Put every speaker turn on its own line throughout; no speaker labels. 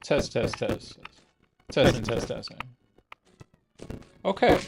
Test, test, test. Testing, test, testing. Okay.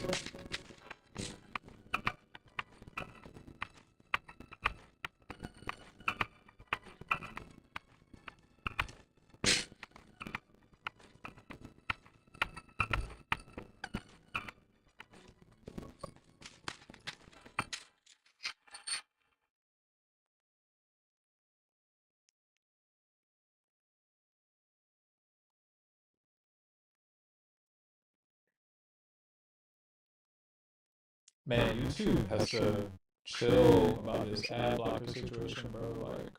Man, YouTube has to chill about this ad blocker situation, bro. Like,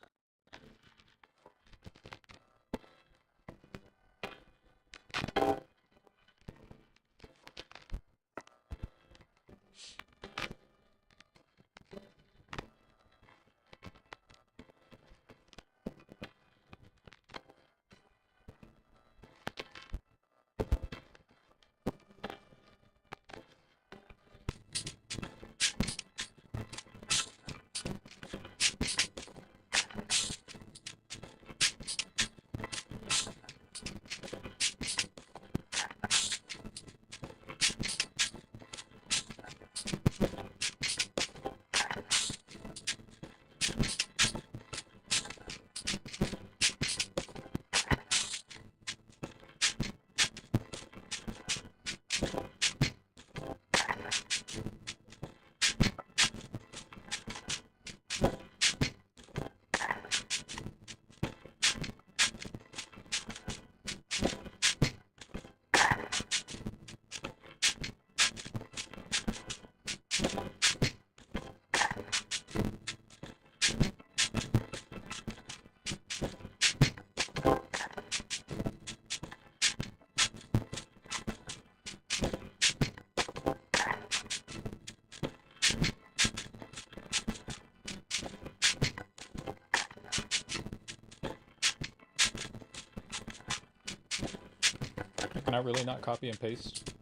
can I really not copy and paste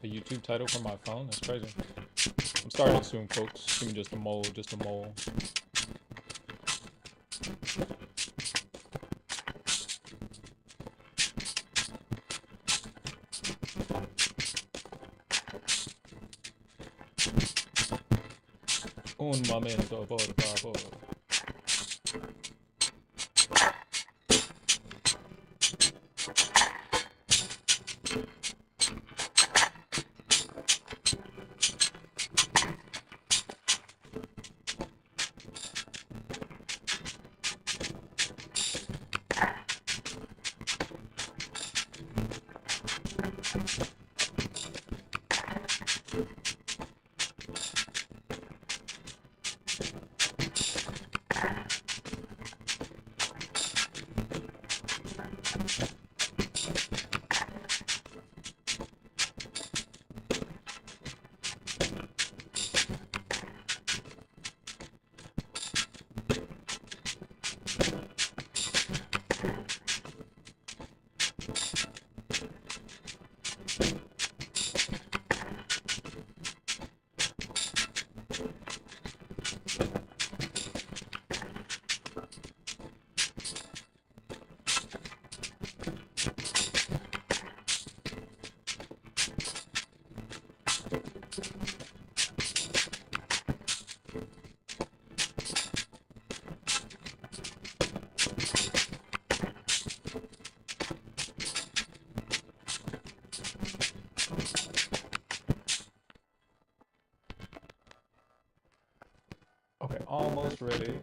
a YouTube title from my phone? That's crazy. I'm starting soon, folks. Give me just a mole, just a mole. Un momento, por favor. Okay, almost ready.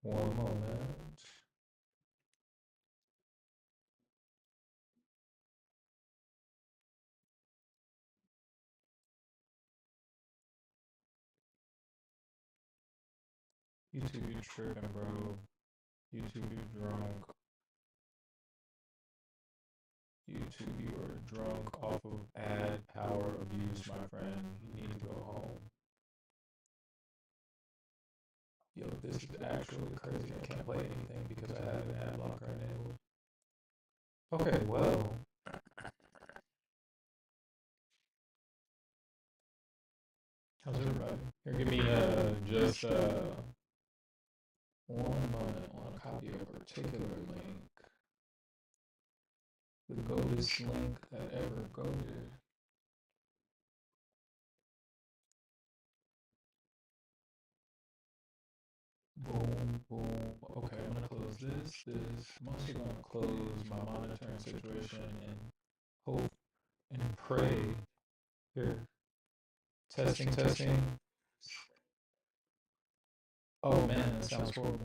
One moment. YouTube, you tripping, bro. YouTube, you drunk. YouTube, you are drunk off of ad power abuse, my friend. You need to go home. Yo, this is actually crazy. I can't play anything because I have an ad blocker enabled. Okay, well. How's everybody? Here, give me just 1 moment. I want to copy a particular link. The goatest link that ever goated. Boom, boom. Okay, I'm gonna close this. I'm also gonna close my monitoring situation and hope and pray. Here, testing, testing. Oh man, that sounds horrible.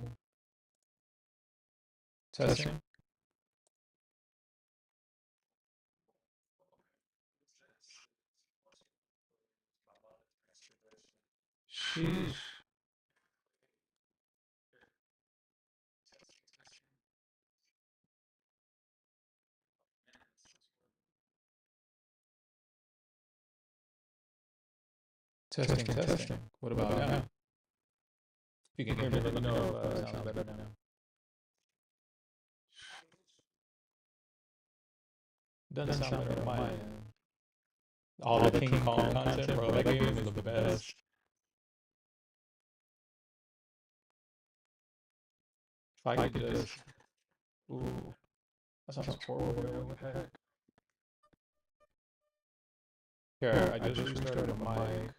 Testing. Sheesh. Testing, testing. What about now? If you can hear me, let me know if it sounds better now. Doesn't sound better on my end. All the King Kong content, bro. That game is the best. If I could just... Ooh. That sounds horrible, yo. What the heck? Here, I just restarted the mic.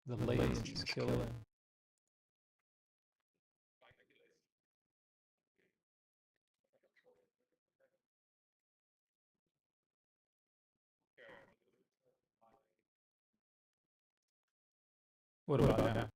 The latency's killing. What about now?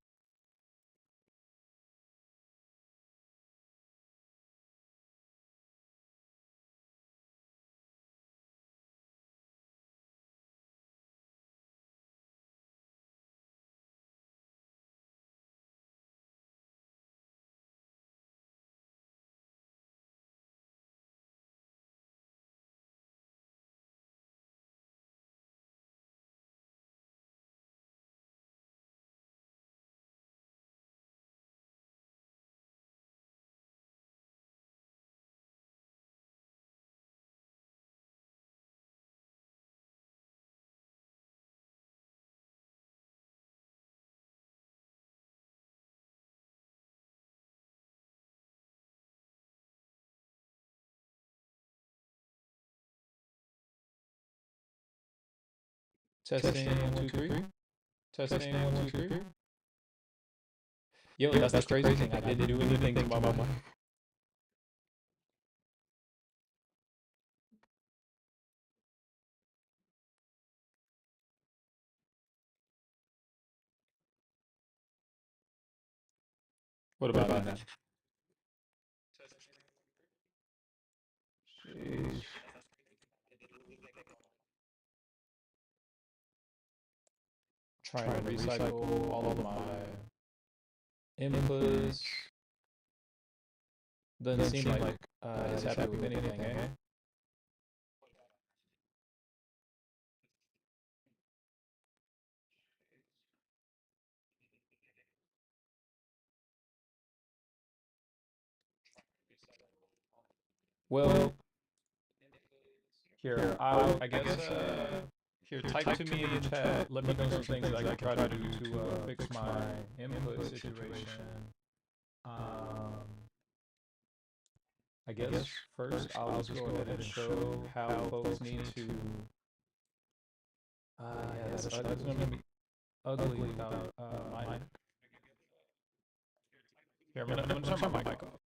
Testing, 1, 2, 3. Testing, 1, 2, 3. Yo, that's the crazy thing. I didn't do anything to my mic. What about that? Jeez. Trying to recycle all of my inputs. Doesn't seem like it's happy with anything, eh? Well, here, I guess, here, type to me in the chat. Let me know some things that I can try to do to fix my input situation. I guess first I'll just go ahead and show how folks need to. Yeah, that's gonna be ugly without mine. Here, I'm gonna turn my mic off.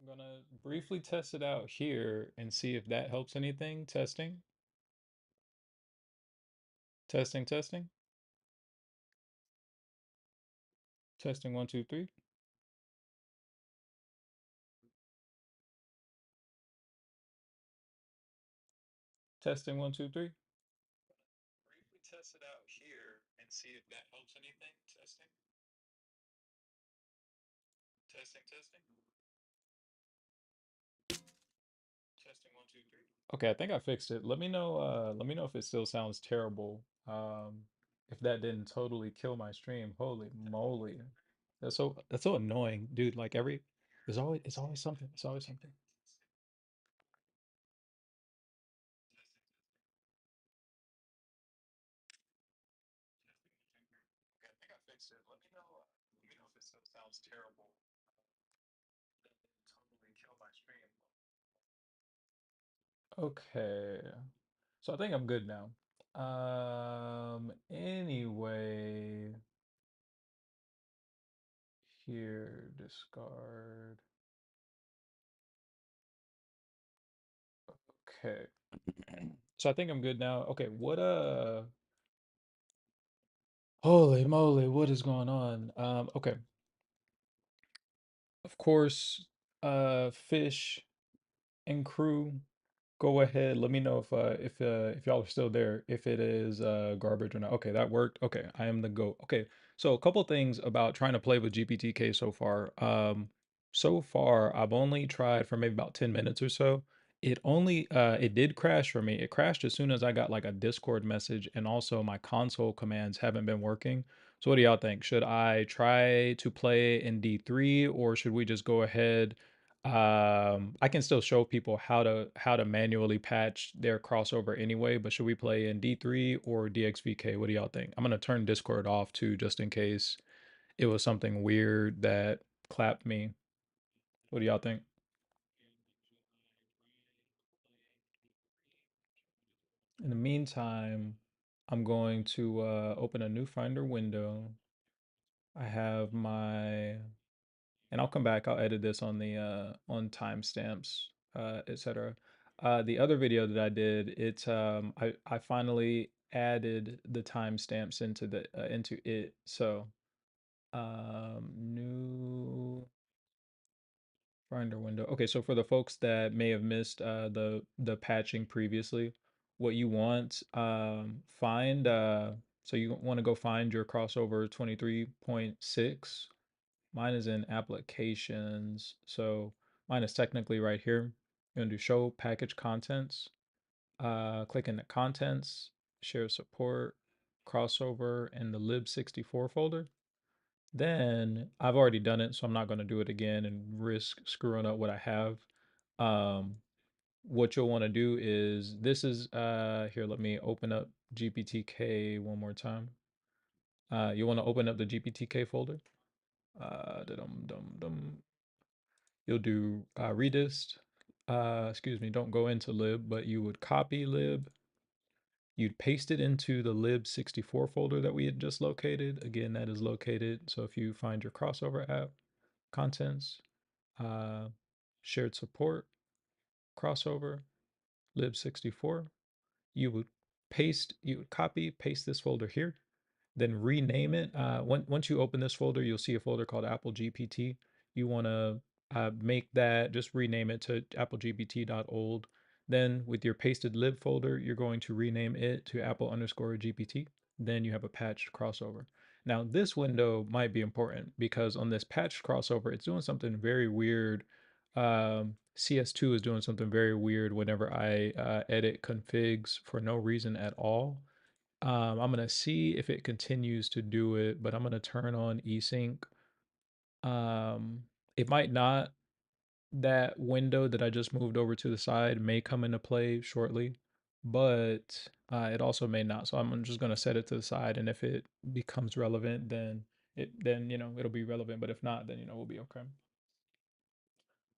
I'm gonna briefly test it out here and see if that helps anything. Testing, testing, testing, testing. One, two, three. Testing. One, two, three. Briefly test it out here and see if that helps anything. Testing, testing, testing. Testing. One, two, three. Okay, I think I fixed it. Let me know if it still sounds terrible. If that didn't totally kill my stream. Holy moly. That's so annoying, dude. Like every it's always something. It's always something. Okay, I think I fixed it. Let me know if it still sounds terrible. That didn't totally kill my stream. Okay. So I think I'm good now. Anyway, here, discard. Okay. So I think I'm good now. Okay, holy moly, what is going on? Okay. Of course, Fish and crew, go ahead. Let me know if y'all are still there, if it is garbage or not. Okay, that worked. Okay, I am the GOAT. Okay, so a couple things about trying to play with GPTK so far. So far I've only tried for maybe about 10 minutes or so. It did crash for me. It crashed as soon as I got like a Discord message, and also my console commands haven't been working. So what do y'all think? Should I try to play in D3, or should we just go ahead? I can still show people how to manually patch their crossover anyway, but should we play in D3 or DXVK? What do y'all think? I'm gonna turn Discord off too, just in case it was something weird that clapped me. What do y'all think? In the meantime, I'm going to open a new Finder window. I have my, and I'll come back. I'll edit this on the on timestamps, etc. The other video that I did, I finally added the timestamps into the into it. So new Finder window. Okay, so for the folks that may have missed the patching previously, what you want, find so you want to go find your crossover 23.6. Mine is in applications. So mine is technically right here. You're gonna do show package contents. Click into contents, share support, crossover, and the lib64 folder. Then I've already done it, so I'm not going to do it again and risk screwing up what I have. Um, what you'll want to do is this is here, let me open up GPTK one more time. You want to open up the GPTK folder. Dum dum dum. You'll do redist. Excuse me, don't go into lib, but you would copy lib. You'd paste it into the lib64 folder that we had just located. Again, that is located. So if you find your crossover app, contents, uh, shared support, crossover, lib64, you would copy, paste this folder here, then rename it. Once you open this folder, you'll see a folder called Apple GPT. You want to make that, just rename it to applegpt.old. Then with your pasted lib folder, you're going to rename it to apple_GPT. Then you have a patched crossover. Now this window might be important because on this patched crossover, it's doing something very weird. CS2 is doing something very weird whenever I edit configs for no reason at all. I'm gonna see if it continues to do it, but I'm gonna turn on async. It might not. That window that I just moved over to the side may come into play shortly, but it also may not. So I'm just gonna set it to the side, and if it becomes relevant, then it'll be relevant. But if not, then we'll be okay.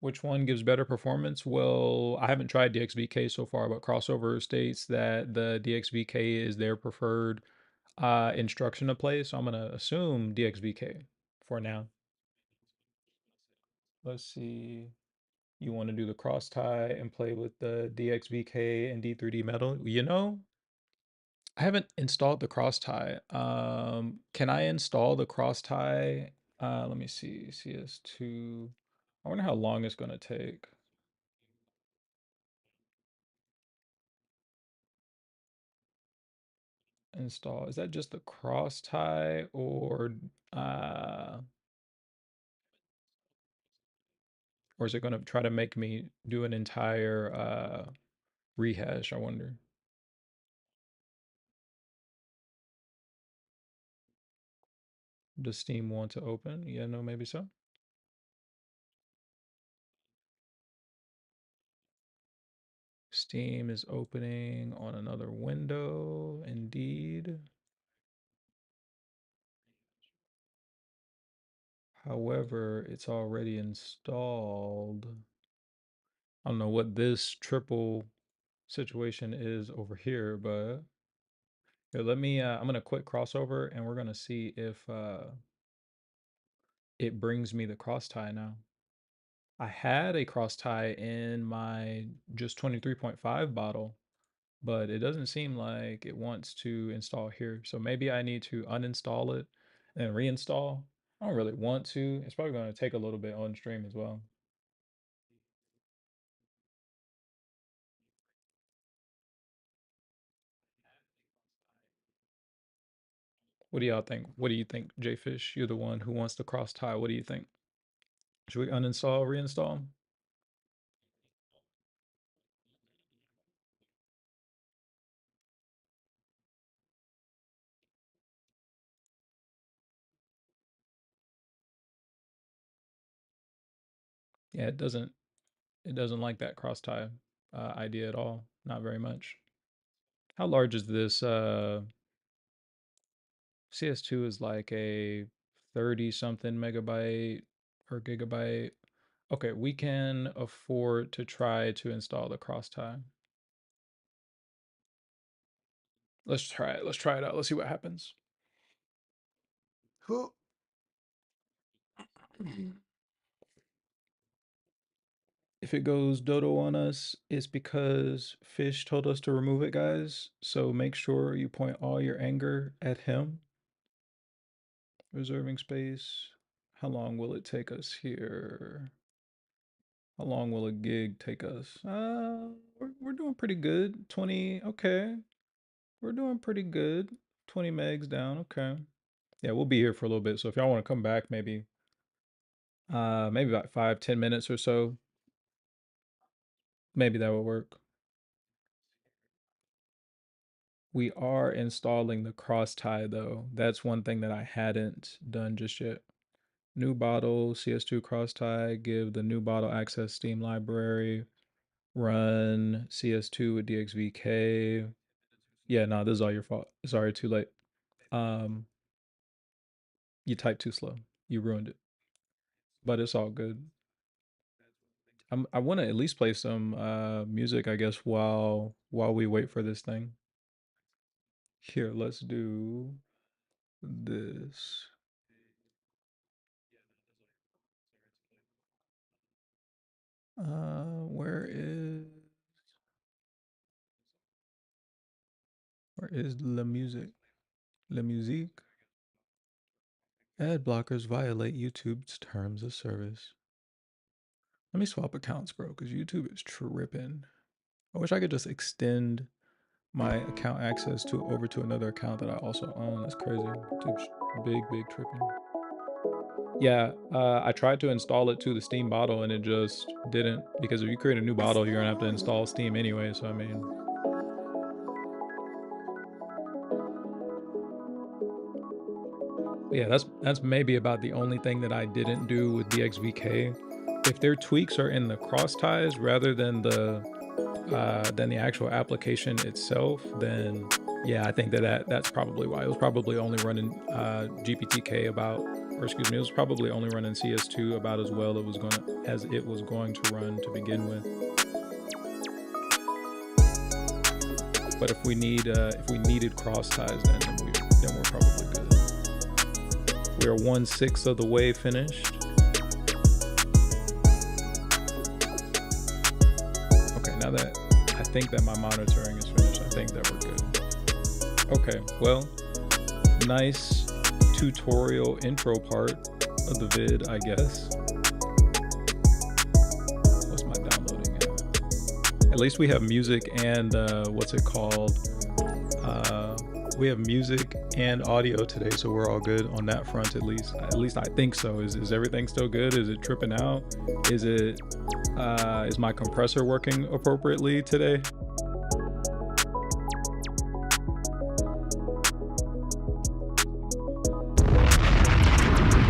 Which one gives better performance? Well, I haven't tried DXVK so far, but Crossover states that the DXVK is their preferred instruction to play. So I'm going to assume DXVK for now. Let's see. You want to do the cross tie and play with the DXVK and D3D metal? You know, I haven't installed the cross tie. Can I install the cross tie? Let me see, CS2. I wonder how long it's gonna take. Install. Is that just the cross tie or is it gonna try to make me do an entire rehash, I wonder? Does Steam want to open? Yeah, no, maybe so. Steam is opening on another window, indeed. However, it's already installed. I don't know what this triple situation is over here, but here, let me, I'm gonna quit crossover and we're gonna see if it brings me the cross tie now. I had a cross tie in my just 23.5 bottle, but it doesn't seem like it wants to install here. So maybe I need to uninstall it and reinstall. I don't really want to. It's probably going to take a little bit on stream as well. What do y'all think? What do you think, Jfish? You're the one who wants the cross tie. What do you think? Should we uninstall, reinstall? Yeah, it doesn't like that cross tie idea at all. Not very much. How large is this? CS2 is like a 30 something megabyte or gigabyte. Okay, we can afford to try to install the cross tie. Let's try it. Let's try it out. Let's see what happens. If it goes dodo on us, it's because Fish told us to remove it, guys. So make sure you point all your anger at him. Reserving space. How long will it take us here? How long will a gig take us? We're doing pretty good. 20, okay. We're doing pretty good. 20 megs down, okay. Yeah, we'll be here for a little bit. So if y'all want to come back, maybe about 5-10 minutes or so, maybe that will work. We are installing the cross tie though. That's one thing that I hadn't done just yet. New bottle, CS2 cross tie, give the new bottle access Steam library, run CS2 with DXVK. Yeah, no, this is all your fault. Sorry, too late. You typed too slow. You ruined it. But it's all good. I want to at least play some music, I guess, while we wait for this thing. Here, let's do this. Where is la music? La musique? Ad blockers violate YouTube's terms of service. Let me swap accounts, bro, because YouTube is tripping. I wish I could just extend my account access to over to another account that I also own. That's crazy. YouTube's big tripping. Yeah, I tried to install it to the Steam bottle and it just didn't, because if you create a new bottle, you're gonna have to install Steam anyway. So I mean, yeah, that's maybe about the only thing that I didn't do with DXVK. If their tweaks are in the cross ties rather than the actual application itself, then yeah, I think that's probably why. It was probably only running GPTK about, or excuse me, it was probably only running CS2 about as well as it was going to run to begin with. But if we needed cross ties, then we're probably good. We are 1/6 of the way finished. now that I think that my monitoring is finished, I think that we're good. Okay, well, nice tutorial intro part of the vid, I guess. What's my downloading at? At least we have music and what's it called? We have music and audio today, so we're all good on that front. At least I think so. Is everything still good? Is it tripping out? Is my compressor working appropriately today?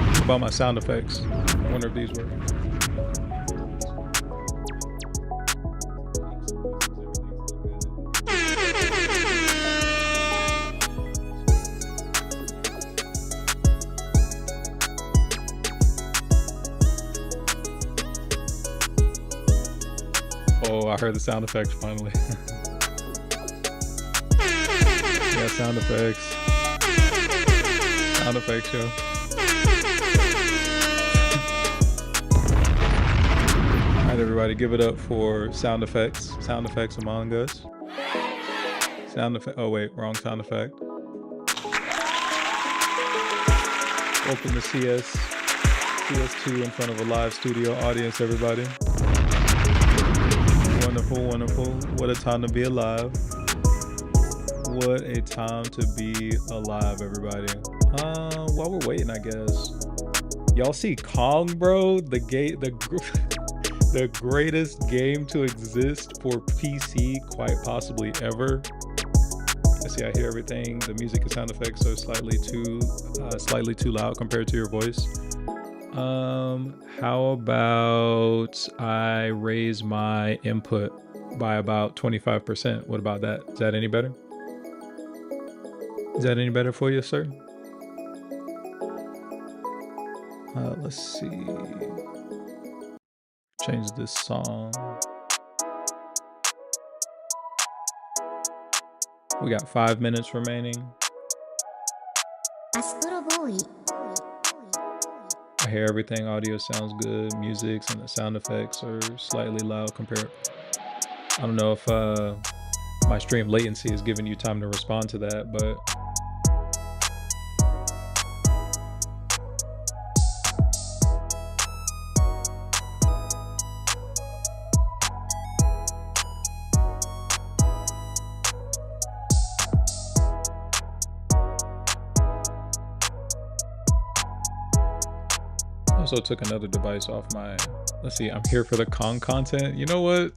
What about my sound effects? I wonder if these work. Oh, I heard the sound effects finally. Yeah, sound effects. Sound effects show. Alright, everybody, give it up for sound effects. Sound effects among us. Sound effect. Oh, wait, wrong sound effect. Welcome to CS2 in front of a live studio audience, everybody. Wonderful, wonderful. What a time to be alive. What a time to be alive, everybody. While we're waiting, I guess. Y'all see Kong, bro? The greatest game to exist for PC, quite possibly ever. I see, I hear everything. The music and sound effects are slightly too loud compared to your voice. How about I raise my input by about 25%? What about that? Is that any better? Is that any better for you, sir? Let's see. Change this song. We got 5 minutes remaining. I hear everything. Audio sounds good. Music and the sound effects are slightly loud compared. I don't know if my stream latency is giving you time to respond to that, but also took another device off my, let's see, I'm here for the Kong content. You know what,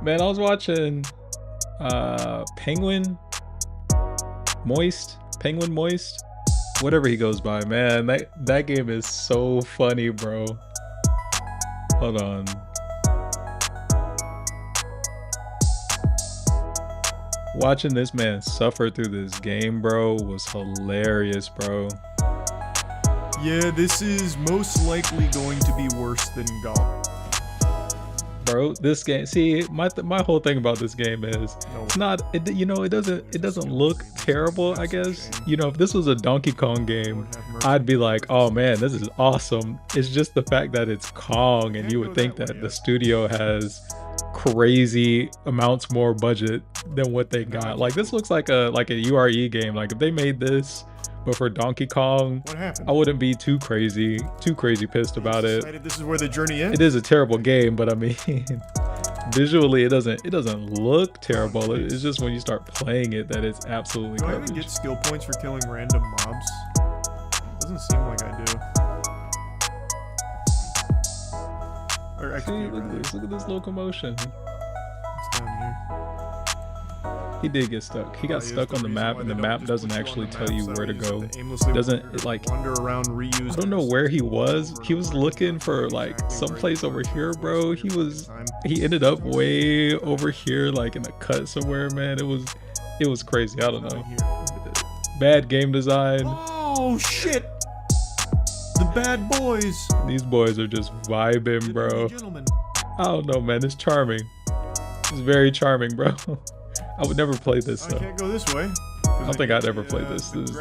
man, I was watching Penguin Moist, whatever he goes by, man. That game is so funny, bro. Hold on. Watching this man suffer through this game, bro, was hilarious, bro.
Yeah, this is most likely going to be worse than golf.
Bro, this game, see, my whole thing about this game is it's not, you know, it doesn't look terrible, I guess. You know, if this was a Donkey Kong game, I'd be like, oh man, this is awesome. It's just the fact that it's Kong, and you would think that the studio has crazy amounts more budget than what they got. Like, this looks like a URE game. Like, if they made this but for Donkey Kong,
what happened?
I wouldn't be too crazy pissed about it.
This is where the journey ends.
It is a terrible game, but I mean, visually it doesn't look terrible. It's just when you start playing it that it's absolutely
Do
garbage.
I even get skill points for killing random mobs? Doesn't seem like I do. Or I
See, look at this locomotion.
It's down here.
He did get stuck. He got stuck on the map, and the map doesn't actually tell you where to go. It like,
wander around, reuse.
I don't know where he was. He was looking for like someplace over here, bro. He ended up way over here, like in a cut somewhere, man. It was crazy. I don't know. Bad game design.
Oh shit! The bad boys.
These boys are just vibing, bro. I don't know, man. It's charming. It's very charming, bro. I would never play this though.
I can't go this way.
I don't think I'd ever play this. This is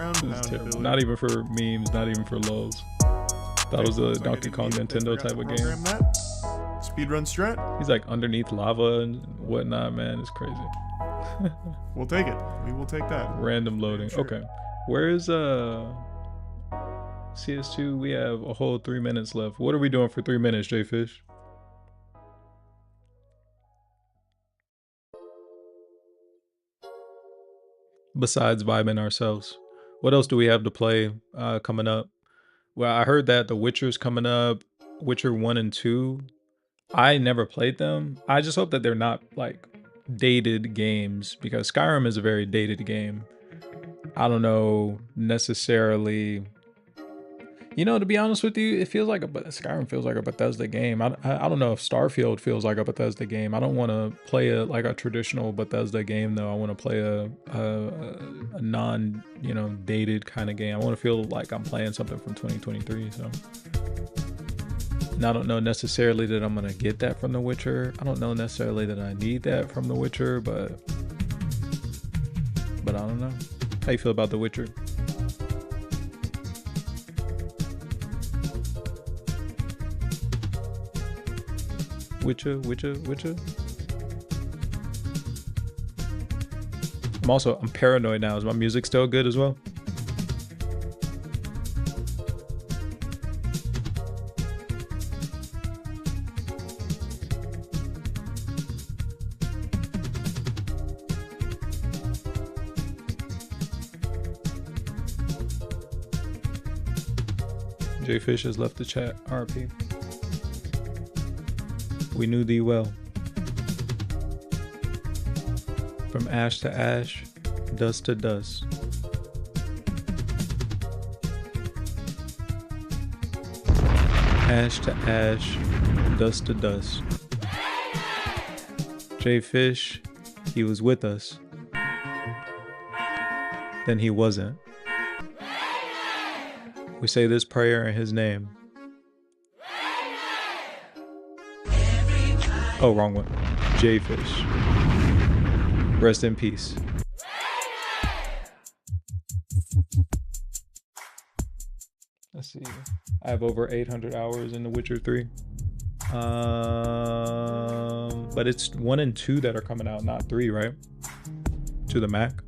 terrible. Not even for memes, not even for lulz. That was a Donkey Kong Nintendo type of game.
speedrun strat.
He's like underneath lava and whatnot, man. It's crazy.
We'll take it. We will take that.
Random loading.
Sure.
Okay. Where's CS2? We have a whole 3 minutes left. What are we doing for 3 minutes, J-Fish? Besides vibing ourselves, what else do we have to play coming up? Well, I heard that The Witcher's coming up, Witcher 1 and 2. I never played them. I just hope that they're not like dated games, because Skyrim is a very dated game. I don't know necessarily. You know, to be honest with you, it feels like Skyrim feels like a Bethesda game. I don't know if Starfield feels like a Bethesda game. I don't want to play like a traditional Bethesda game though. I want to play a non, dated kind of game. I want to feel like I'm playing something from 2023. So, and I don't know necessarily that I'm gonna get that from The Witcher. I don't know necessarily that I need that from The Witcher, but I don't know. How you feel about The Witcher? Witcher. I'm paranoid now. Is my music still good as well? J Fish has left the chat. RP. We knew thee well. From ash to ash, dust to dust. Ash to ash, dust to dust. J Fish, he was with us. Then he wasn't. We say this prayer in his name. Oh, wrong one. J-Fish. Rest in peace. Let's see. I have over 800 hours in The Witcher 3. But it's 1 and 2 that are coming out, not 3, right? To the Mac.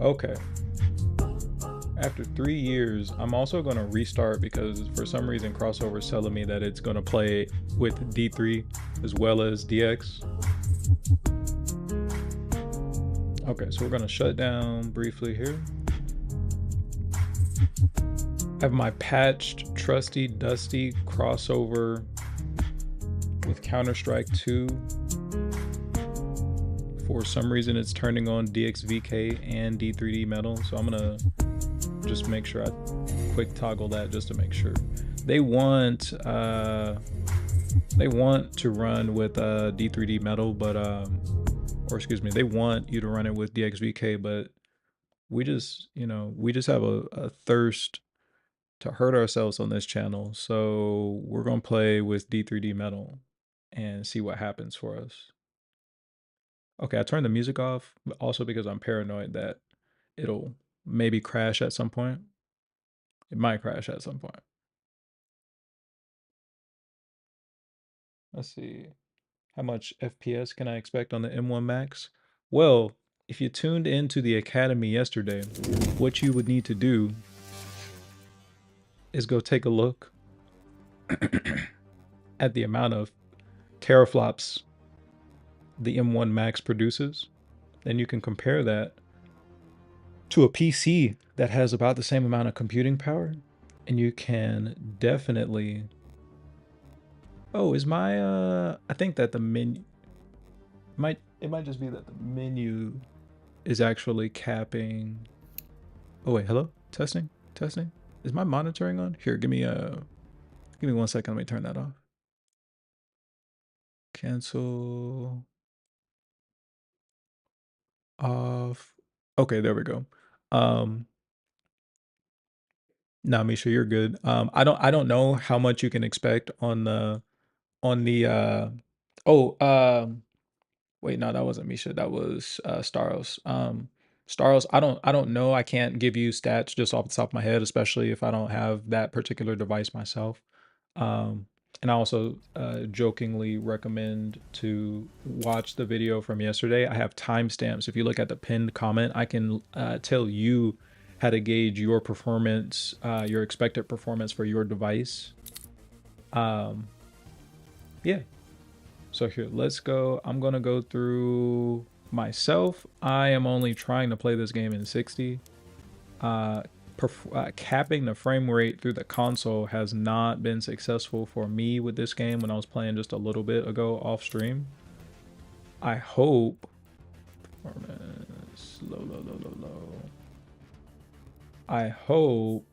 Okay. After 3 years, I'm also going to restart because for some reason Crossover is telling me that it's going to play with D3 as well as DX. Okay, so we're going to shut down briefly here. I have my patched, trusty, dusty Crossover with Counter-Strike 2. For some reason, it's turning on DXVK and D3D metal, so I'm gonna just make sure I quick toggle that just to make sure. They want to run with D3D metal, but or excuse me, they want you to run it with DXVK, but we just have a thirst to hurt ourselves on this channel, so we're gonna play with D3D metal and see what happens for us. Okay, I turned the music off, but also because I'm paranoid that it'll maybe crash at some point. It might crash at some point. Let's see. How much FPS can I expect on the M1 Max? Well, if you tuned into the Academy yesterday, what you would need to do is go take a look at the amount of teraflops the M1 Max produces. Then you can compare that to a PC that has about the same amount of computing power, and you can definitely. Oh, is my I think that the menu it might just be that the menu is actually capping. Oh wait, hello? Testing? Is my monitoring on? Here, give me 1 second, let me turn that off. Cancel off. Okay, there we go. Nah, Misha, you're good. I don't know how much you can expect on the on the wait, no, that wasn't Misha. That was Staros. Staros, I don't know. I can't give you stats just off the top of my head, especially if I don't have that particular device myself. Um, and I also jokingly recommend to watch the video from yesterday. I have timestamps. If you look at the pinned comment, I can tell you how to gauge your performance, your expected performance for your device. Yeah. So here, let's go. I'm gonna go through myself. I am only trying to play this game in 60. Capping the frame rate through the console has not been successful for me with this game when I was playing just a little bit ago off stream. I hope performance low. I hope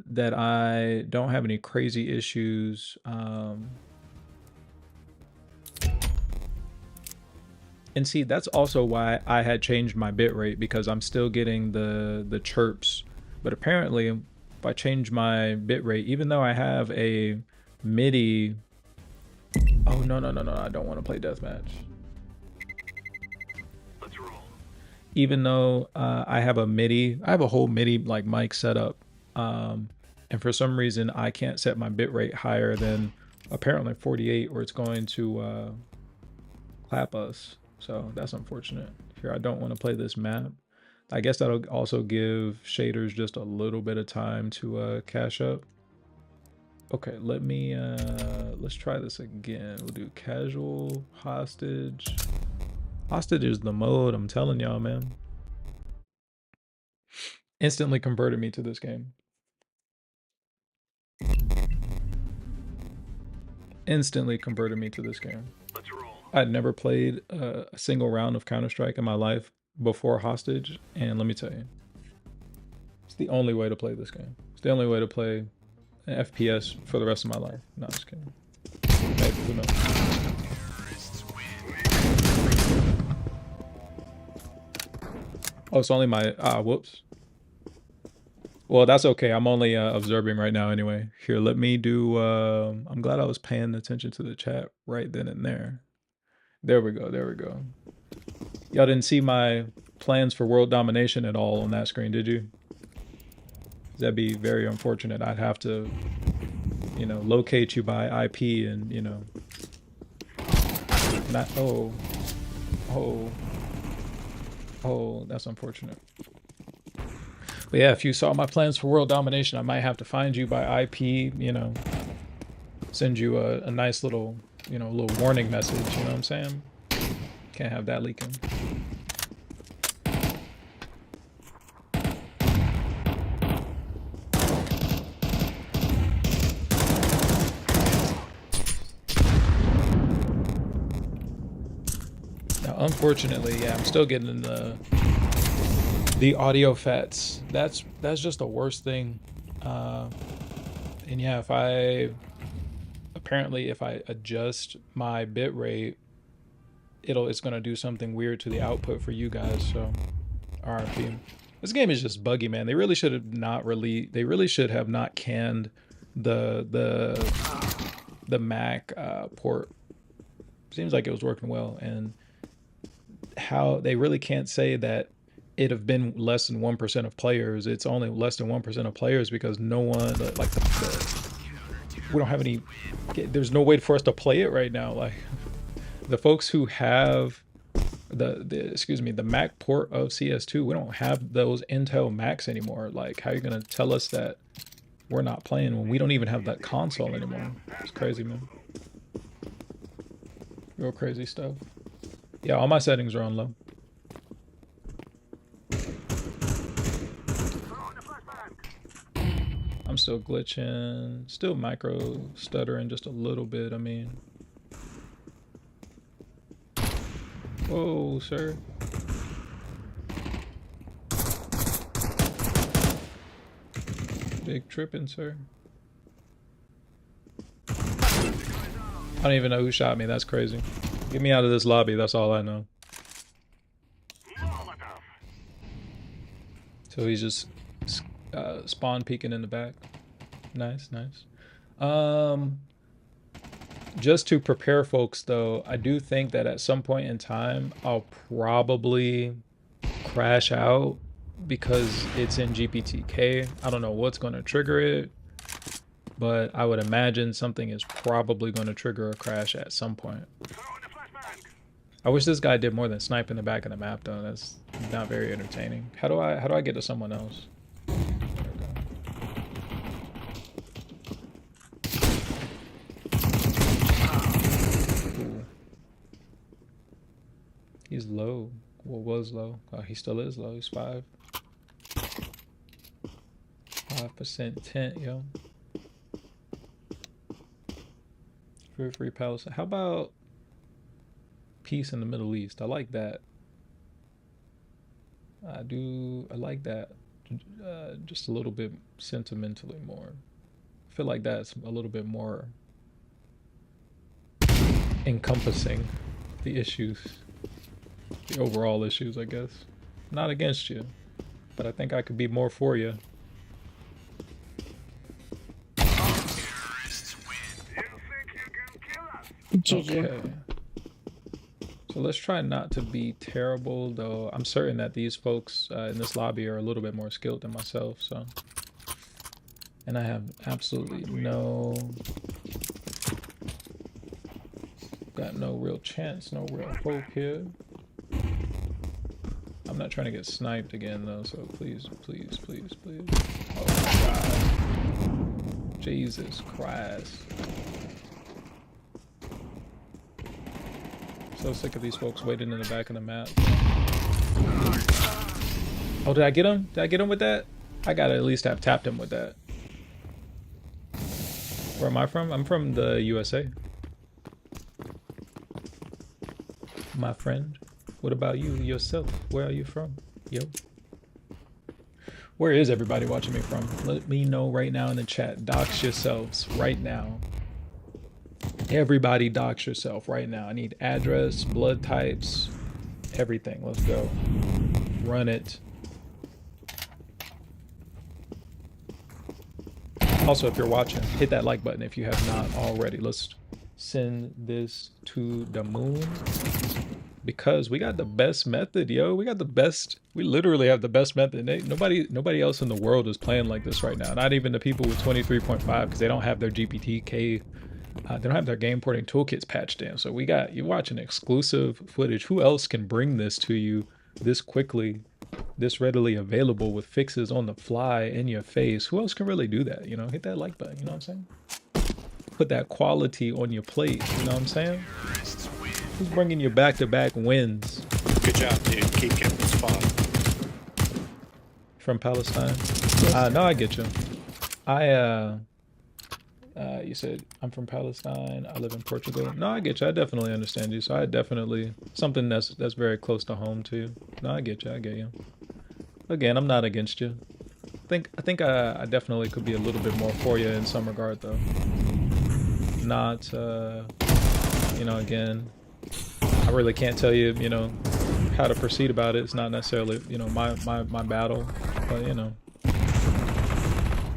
that I don't have any crazy issues. And see, that's also why I had changed my bitrate, because I'm still getting the chirps. But apparently, if I change my bitrate, even though I have a MIDI... Oh, no, I don't want to play deathmatch. Let's roll. Even though I have a MIDI, I have a whole MIDI like mic setup. And for some reason, I can't set my bitrate higher than apparently 48, or it's going to clap us. So that's unfortunate. Here, I don't want to play this map. I guess that'll also give shaders just a little bit of time to cache up. Okay, let me, let's try this again. We'll do casual, hostage. Hostage is the mode, I'm telling y'all, man. Instantly converted me to this game. Instantly converted me to this game. I'd never played a single round of Counter-Strike in my life before Hostage, and let me tell you, it's the only way to play this game. It's the only way to play an FPS for the rest of my life. No, just kidding. Maybe, who knows? Oh, it's only my, whoops. Well, that's okay. I'm only observing right now anyway. Here, let me do, I'm glad I was paying attention to the chat right then and there. There we go. Y'all didn't see my plans for world domination at all on that screen, did you? That'd be very unfortunate. I'd have to, you know, locate you by IP and, you know, not, oh, that's unfortunate. But yeah, if you saw my plans for world domination, I might have to find you by IP, you know, send you a nice little, you know, a little warning message, you know what I'm saying? Can't have that leaking. Now, unfortunately, yeah, I'm still getting the audio fats. That's just the worst thing. And yeah, if I adjust my bitrate, it's gonna do something weird to the output for you guys. So RIP. This game is just buggy, man. They really should have not canned the Mac port. Seems like it was working well, and how they really can't say that it have been less than 1% of players. It's only less than 1% of players because no one, like we don't have any, there's no way for us to play it right now. Like the folks who have the Mac port of CS2, we don't have those Intel Macs anymore. Like, how are you gonna tell us that we're not playing when we don't even have that console anymore? It's crazy, man. Real crazy stuff. Yeah, all my settings are on low. I'm still glitching, still micro stuttering just a little bit. I mean, whoa, sir. Big tripping, sir. I don't even know who shot me. That's crazy. Get me out of this lobby. That's all I know. So he's just spawn peeking in the back. Nice, nice. Just to prepare folks though, I do think that at some point in time I'll probably crash out because it's in GPTK. I don't know what's going to trigger it, but I would imagine something is probably going to trigger a crash at some point. I wish this guy did more than snipe in the back of the map though. That's not very entertaining. How do I get to someone else? Ooh. He's low. Well, was low. He still is low. He's 5% tent, yo. Free Palestine. How about peace in the Middle East? I like that. I like that. Just a little bit sentimentally more. I feel like that's a little bit more encompassing the issues, the overall issues, I guess. Not against you, but I think I could be more for you. Okay. So let's try not to be terrible, though I'm certain that these folks in this lobby are a little bit more skilled than myself, so. And I have absolutely got no real chance, no real hope here. I'm not trying to get sniped again though, so please, please, please, please. Oh my God. Jesus Christ. So sick of these folks waiting in the back of the map. Oh, did I get him? Did I get him with that? I gotta at least have tapped him with that. Where am I from? I'm from the USA. My friend. What about you yourself? Where are you from? Yo. Where is everybody watching me from? Let me know right now in the chat. Dox yourselves right now. Everybody dox yourself right now. I need address, blood types, everything. Let's go. Run it. Also, if you're watching, hit that like button if you have not already. Let's send this to the moon. Because we got the best method, yo. We got the best. We literally have the best method. Nobody else in the world is playing like this right now. Not even the people with 23.5 because they don't have their GPTK. They don't have their game porting toolkits patched in. So you're watching exclusive footage. Who else can bring this to you this quickly, this readily available with fixes on the fly in your face? Who else can really do that? You know, hit that like button. You know what I'm saying? Put that quality on your plate. You know what I'm saying? Who's bringing you back-to-back wins?
Good job, dude. Keep getting the spot.
From Palestine? No, I get you. You said, I'm from Palestine, I live in Portugal. No, I get you. I definitely understand you. So I definitely, something that's very close to home to you. No, I get you. I get you. Again, I'm not against you. I think I definitely could be a little bit more for you in some regard, though. Not, you know, again, I really can't tell you, you know, how to proceed about it. It's not necessarily, you know, my battle, but, you know.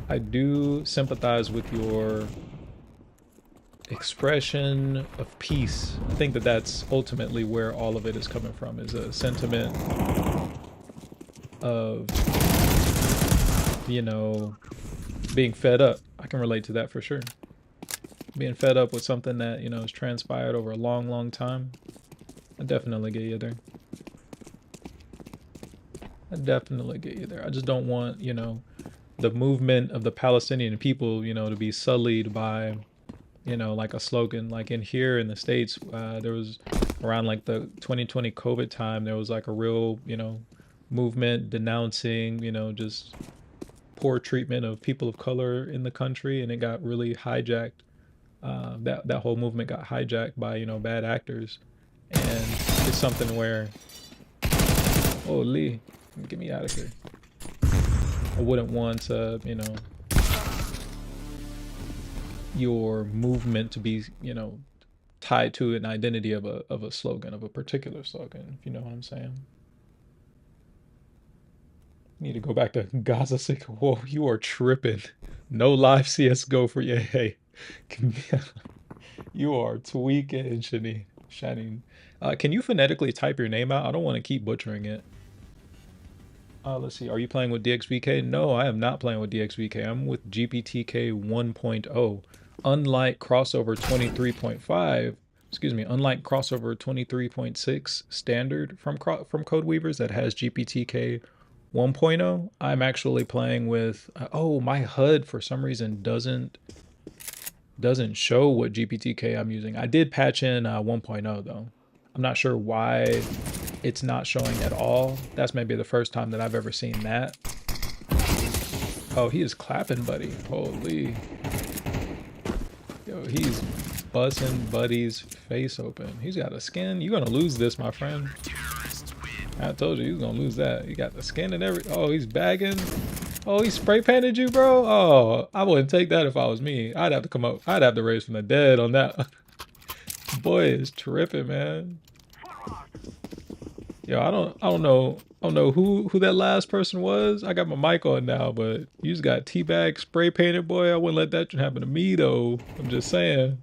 I do sympathize with your expression of peace. I think that that's ultimately where all of it is coming from, is a sentiment of, you know, being fed up. I can relate to that for sure. Being fed up with something that, you know, has transpired over a long, long time. I definitely get you there. I definitely get you there. I just don't want, you know, the movement of the Palestinian people, you know, to be sullied by, you know, like a slogan. Like in here in the States, there was around like the 2020 COVID time, there was like a real, you know, movement denouncing, you know, just poor treatment of people of color in the country, and it got really hijacked. That whole movement got hijacked by, you know, bad actors, and it's something where, oh Lee, get me out of here. I wouldn't want, you know, your movement to be, you know, tied to an identity of a slogan, of a particular slogan, if you know what I'm saying. Need to go back to Gaza 6. Whoa, you are tripping. No live CSGO for you. Hey, You are tweaking, Shining. Can you phonetically type your name out? I don't want to keep butchering it. Let's see. Are you playing with DXVK? No, I am not playing with DXVK. I'm with GPTK 1.0. Unlike crossover 23.5, excuse me, unlike crossover 23.6 standard from CodeWeavers that has GPTK 1.0, I'm actually playing with oh, my HUD for some reason doesn't show what GPTK I'm using. I did patch in 1.0 though. I'm not sure why it's not showing at all. That's maybe the first time that I've ever seen that. Oh, he is clapping, buddy. Holy. Yo, he's bussing Buddy's face open. He's got a skin. You're gonna lose this, my friend. I told you he was gonna lose that. He got the skin and everything. Oh, he's bagging. Oh, he spray painted you, bro? Oh, I wouldn't take that if I was me. I'd have to come up. I'd have to raise from the dead on that. Boy is tripping, man. Yo, I don't know who that last person was. I got my mic on now, but you just got teabag spray painted, boy. I wouldn't let that happen to me though. I'm just saying.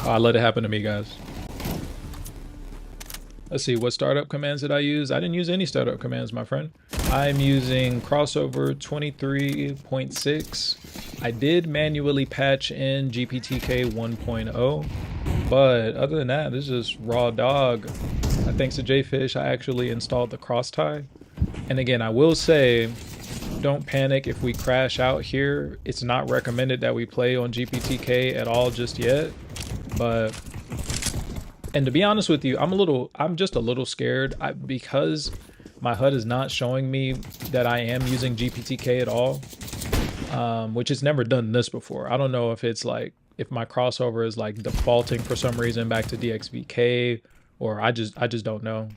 Oh, I let it happen to me, guys. Let's see, what startup commands did I use? I didn't use any startup commands, my friend. I'm using crossover 23.6. I did manually patch in GPTK 1.0, but other than that, this is just raw dog. Thanks to JFish, I actually installed the cross tie. And again, I will say, don't panic if we crash out here. It's not recommended that we play on GPTK at all just yet, but and to be honest with you, I'm just a little scared because my HUD is not showing me that I am using GPTK at all, which has never done this before. I don't know if it's like, if my crossover is like defaulting for some reason back to DXVK, or I just don't know.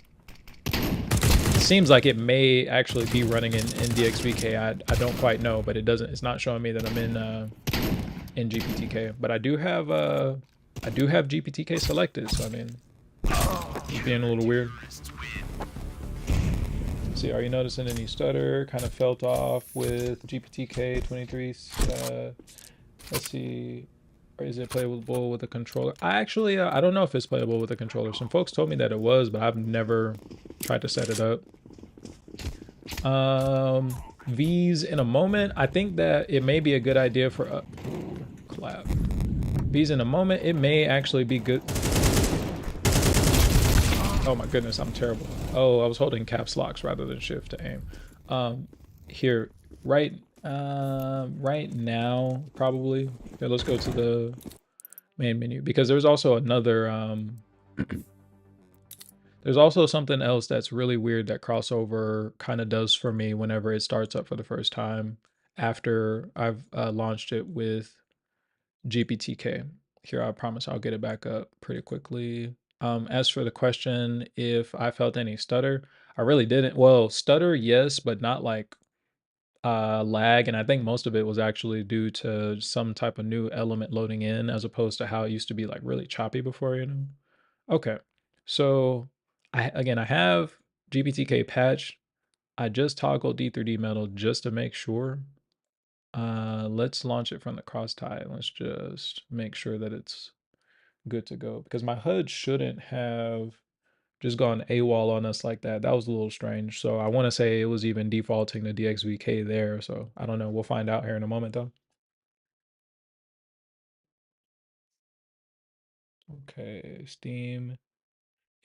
It seems like it may actually be running in DXVK. I don't quite know, but it's not showing me that I'm in GPTK. But I do have GPTK selected, so I mean, it's being a little weird. Let's see, are you noticing any stutter? Kind of felt off with GPTK 23. Let's see, or is it playable with a controller? I actually, I don't know if it's playable with a controller. Some folks told me that it was, but I've never tried to set it up. V's in a moment. I think that it may be a good idea for clap. V's in a moment. It may actually be good. Oh my goodness, I'm terrible. Oh, I was holding caps locks rather than shift to aim. Here, right now, probably. Okay, let's go to the main menu, because there's also another, there's also something else that's really weird that crossover kind of does for me whenever it starts up for the first time after I've launched it with GPTK. Here, I promise I'll get it back up pretty quickly. As for the question, if I felt any stutter, I really didn't. Well, stutter, yes, but not like lag. And I think most of it was actually due to some type of new element loading in, as opposed to how it used to be like really choppy before, you know? Okay, so I have GPTK patch. I just toggled D3D metal just to make sure. Let's launch it from the cross tie. Let's just make sure that it's good to go, because my HUD shouldn't have just gone AWOL on us like that. That was a little strange. So I want to say it was even defaulting to DXVK there. So I don't know. We'll find out here in a moment though. Okay, Steam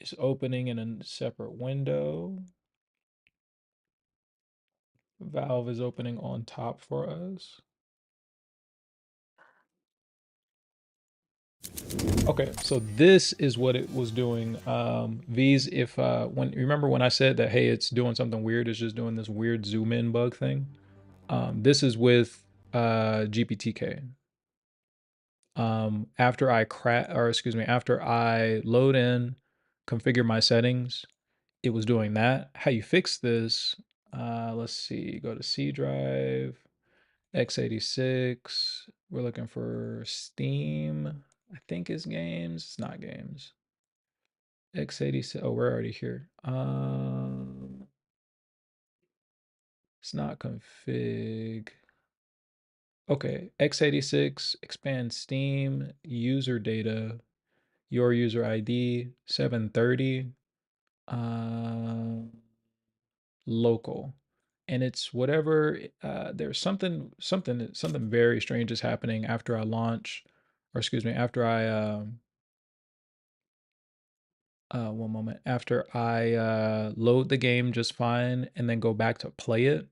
is opening in a separate window. Valve is opening on top for us. Okay, so this is what it was doing. V's, if when remember when I said that, hey, it's doing something weird, it's just doing this weird zoom in bug thing. This is with GPTK. After I load in, configure my settings, it was doing that. How you fix this? Let's see. Go to C drive, x86. We're looking for Steam. I think it's games. It's not games. x86. Oh, we're already here. It's not config. Okay, x86 expand Steam user data, your user ID 730, local, and it's whatever. There's something very strange is happening after I launch, or excuse me, after I one moment, after I load the game just fine and then go back to play it.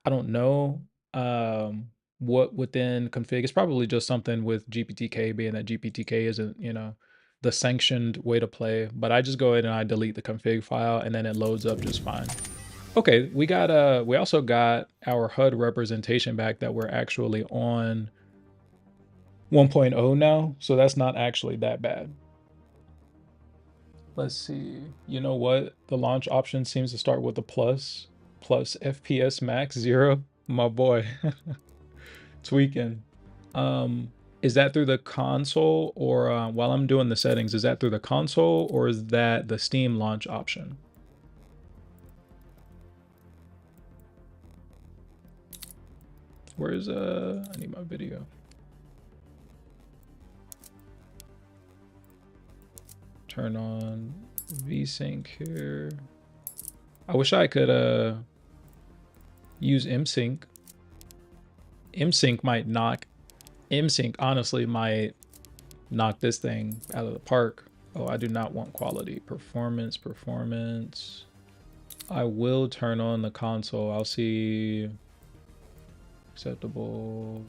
I don't know what within config. It's probably just something with GPTK, being that GPTK isn't, the sanctioned way to play. But I just go ahead and I delete the config file and then it loads up just fine. Okay, we also got our HUD representation back that we're actually on 1.0 now, so that's not actually that bad. Let's see. You know what? The launch option seems to start with a plus FPS max 0. My boy. Tweaking. Is that through the console, or while I'm doing the settings, is that through the console or is that the Steam launch option? Where's I need my video. Turn on VSync here. I wish I could use MSync. MSync honestly might knock this thing out of the park. Oh, I do not want quality. Performance. I will turn on the console. I'll see acceptable.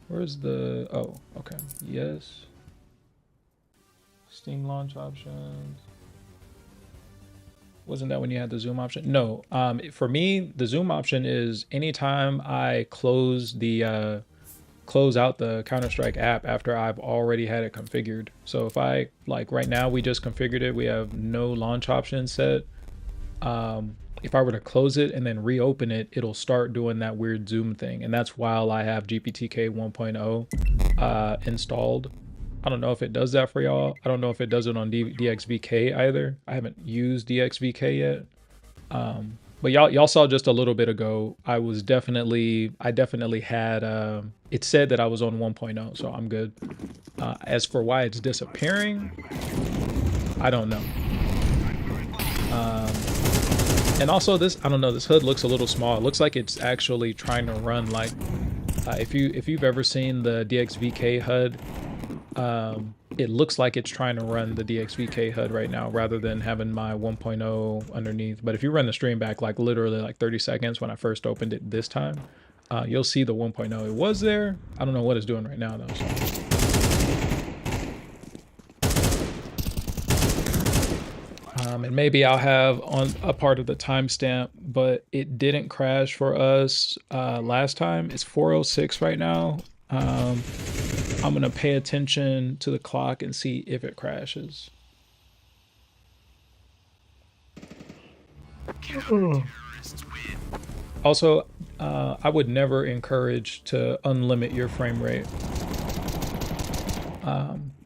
Where's the, oh, okay. Yes. Steam launch options. Wasn't that when you had the zoom option? No, for me, the zoom option is anytime I close out the Counter-Strike app after I've already had it configured. So if I, like right now, we just configured it, we have no launch option set. If I were to close it and then reopen it, it'll start doing that weird zoom thing. And that's while I have GPTK 1.0 installed. I don't know if it does that for y'all. I don't know if it does it on DXVK either. I haven't used DXVK yet. But y'all saw just a little bit ago, I definitely had, it said that I was on 1.0, so I'm good. As for why it's disappearing, I don't know. And also this, I don't know, this HUD looks a little small. It looks like it's actually trying to run like, if you've ever seen the DXVK HUD, it looks like it's trying to run the DXVK HUD right now rather than having my 1.0 underneath. But if you run the stream back like literally like 30 seconds when I first opened it this time, you'll see the 1.0. It was there. I don't know what it's doing right now though. So. And maybe I'll have on a part of the timestamp, but it didn't crash for us last time. It's 4:06 right now. I'm gonna pay attention to the clock and see if it crashes. Also, I would never encourage to unlimit your frame rate.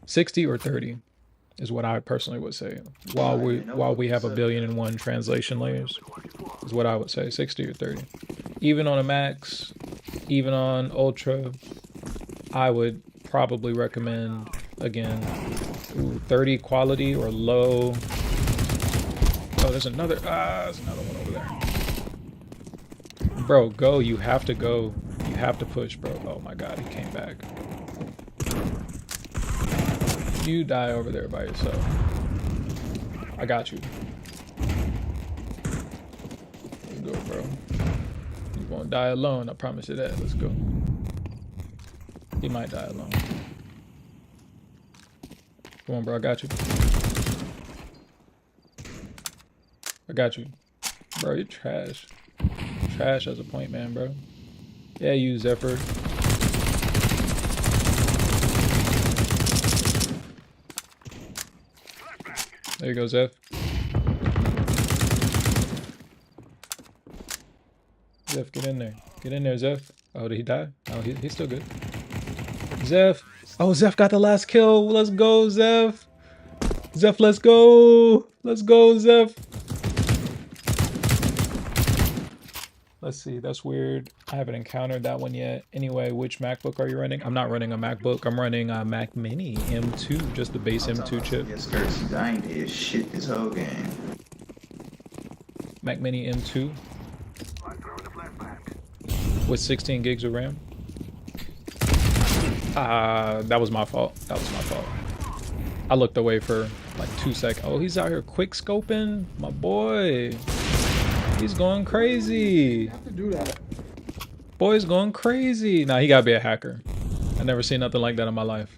60 or 30 is what I personally would say. While we have 1,000,000,001 translation layers, is what I would say. 60 or 30. Even on a max, even on ultra, I would probably recommend, again, 30 quality or low. Oh, there's another one over there. Bro, go. You have to go. You have to push, bro. Oh my god, he came back. You die over there by yourself. I got you. Let's go, bro. You won't die alone, I promise you that. Let's go. He might die alone. Come on, bro. I got you. I got you. Bro, you're trash. Trash as a point man, bro. Yeah, you Zephyr. There you go, Zeph. Zeph, get in there. Get in there, Zeph. Oh, did he die? Oh, he's still good. Zeph. Oh, Zeph got the last kill. Let's go, Zeph. Zeph, let's go. Let's go, Zeph. Let's see. That's weird. I haven't encountered that one yet. Anyway, which MacBook are you running? I'm not running a MacBook. I'm running a Mac Mini M2, just the base M2 chip.
Yes, Curtis, I ain't did shit this whole game.
Mac Mini M2 with 16 gigs of RAM. That was my fault. That was my fault. I looked away for like 2 seconds. Oh, he's out here quick scoping, my boy. He's going crazy.
You have to do that.
Boy's going crazy. Nah, he gotta be a hacker. I never seen nothing like that in my life.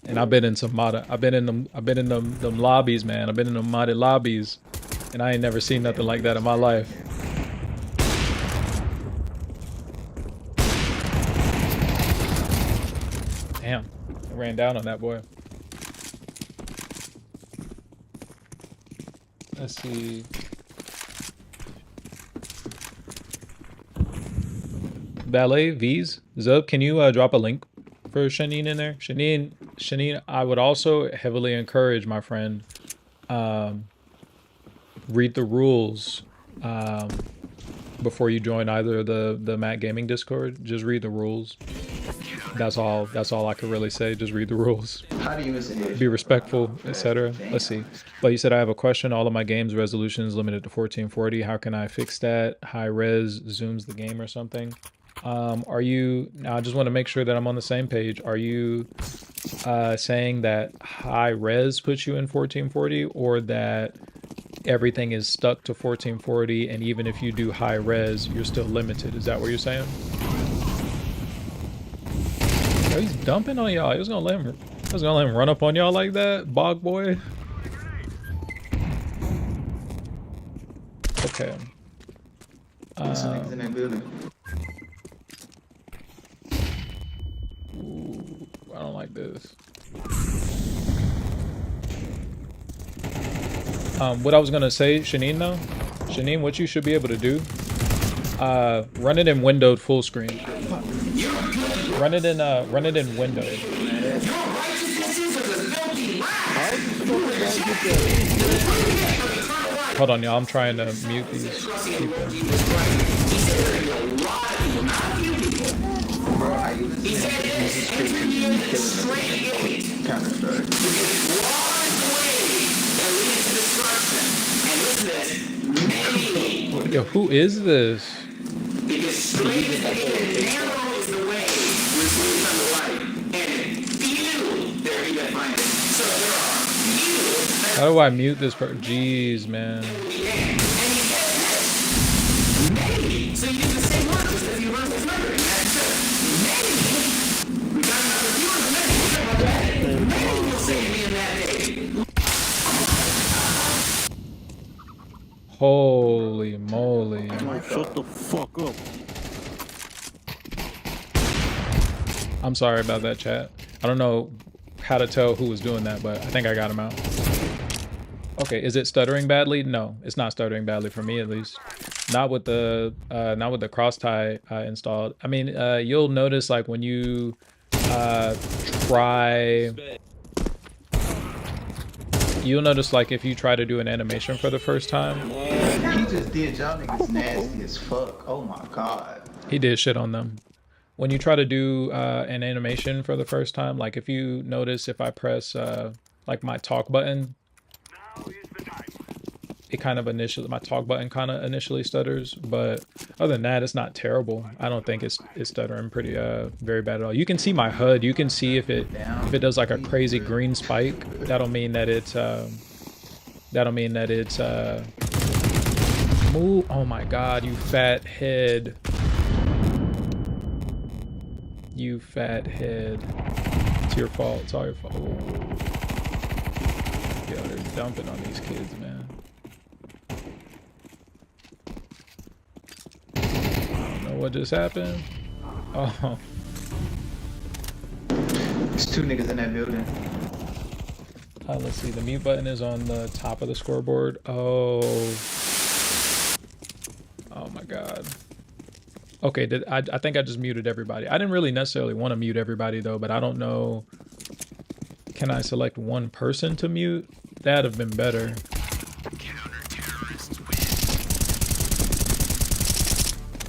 And I've been in some mod. I've been in them lobbies, man. I've been in them modded lobbies, and I ain't never seen nothing like that in my life. Damn, I ran down on that boy. Let's see. Ballet V's Zub, can you drop a link for Shanine in there? Shanine, I would also heavily encourage, my friend, read the rules before you join either the Mac Gaming Discord. Just read the rules. That's all I could really say. Just read the rules.
How do you miss it?
Be respectful, etc. Let's see. But you said I have a question. All of my games resolutions limited to 1440. How can I fix that? High res zooms the game or something. Are you, now I just want to make sure that I'm on the same page. Are you saying that high res puts you in 1440, or that everything is stuck to 1440 and even if you do high res, you're still limited? Is that what you're saying? Oh, he's dumping on y'all. I was gonna let him run up on y'all like that, bog boy. Okay.
Niggas in that building.
Ooh, I don't like this. What I was gonna say, Shanine, though, Shanine, what you should be able to do, run it in windowed full screen. Run it in windowed. Hold on, y'all. I'm trying to mute these people.
Bro, I even
Yo, who is this? How do I mute this part? Jeez, man. Holy moly.
Shut the fuck up.
I'm sorry about that, chat. I don't know how to tell who was doing that, but I think I got him out. Okay, is it stuttering badly? No, it's not stuttering badly for me, at least. Not with the cross tie installed. I mean, you'll notice like when you try. You'll notice like if you try to do an animation for the first time.
He just did. Y'all niggas nasty as fuck. Oh my god.
He did shit on them. When you try to do an animation for the first time, like if you notice if I press like my talk button, it kind of my talk button kind of initially stutters, but other than that, it's not terrible. I don't think it's stuttering pretty very bad at all. You can see my HUD. You can see if it does like a crazy green spike. That'll mean that it's move. Oh my god, you fat head. You fat head. It's your fault. It's all your fault. Yo, they're dumping on these kids, man. What just happened? Oh.
There's 2 niggas in that building.
Let's see. The mute button is on the top of the scoreboard. Oh. Oh my god. Okay, I think I just muted everybody. I didn't really necessarily want to mute everybody though, but I don't know. Can I select one person to mute? That'd have been better.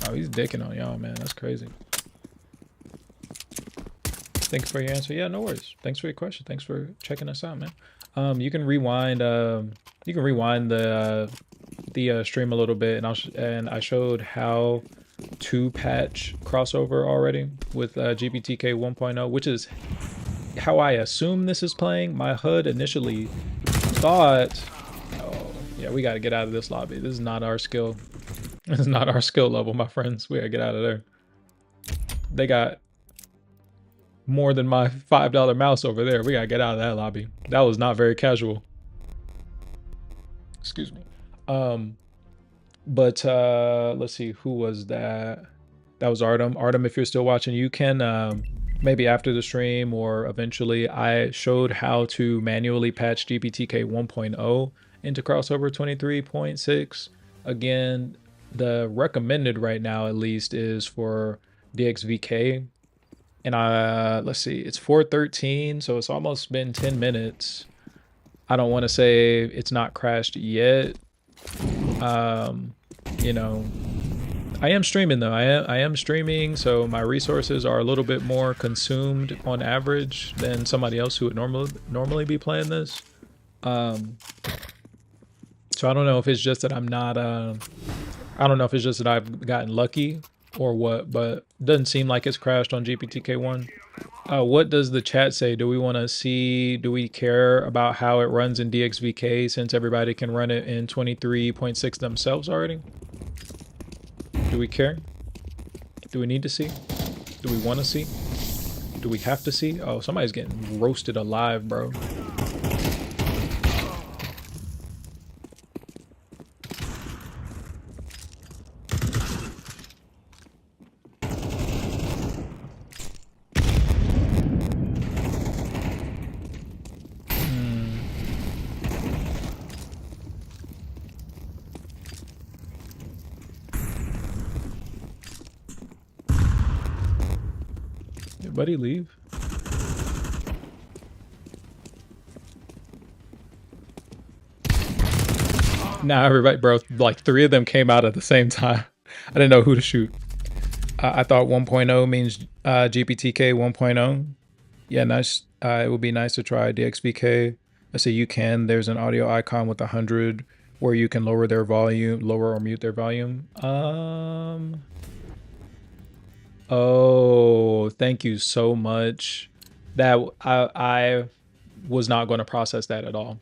Oh, he's dicking on y'all, man. That's crazy. Thanks for your answer. Yeah, no worries. Thanks for your question. Thanks for checking us out, man. You can rewind. You can rewind the stream a little bit, and I showed how to patch crossover already with GPTK 1.0, which is how I assume this is playing. My HUD initially thought, oh yeah, we got to get out of this lobby. This is not our skill. This is not our skill level, my friends. We gotta get out of there. They got more than my $5 mouse over there. We gotta get out of that lobby. That was not very casual. Excuse me. But let's see, who was that? That was Artem. Artem, if you're still watching, you can maybe after the stream or eventually, I showed how to manually patch GPTK 1.0 into crossover 23.6. Again, the recommended right now at least is for DXVK. And let's see, it's 4:13, so it's almost been 10 minutes. I don't want to say it's not crashed yet. You know, I am streaming though. I am streaming, so my resources are a little bit more consumed on average than somebody else who would normally be playing this. So I don't know if it's just that I'm not I don't know if it's just that I've gotten lucky or what, but it doesn't seem like it's crashed on GPTK1. What does the chat say? Do we want to see, do we care about how it runs in DXVK since everybody can run it in 23.6 themselves already? Do we care? Do we need to see? Do we want to see? Do we have to see? Oh, somebody's getting roasted alive, bro. Buddy, leave. Nah, everybody, bro. Like 3 of them came out at the same time. I didn't know who to shoot. I thought 1.0 means GPTK 1.0. Yeah, nice. It would be nice to try DXVK. I say you can. There's an audio icon with 100 where you can lower their volume, lower or mute their volume. Oh, thank you so much. That I was not going to process that at all.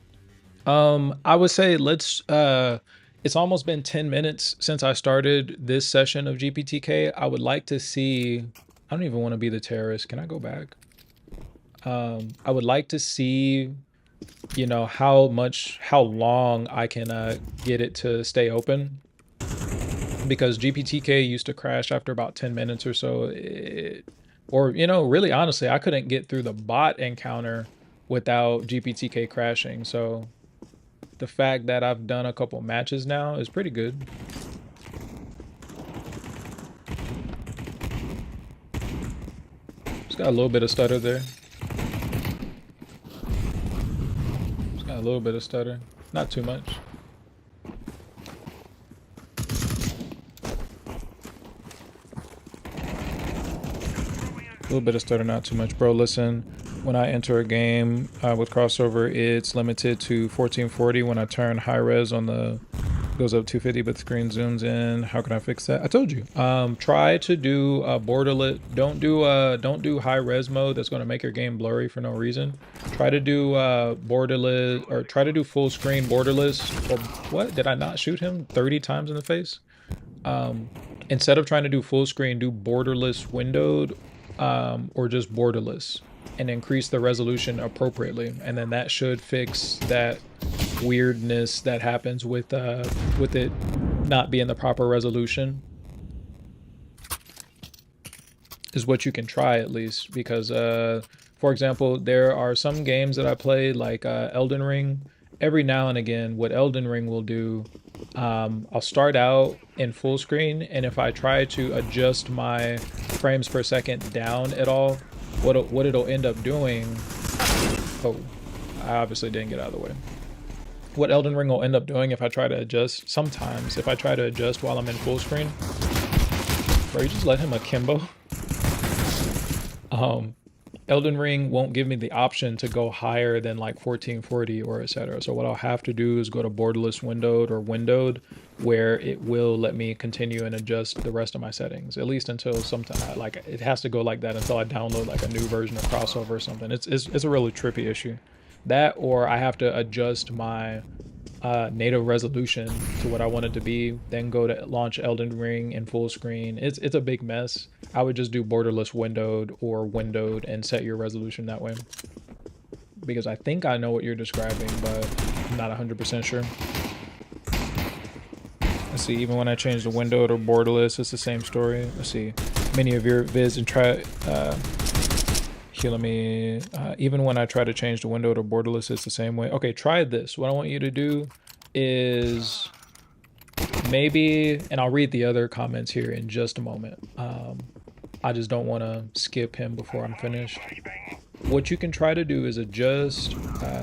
I would say let's it's almost been 10 minutes since I started this session of GPTK. I would like to see, I don't even want to be the terrorist. Can I go back? I would like to see, you know, how long I can get it to stay open. Because GPTK used to crash after about 10 minutes or so. Or, you know, really honestly, I couldn't get through the bot encounter without GPTK crashing. So the fact that I've done a couple matches now is pretty good. Just got a little bit of stutter there. Just got a little bit of stutter. Not too much. A little bit of stutter, not too much. Bro, listen, when I enter a game with crossover, it's limited to 1440. When I turn high res on the, goes up 250, but the screen zooms in. How can I fix that? I told you. Try to do borderless. Don't do high res mode. That's going to make your game blurry for no reason. Try to do borderless, or try to do full screen borderless. Or what? Did I not shoot him 30 times in the face? Instead of trying to do full screen, do borderless windowed. Or just borderless, and increase the resolution appropriately, and then that should fix that weirdness that happens with it not being the proper resolution. Is what you can try at least, because for example, there are some games that I play like Elden Ring. Every now and again, what Elden Ring will do, I'll start out in full screen, and if I try to adjust my frames per second down at all, what it'll end up doing, Oh, I obviously didn't get out of the way. What Elden Ring will end up doing if I try to adjust, sometimes if I try to adjust while I'm in full screen, bro, you just let him akimbo. Elden Ring won't give me the option to go higher than like 1440 or etc. So what I'll have to do is go to borderless windowed or windowed, where it will let me continue and adjust the rest of my settings, at least until sometime, like it has to go like that until I download like a new version of Crossover or something. It's a really trippy issue. That, or I have to adjust my native resolution to what I want it to be, then go to launch Elden Ring in full screen. It's a big mess. I would just do borderless windowed or windowed and set your resolution that way, because I think I know what you're describing, but I'm not 100% sure. Let's see, even when I change the windowed or borderless, it's the same story. Let's see, many of your vids and try here, let me even when I try to change the window to borderless, it's the same way. Okay, try this. What I want you to do is maybe, and I'll read the other comments here in just a moment. I just don't want to skip him before I'm finished. What you can try to do is adjust,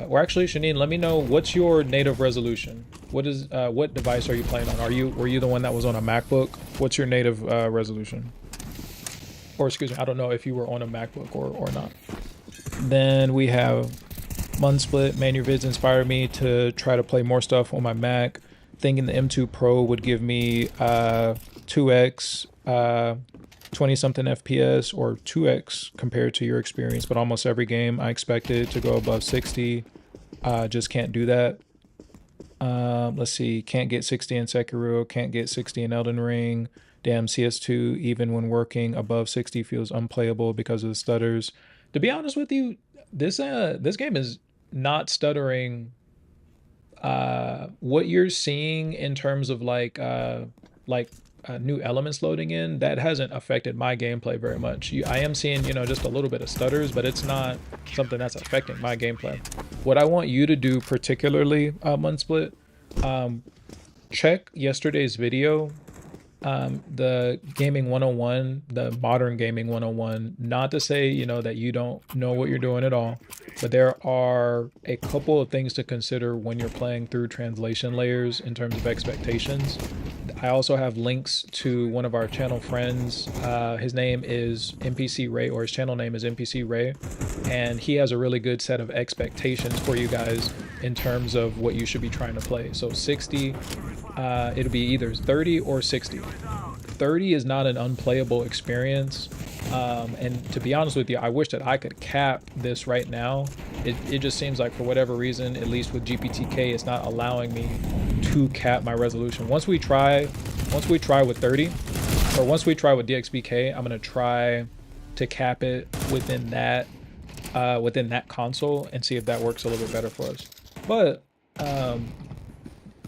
or actually, Shanine, let me know, what's your native resolution? What is what device are you playing on? Were you the one that was on a MacBook? What's your native resolution? Or excuse me, I don't know if you were on a MacBook or not. Then we have Munsplit. Man, your vids inspired me to try to play more stuff on my Mac. Thinking the M2 Pro would give me 2x 20-something FPS, or 2x compared to your experience, but almost every game I expected to go above 60. Just can't do that. Let's see, can't get 60 in Sekiro, can't get 60 in Elden Ring. Damn, CS2, even when working above 60, feels unplayable because of the stutters. To be honest with you, this game is not stuttering. What you're seeing in terms of like new elements loading in, that hasn't affected my gameplay very much. I am seeing, you know, just a little bit of stutters, but it's not something that's affecting my gameplay. What I want you to do particularly, Munsplit, check yesterday's video. The gaming 101, the modern gaming 101, not to say, you know, that you don't know what you're doing at all, but there are a couple of things to consider when you're playing through translation layers in terms of expectations. I also have links to one of our channel friends. His name is NPC Ray, or his channel name is NPC Ray, and he has a really good set of expectations for you guys in terms of what you should be trying to play. So 60, it'll be either 30 or 60. 30 is not an unplayable experience, and to be honest with you, I wish that I could cap this right now. It just seems like for whatever reason, at least with GPTK, it's not allowing me to cap my resolution. Once we try with 30, or once we try with DXVK, I'm gonna try to cap it within that console and see if that works a little bit better for us. But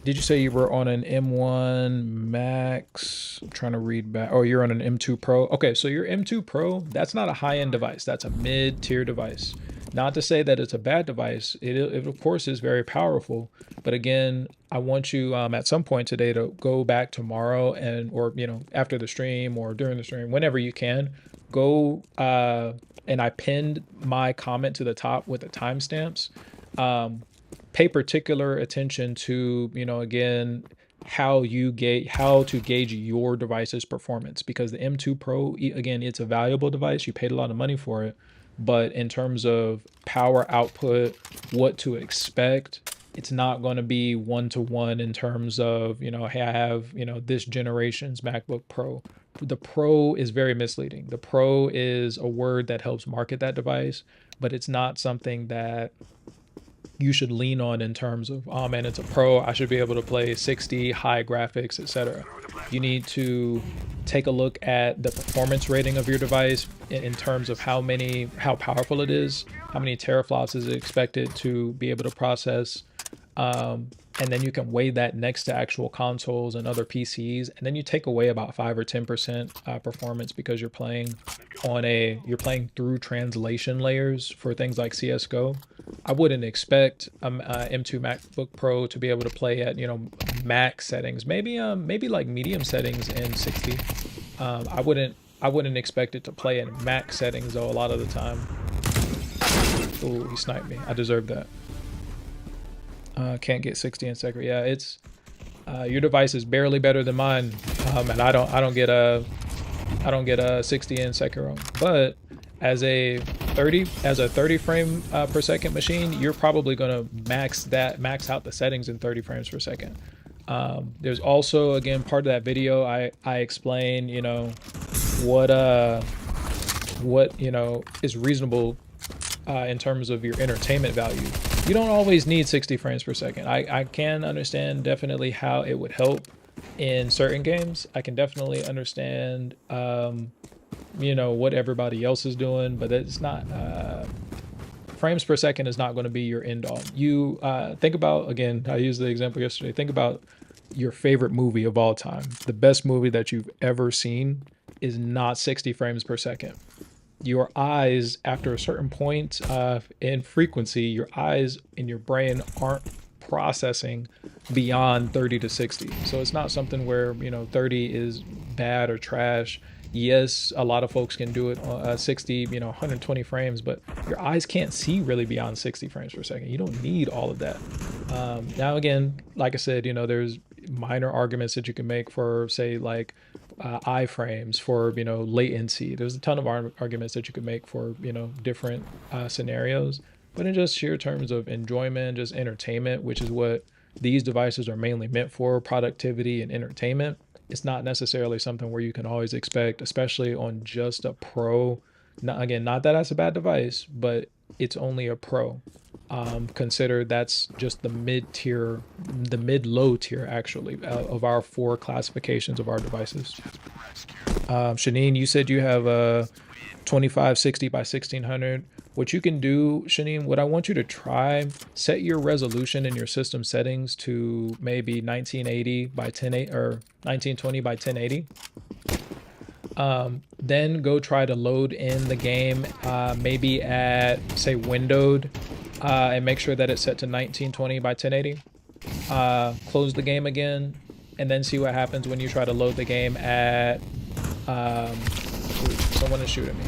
did you say you were on an M1 Max? I'm trying to read back. Oh, you're on an M2 Pro. Okay, so your M2 Pro, that's not a high-end device. That's a mid-tier device. Not to say that it's a bad device. It of course is very powerful. But again, I want you at some point today to go back tomorrow or you know, after the stream or during the stream, whenever you can, go and I pinned my comment to the top with the timestamps. Pay particular attention to, you know, again, how to gauge your device's performance, because the M2 Pro, again, it's a valuable device. You paid a lot of money for it, but in terms of power output, what to expect, it's not going to be one-to-one in terms of, you know, hey, I have, you know, this generation's MacBook Pro. The Pro is very misleading. The Pro is a word that helps market that device, but it's not something that you should lean on in terms of, oh man, it's a Pro, I should be able to play 60, high graphics, etc. You need to take a look at the performance rating of your device in terms of how powerful it is, how many teraflops is it expected to be able to process, and then you can weigh that next to actual consoles and other PCs, and then you take away about 5 or 10% performance, because you're playing through translation layers for things like CS:GO. I wouldn't expect M2 MacBook Pro to be able to play at, you know, max settings, maybe like medium settings in 60. I wouldn't expect it to play at max settings though a lot of the time. Ooh, he sniped me. I deserve that. Can't get 60 in second. Yeah, it's your device is barely better than mine, and I don't get a 60 in Sekiro. But as a 30 frame per second machine, you're probably gonna max out the settings in 30 frames per second. There's also, again, part of that video I explain, you know, what you know is reasonable in terms of your entertainment value. You don't always need 60 frames per second. I can understand definitely how it would help in certain games. I can definitely understand you know, what everybody else is doing, but it's not frames per second is not going to be your end all. You think about, again, I used the example yesterday, think about your favorite movie of all time. The best movie that you've ever seen is not 60 frames per second. Your eyes, after a certain point in frequency, your eyes in your brain aren't processing beyond 30 to 60. So it's not something where, you know, 30 is bad or trash. Yes, a lot of folks can do it 60, you know, 120 frames, but your eyes can't see really beyond 60 frames per second. You don't need all of that. Now, again, like I said, you know, there's minor arguments that you can make for, say, like iframes, for, you know, latency. There's a ton of arguments that you could make for, you know, different scenarios. But in just sheer terms of enjoyment, just entertainment, which is what these devices are mainly meant for, productivity and entertainment, it's not necessarily something where you can always expect, especially on just a pro. Now, again, not that that's a bad device, but it's only a pro. Consider that's just the mid-tier, the mid-low tier, actually, of our 4 classifications of our devices. Shanine, you said you have a 2560 by 1600. What you can do, Shanine, what I want you to try, set your resolution in your system settings to maybe 1980 by 1080 or 1920 by 1080. Then go try to load in the game, maybe at, say, windowed, and make sure that it's set to 1920 by 1080. Close the game again, and then see what happens when you try to load the game at someone is shooting me.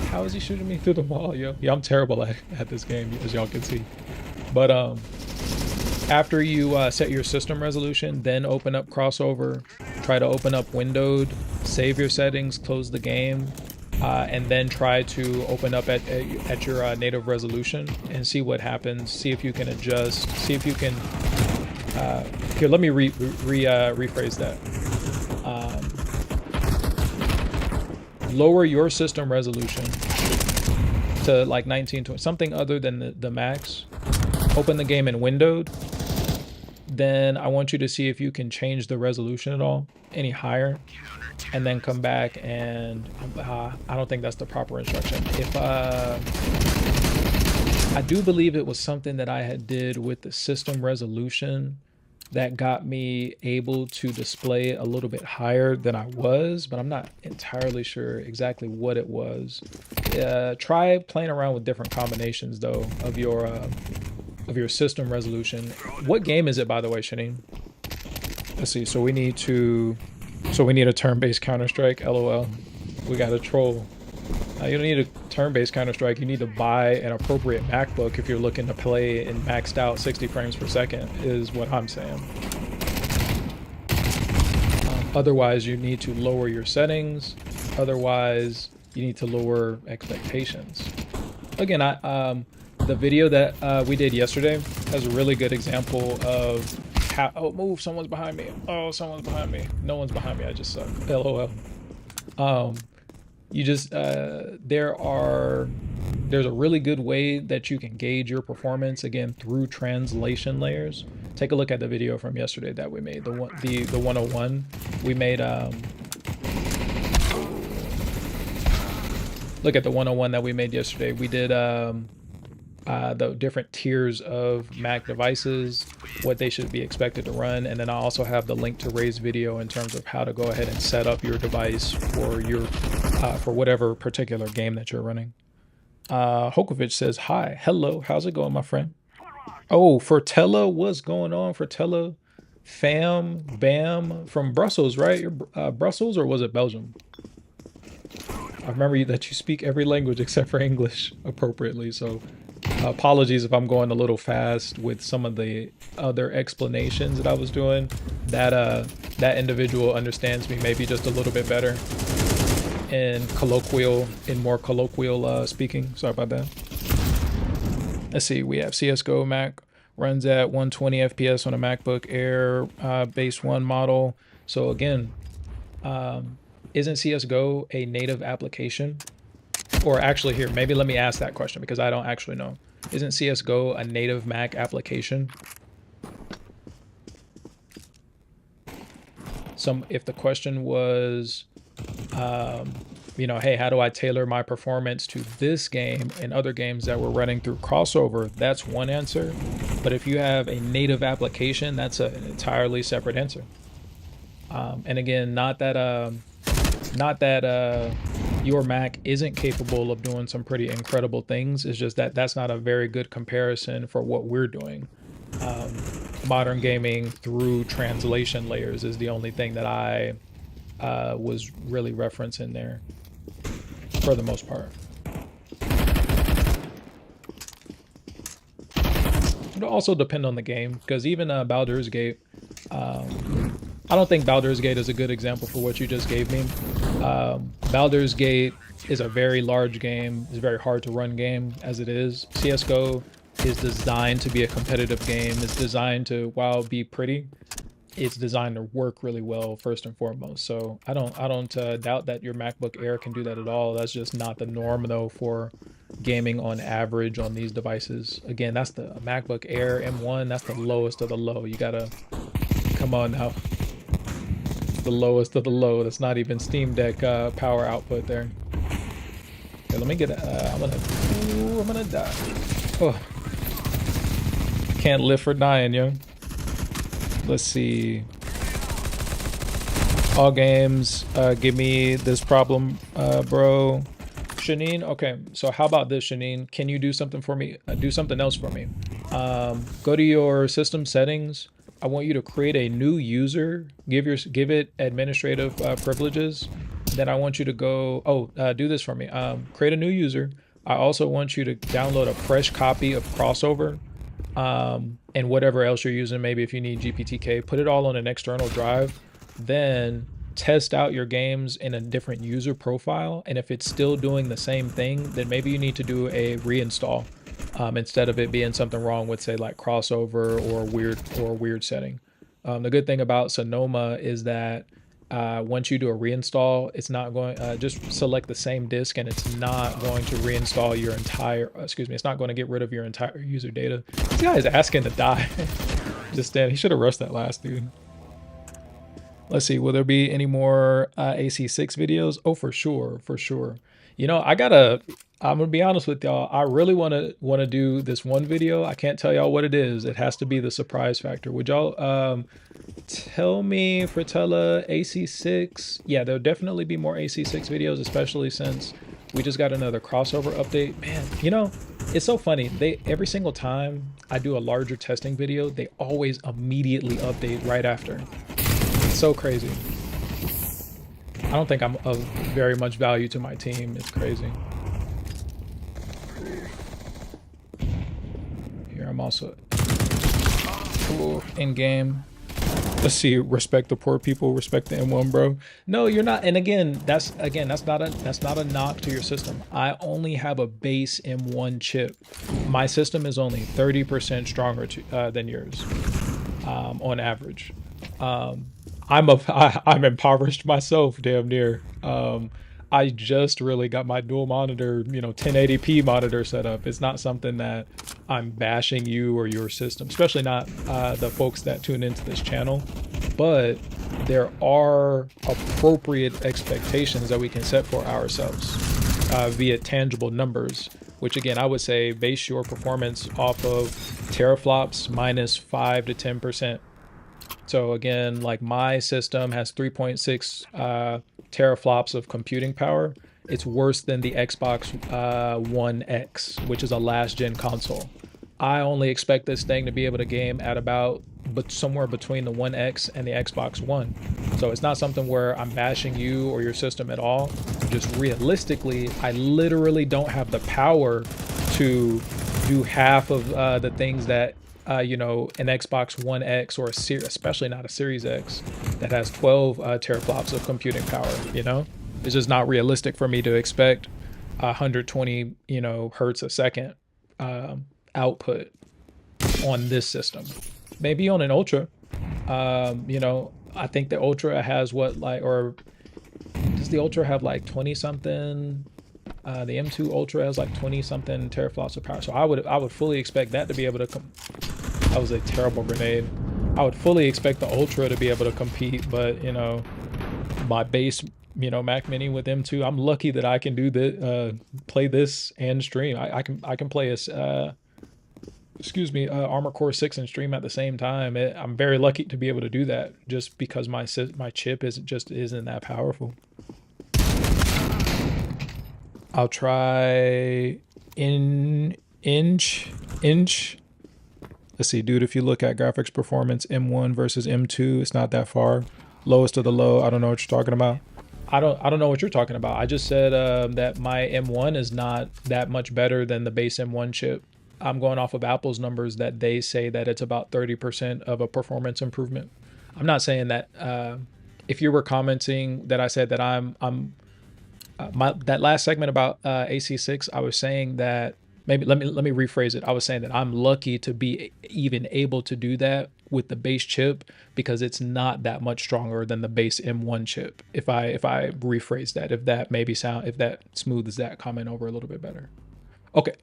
How is he shooting me through the wall, yo? Yeah, I'm terrible at this game, as y'all can see. But after you set your system resolution, then open up Crossover, try to open up windowed, save your settings, close the game, and then try to open up at your native resolution and see what happens. See if you can adjust. See if you can. Here, let me rephrase that. Lower your system resolution to like 1920, something other than the max. Open the game in windowed. Then I want you to see if you can change the resolution at all, any higher, and then come back and I don't think that's the proper instruction. If I do believe it was something that I had did with the system resolution that got me able to display a little bit higher than I was, but I'm not entirely sure exactly what it was. Try playing around with different combinations though of your system resolution. What game is it, by the way, Shanine? Let's see. So we need a turn-based Counter-Strike. LOL. We got a troll. You don't need a turn-based Counter-Strike. You need to buy an appropriate MacBook if you're looking to play in maxed out 60 frames per second, is what I'm saying. Otherwise, you need to lower your settings. Otherwise, you need to lower expectations. Again, the video that we did yesterday has a really good example of how... Oh, move! Someone's behind me. Oh, someone's behind me. No one's behind me. I just suck. LOL. You just there's a really good way that you can gauge your performance, again, through translation layers. Take a look at the video from yesterday that we made, the 101 we made. Look at the 101 that we made yesterday. We did the different tiers of Mac devices, what they should be expected to run, and then I also have the link to Ray's video in terms of how to go ahead and set up your device for your for whatever particular game that you're running. Hokovich says, hi, hello, how's it going, my friend? Oh, Fertella, what's going on, Fertella? Fam, bam, from Brussels, right? You're Brussels, or was it Belgium? I remember that you speak every language except for English appropriately, so Apologies if I'm going a little fast with some of the other explanations that I was doing. That individual understands me maybe just a little bit better in more colloquial speaking. Sorry about that. Let's see, we have CSGO Mac runs at 120 FPS on a MacBook Air base 1 model. So again, isn't CSGO a native application? Or actually here, maybe let me ask that question because I don't actually know. Isn't CSGO a native Mac application? If the question was, you know, hey, how do I tailor my performance to this game and other games that we're running through Crossover? That's one answer. But if you have a native application, that's an entirely separate answer. And again, not that your Mac isn't capable of doing some pretty incredible things. It's just that that's not a very good comparison for what we're doing. Modern gaming through translation layers is the only thing that I was really referencing there for the most part. It'll also depend on the game because even Baldur's Gate, I don't think Baldur's Gate is a good example for what you just gave me. Baldur's Gate is a very large game. It's a very hard to run game as it is. CSGO is designed to be a competitive game. It's designed to, while be pretty, it's designed to work really well first and foremost. So I don't doubt that your MacBook Air can do that at all. That's just not the norm though for gaming on average on these devices. Again, that's the MacBook Air M1. That's the lowest of the low. You gotta come on now. The lowest of the low. That's not even Steam Deck power output there. Okay, let me get. I'm gonna die. Oh, can't live for dying, yo. Let's see. All games give me this problem, bro. Shanine, okay. So how about this, Shanine? Can you do something for me? Do something else for me. Go to your system settings. I want you to create a new user, give it administrative privileges. Then I want you to go, do this for me. Create a new user. I also want you to download a fresh copy of Crossover and whatever else you're using. Maybe if you need GPTK, put it all on an external drive. Then test out your games in a different user profile. And if it's still doing the same thing, then maybe you need to do a reinstall. Instead of it being something wrong with, say, like Crossover or weird setting. The good thing about Sonoma is that once you do a reinstall, it's not going just select the same disk and it's not going to reinstall your entire it's not going to get rid of your entire user data. This guy is asking to die. Just stand. He should have rushed that last dude. Let's see, will there be any more AC6 videos? Oh, for sure. You know, I'm gonna be honest with y'all. I really wanna do this one video. I can't tell y'all what it is. It has to be the surprise factor. Would y'all tell me, Fratella, AC6? Yeah, there'll definitely be more AC6 videos, especially since we just got another Crossover update. Man, you know, it's so funny. Every single time I do a larger testing video, they always immediately update right after. It's so crazy. I don't think I'm of very much value to my team. It's crazy. Here, I'm also in game. Let's see. Respect the poor people. Respect the M1, bro. No, you're not. And again, that's not a knock to your system. I only have a base M1 chip. My system is only 30% stronger than yours on average. I'm impoverished myself, damn near. I just really got my dual monitor, 1080p monitor set up. It's not something that I'm bashing you or your system, especially not the folks that tune into this channel. But there are appropriate expectations that we can set for ourselves via tangible numbers, which again, I would say base your performance off of teraflops minus 5 to 10%. So again, like my system has 3.6 teraflops of computing power. It's worse than the Xbox One X, which is a last gen console. I only expect this thing to be able to game at about somewhere between the One X and the Xbox One. So it's not something where I'm bashing you or your system at all. Just realistically, I literally don't have the power to do half of the things that you know, an Xbox One X or a series, especially not a Series X, that has 12 teraflops of computing power. You know, it's just not realistic for me to expect 120, you know, hertz a second output on this system. Maybe on an Ultra. You know, I think the Ultra has what, like, or does the Ultra have like 20 something? The M2 Ultra has like 20 something teraflops of power. So I would fully expect that to be able to that was a terrible grenade. I would fully expect the Ultra to be able to compete, but you know, my base, you know, Mac Mini with M2, I'm lucky that I can do the play this and stream. I can play a excuse me, Armor Core 6 and stream at the same time. I'm very lucky to be able to do that, just because my chip isn't that powerful. I'll try inch. Let's see, dude, if you look at graphics performance, M1 versus M2, it's not that far. Lowest of the low, I don't know what you're talking about. I don't know what you're talking about. I just said that my M1 is not that much better than the base M1 chip. I'm going off of Apple's numbers that they say that it's about 30% of a performance improvement. I'm not saying that if you were commenting that I said that that last segment about AC6, I was saying that, maybe let me rephrase it. I was saying that I'm lucky to be even able to do that with the base chip, because it's not that much stronger than the base M1 chip. If I rephrase that, if that smooths that comment over a little bit better. Okay,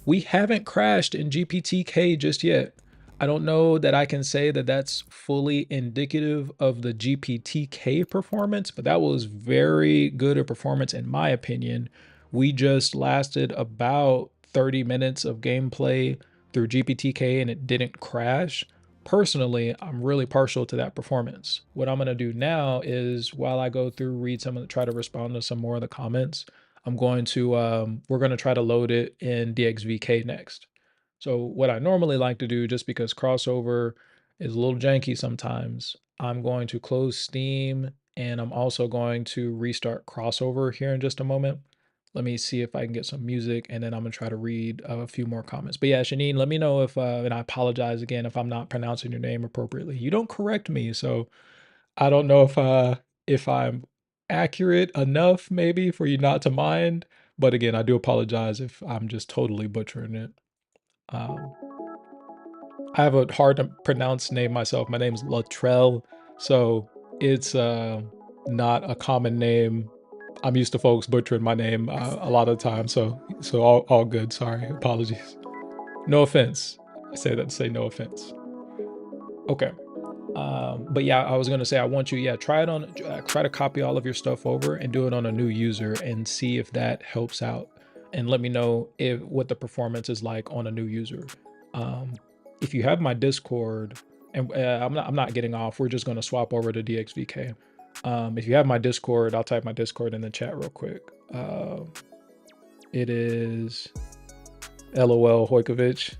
we haven't crashed in GPTK just yet. I don't know that I can say that that's fully indicative of the GPTK performance, but that was very good a performance in my opinion. We just lasted about 30 minutes of gameplay through GPTK and it didn't crash. Personally, I'm really partial to that performance. What I'm gonna do now is, while I go through, try to respond to some more of the comments, I'm going to, we're gonna try to load it in DXVK next. So what I normally like to do, just because Crossover is a little janky sometimes, I'm going to close Steam and I'm also going to restart Crossover here in just a moment. Let me see if I can get some music, and then I'm gonna try to read a few more comments. But yeah, Shanine, let me know if, and I apologize again if I'm not pronouncing your name appropriately. You don't correct me, so I don't know if I'm accurate enough maybe for you not to mind. But again, I do apologize if I'm just totally butchering it. I have a hard to pronounce name myself. My name's Latrell, so it's not a common name. I'm used to folks butchering my name a lot of the time, so all good. Sorry, apologies. No offense. I say that to say no offense. Okay. But yeah, I was gonna say, I want you, try to copy all of your stuff over and do it on a new user and see if that helps out. And let me know what the performance is like on a new user. If you have my Discord, and I'm not getting off, we're just gonna swap over to DXVK. If you have my Discord, I'll type my Discord in the chat real quick. It is LOL Hojkovic.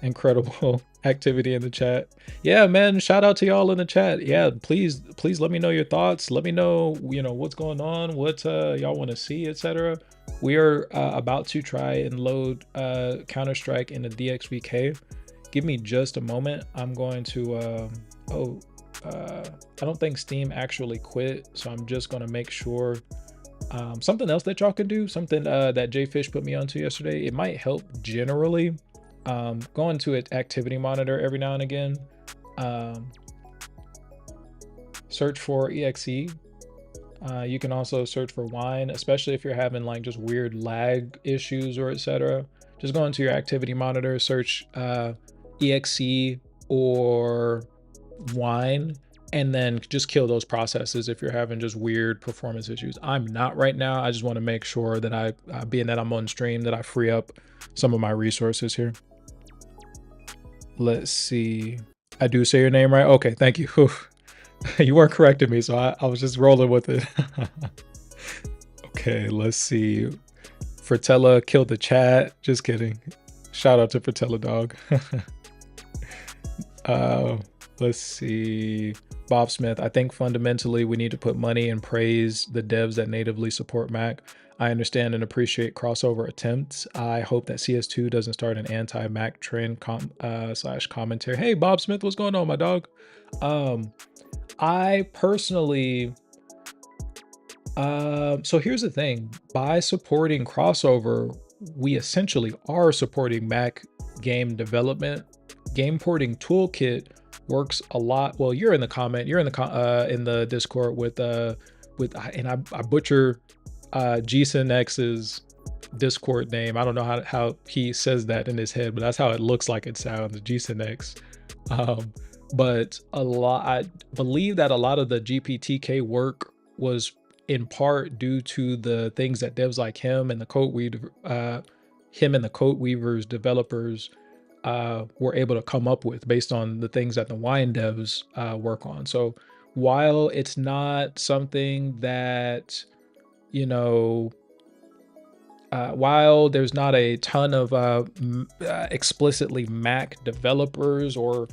Incredible activity in the chat. Yeah, man, shout out to y'all in the chat. Yeah, please let me know your thoughts. Let me know, what's going on, what y'all want to see, etc. We are about to try and load Counter-Strike in the DXVK. Give me just a moment. I'm going to I don't think Steam actually quit, so I'm just going to make sure. Something else that y'all can do, something that Jfish put me onto yesterday, it might help generally. Go into an activity monitor every now and again. Search for exe. You can also search for wine, especially if you're having like just weird lag issues or etc. Just go into your activity monitor, search exe or wine, and then just kill those processes if you're having just weird performance issues. I'm not right now. I just want to make sure that being that I'm on stream, that I free up some of my resources here. Let's see. I do say your name right? Okay, thank you. You weren't correcting me, so I was just rolling with it. Okay, let's see. Fertella killed the chat. Just kidding. Shout out to Fertella dog. Let's see. Bob Smith, I think fundamentally we need to put money and praise the devs that natively support Mac. I understand and appreciate crossover attempts. I hope that CS2 doesn't start an anti-Mac trend slash commentary. Hey, Bob Smith, what's going on, my dog? I personally, so here's the thing. By supporting crossover, we essentially are supporting Mac game development. Game porting toolkit works a lot. Well, you're in the comment, you're in the Discord with and I butcher Jason X's Discord name. I don't know how he says that in his head, but that's how it looks like it sounds, Jason X. But I believe that a lot of the GPTK work was in part due to the things that devs like him and the CodeWeavers developers were able to come up with based on the things that the Wine devs work on. So while it's not something that, you know, while there's not a ton of explicitly Mac developers or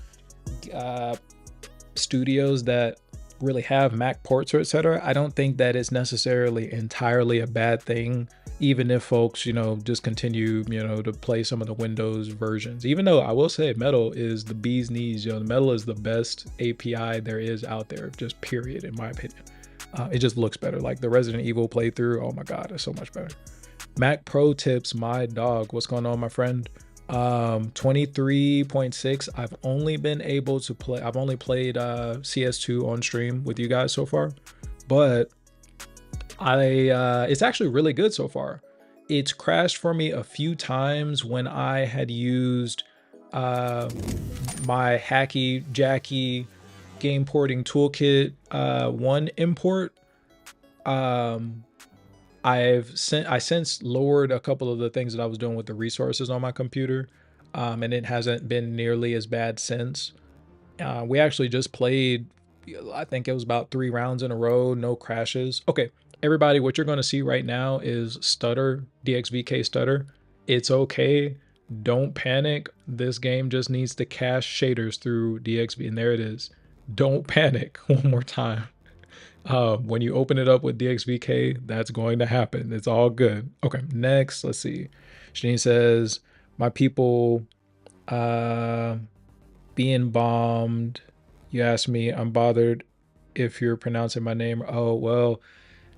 studios that really have Mac ports or etc., I don't think that it's necessarily entirely a bad thing, even if folks, you know, just continue, you know, to play some of the Windows versions. Even though I will say Metal is the bee's knees, you know, Metal is the best API there is out there, just period, in my opinion. It just looks better. Like the Resident Evil playthrough, oh my God, it's so much better. Mac Pro tips, my dog. What's going on, my friend? 23.6. I've only been able to play, I've only played CS2 on stream with you guys so far, but it's actually really good so far. It's crashed for me a few times when I had used my hacky jacky game porting toolkit 1 import. I since lowered a couple of the things that I was doing with the resources on my computer, and it hasn't been nearly as bad since. We actually just played, I think it was about 3 rounds in a row, no crashes. Okay, everybody, what you're going to see right now is stutter, DXVK stutter. It's okay. Don't panic. This game just needs to cache shaders through DXV, and there it is. Don't panic. One more time. When you open it up with DXVK, that's going to happen. It's all good. Okay, next, let's see. Janine says, my people being bombed. You asked me, I'm bothered if you're pronouncing my name. Oh, well,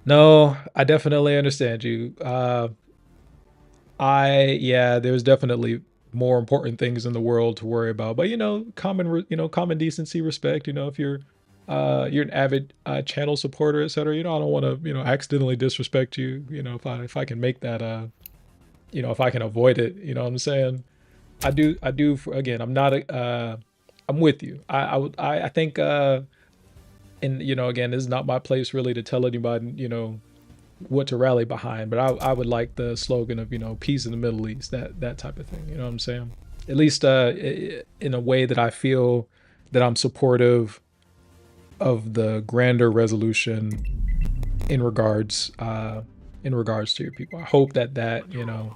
no, I definitely understand you. Yeah, there's definitely more important things in the world to worry about, but you know, common decency, respect, you know, if you're an avid channel supporter, etc., you know, I don't want to, you know, accidentally disrespect you, you know, if I can make that, you know, if I can avoid it, you know what I'm saying? I do, again, I'm not, I'm with you. I think, and you know, again, this is not my place really to tell anybody, you know, what to rally behind, but I would like the slogan of, you know, peace in the Middle East, that type of thing, you know what I'm saying? At least in a way that I feel that I'm supportive of the grander resolution in regards to your people. I hope that you know,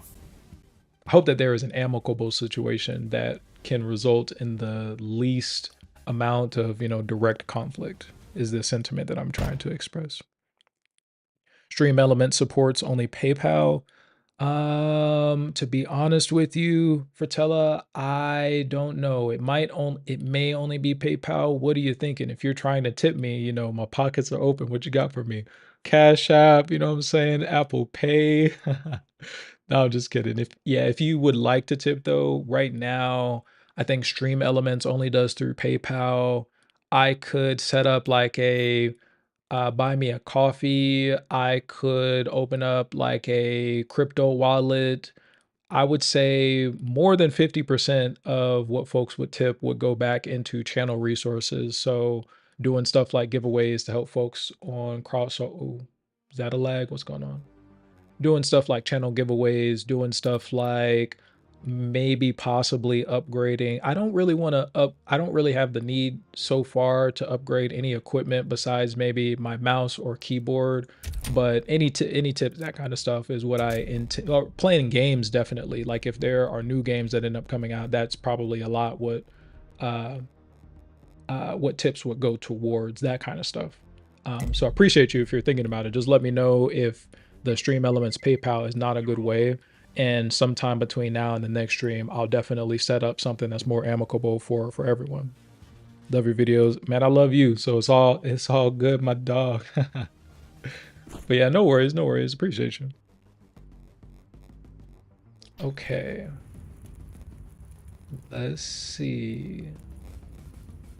I hope that there is an amicable situation that can result in the least amount of, you know, direct conflict, is the sentiment that I'm trying to express. Stream Element supports only PayPal. To be honest with you, Fratella, I don't know. It may only be PayPal. What are you thinking? If you're trying to tip me, you know, my pockets are open. What you got for me? Cash App, you know what I'm saying? Apple Pay. No, I'm just kidding. If you would like to tip though, right now, I think Stream Elements only does through PayPal. I could set up like a buy me a coffee. I could open up like a crypto wallet. I would say more than 50% of what folks would tip would go back into channel resources. So doing stuff like giveaways to help folks on cross. Oh, is that a lag? What's going on? Doing stuff like channel giveaways, doing stuff like maybe possibly upgrading. I don't really have the need so far to upgrade any equipment besides maybe my mouse or keyboard, but any tips, that kind of stuff is what I intend. Or playing games, definitely. Like if there are new games that end up coming out, that's probably a lot what tips would go towards, that kind of stuff. So I appreciate you if you're thinking about it. Just let me know if the stream elements PayPal is not a good way. And sometime between now and the next stream, I'll definitely set up something that's more amicable for everyone. Love your videos, man. I love you, so it's all good, my dog. But yeah, no worries. Appreciate you. Okay. Let's see.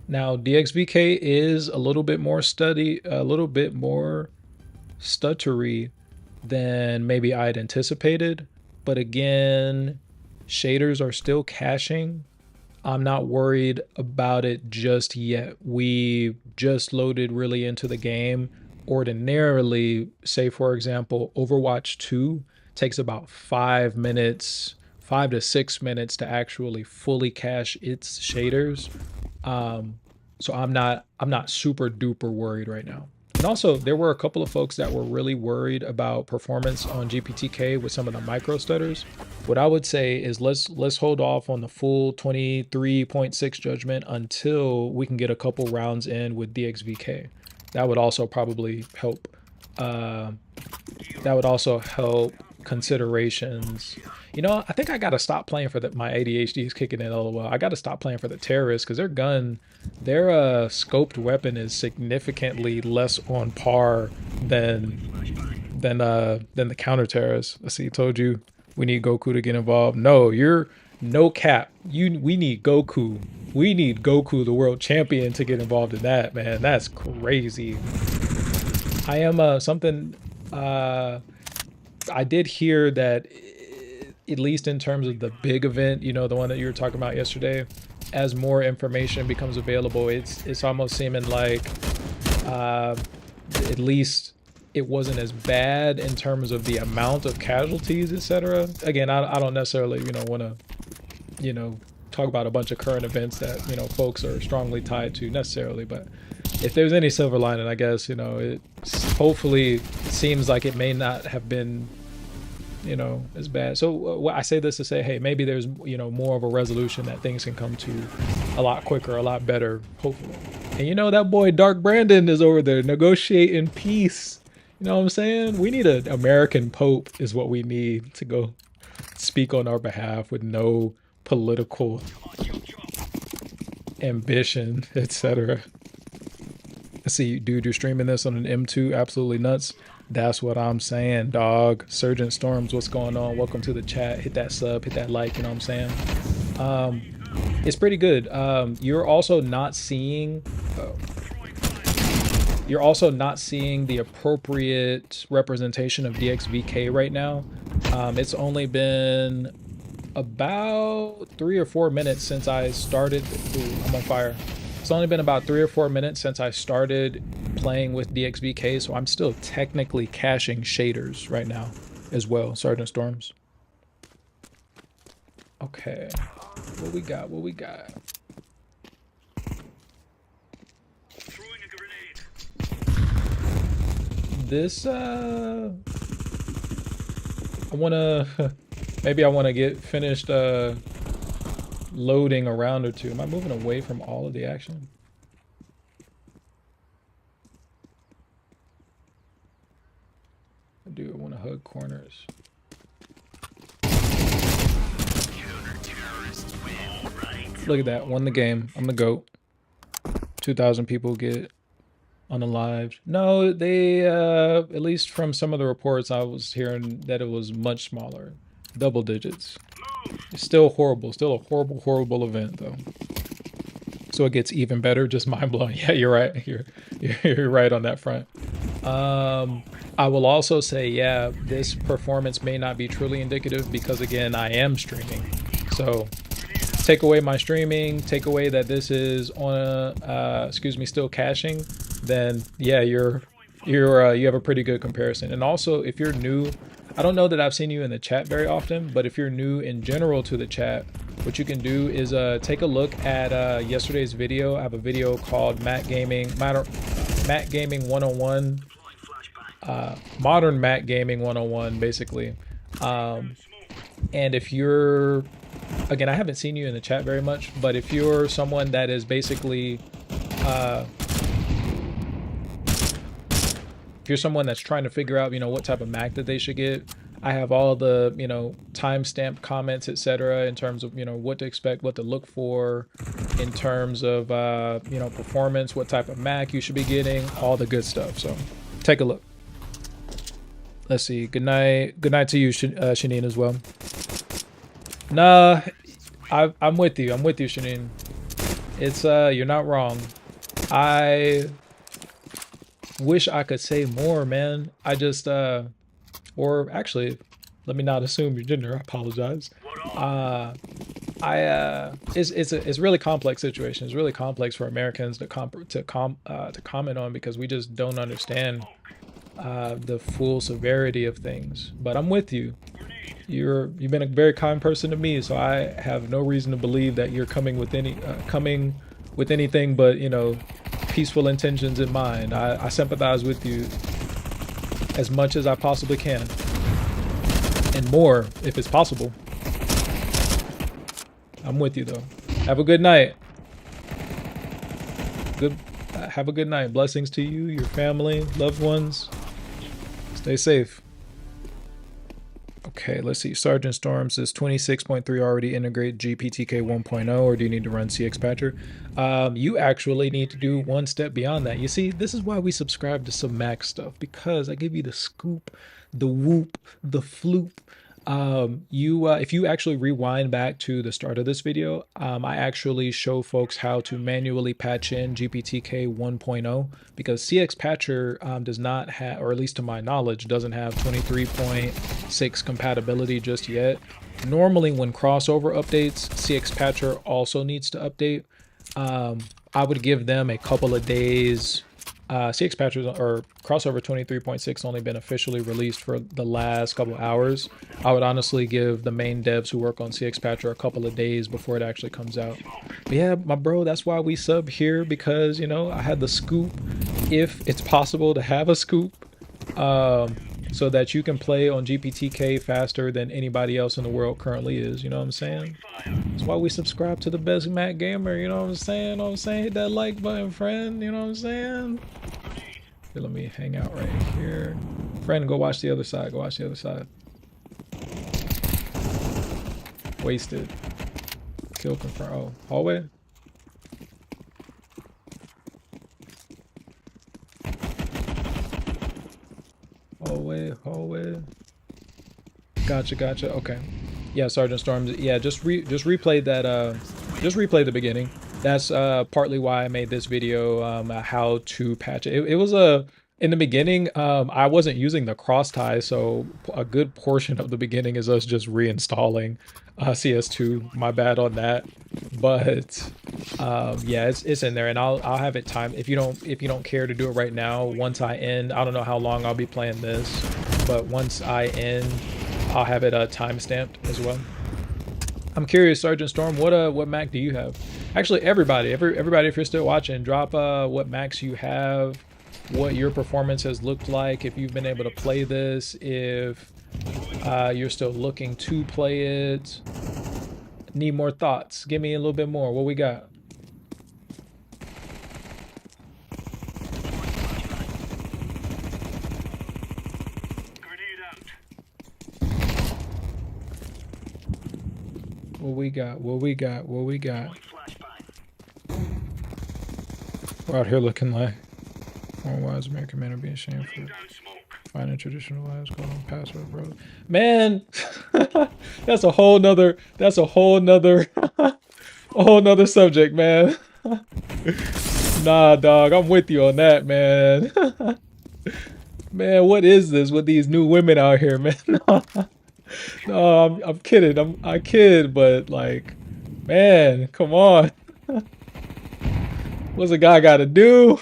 Now DXVK is a little bit more stuttery than maybe I'd anticipated. But again, shaders are still caching. I'm not worried about it just yet. We just loaded really into the game. Ordinarily, say for example, Overwatch 2 takes about 5 to 6 minutes to actually fully cache its shaders. So I'm not super duper worried right now. And also, there were a couple of folks that were really worried about performance on GPTK with some of the micro stutters. What I would say is let's hold off on the full 23.6 judgment until we can get a couple rounds in with DXVK. That would also probably help. That would also help considerations. You know, I think I gotta stop playing for my ADHD is kicking in LOL. I gotta stop playing for the terrorists because their scoped weapon is significantly less on par than the counter terrorists. Let's see, told you we need Goku to get involved. No, you're no cap. We need Goku. We need Goku, the world champion, to get involved in that, man. That's crazy. I am something. I did hear that, at least in terms of the big event, you know, the one that you were talking about yesterday, as more information becomes available, it's almost seeming like at least it wasn't as bad in terms of the amount of casualties, etc. Again, I don't necessarily, you know, want to, you know, talk about a bunch of current events that, you know, folks are strongly tied to necessarily, but if there's any silver lining, I guess, you know, it hopefully seems like it may not have been, you know, as bad. So I say this to say, hey, maybe there's, you know, more of a resolution that things can come to a lot quicker, a lot better, hopefully. And you know, that boy Dark Brandon is over there negotiating peace. You know what I'm saying? We need an American Pope is what we need to go speak on our behalf with no political ambition, etc. Let's see, dude, you're streaming this on an M2, absolutely nuts. That's what I'm saying, dog. Surgeon Storms, what's going on? Welcome to the chat. Hit that sub, hit that like, you know what I'm saying? It's pretty good. You're also not seeing the appropriate representation of DXVK right now. It's only been about 3 or 4 minutes since I started. Ooh, I'm on fire. It's only been about 3 or 4 minutes since I started playing with DXVK, so I'm still technically caching shaders right now as well, Sergeant Storms. Okay, what we got? This, I wanna, maybe I wanna get finished loading a round or two. Am I moving away from all of the action? I do want to hug corners. Look at that, won the game. I'm the GOAT. 2,000 people get unalived. No, they, at least from some of the reports I was hearing that it was much smaller. Double digits. It's still horrible. Still a horrible, horrible event though. So it gets even better, just mind blowing. Yeah, you're right. You're right on that front. I will also say, yeah, this performance may not be truly indicative because again, I am streaming. So take away my streaming, take away that this is on still caching, then yeah, you have a pretty good comparison. And also, if you're new, I don't know that I've seen you in the chat very often, but if you're new in general to the chat, what you can do is take a look at yesterday's video. I have a video called Mac Gaming 101, Modern Mac Gaming 101, basically. And if you're, again, I haven't seen you in the chat very much, but if you're someone that is basically if you're someone that's trying to figure out, you know, what type of Mac that they should get, I have all the, you know, timestamp comments, etc., in terms of, you know, what to expect, what to look for in terms of, you know, performance, what type of Mac you should be getting, all the good stuff. So take a look. Let's see. Good night. Good night to you, Shanine, as well. Nah, I'm with you. I'm with you, Shanine. It's, you're not wrong. I wish I could say more, man. I just, or actually, let me not assume your gender. I apologize. It's a really complex situation. It's really complex for Americans to comment on, because we just don't understand the full severity of things. But I'm with you. You've been a very kind person to me, so I have no reason to believe that you're coming with anything but, you know, peaceful intentions in mind. I sympathize with you as much as I possibly can, and more if it's possible. I'm with you though. Have a good night. Have a good night. Blessings to you, your family, loved ones. Stay safe. Okay, let's see. Sergeant Storm says 26.3 already integrate GPTK 1.0, or do you need to run CX Patcher? You actually need to do one step beyond that. You see, this is why we subscribe to some Mac stuff, because I give you the scoop, the whoop, the floop. If you actually rewind back to the start of this video, I actually show folks how to manually patch in GPTK 1.0, because CX Patcher does not have, or at least to my knowledge, doesn't have 23.6 compatibility just yet. Normally when crossover updates, CX Patcher also needs to update. I would give them a couple of days. CX Patcher or crossover 23.6 only been officially released for the last couple of hours. I would honestly give the main devs who work on CX Patcher a couple of days before it actually comes out. But yeah, my bro, that's why we sub here, because, you know, I had the scoop, if it's possible to have a scoop, so that you can play on GPTK faster than anybody else in the world currently is. You know what I'm saying? That's why we subscribe to the best Mac gamer. You know what I'm saying? You know what I'm saying? Hit that like button, friend. You know what I'm saying? Okay, let me hang out right here. Friend, go watch the other side. Go watch the other side. Wasted. Kill confirm. Oh, hallway? Hallway. Gotcha. Okay. Yeah, Sergeant Storms. Yeah, just replay that. Just replay the beginning. That's partly why I made this video. How to patch it. It was in the beginning. I wasn't using the cross tie, so a good portion of the beginning is us just reinstalling CS2. My bad on that. But yeah, it's in there, and I'll have it timed. If you don't care to do it right now, once I end, I don't know how long I'll be playing this, but once I end, I'll have it time-stamped as well. I'm curious, Sergeant Storm, what Mac do you have? Actually, everybody, if you're still watching, drop what Macs you have, what your performance has looked like, if you've been able to play this, if you're still looking to play it. Need more thoughts. Give me a little bit more. What we got? What we got? We're out here looking like why is American men are being shamed for finding traditional lives called on password, bro. Man, that's a whole nother subject, man. Nah, dog, I'm with you on that, man. Man, what is this with these new women out here, man? No, I'm kidding. I kid, but like, man, come on. What's a guy got to do?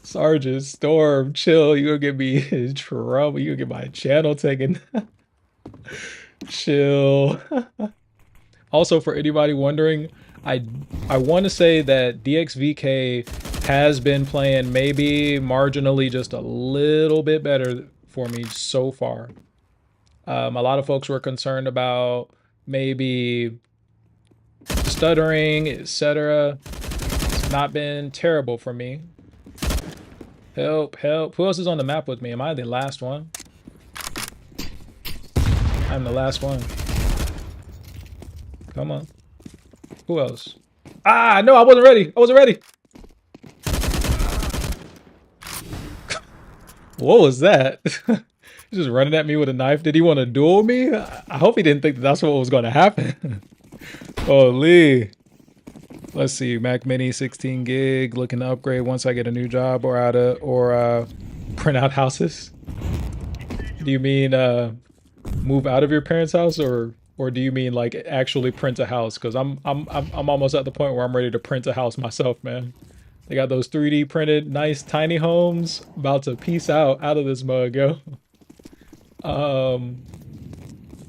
Sergeant Storm, chill. You gonna get me in trouble. You gonna get my channel taken. Chill. Also, for anybody wondering, I want to say that DXVK has been playing maybe marginally just a little bit better for me so far. A lot of folks were concerned about maybe stuttering, etc. not been terrible for me. Help, help. Who else is on the map with me? Am I the last one? I'm the last one. Come on. Who else? Ah, no, I wasn't ready. I wasn't ready. What was that? He's just running at me with a knife. Did he want to duel me? I hope he didn't think that that's what was going to happen. Holy. Let's see. Mac Mini 16 gig. Looking to upgrade once I get a new job or print out houses. Do you mean move out of your parents' house or do you mean like actually print a house? Because I'm almost at the point where I'm ready to print a house myself, man. They got those 3D printed nice tiny homes. About to peace out of this mug, yo.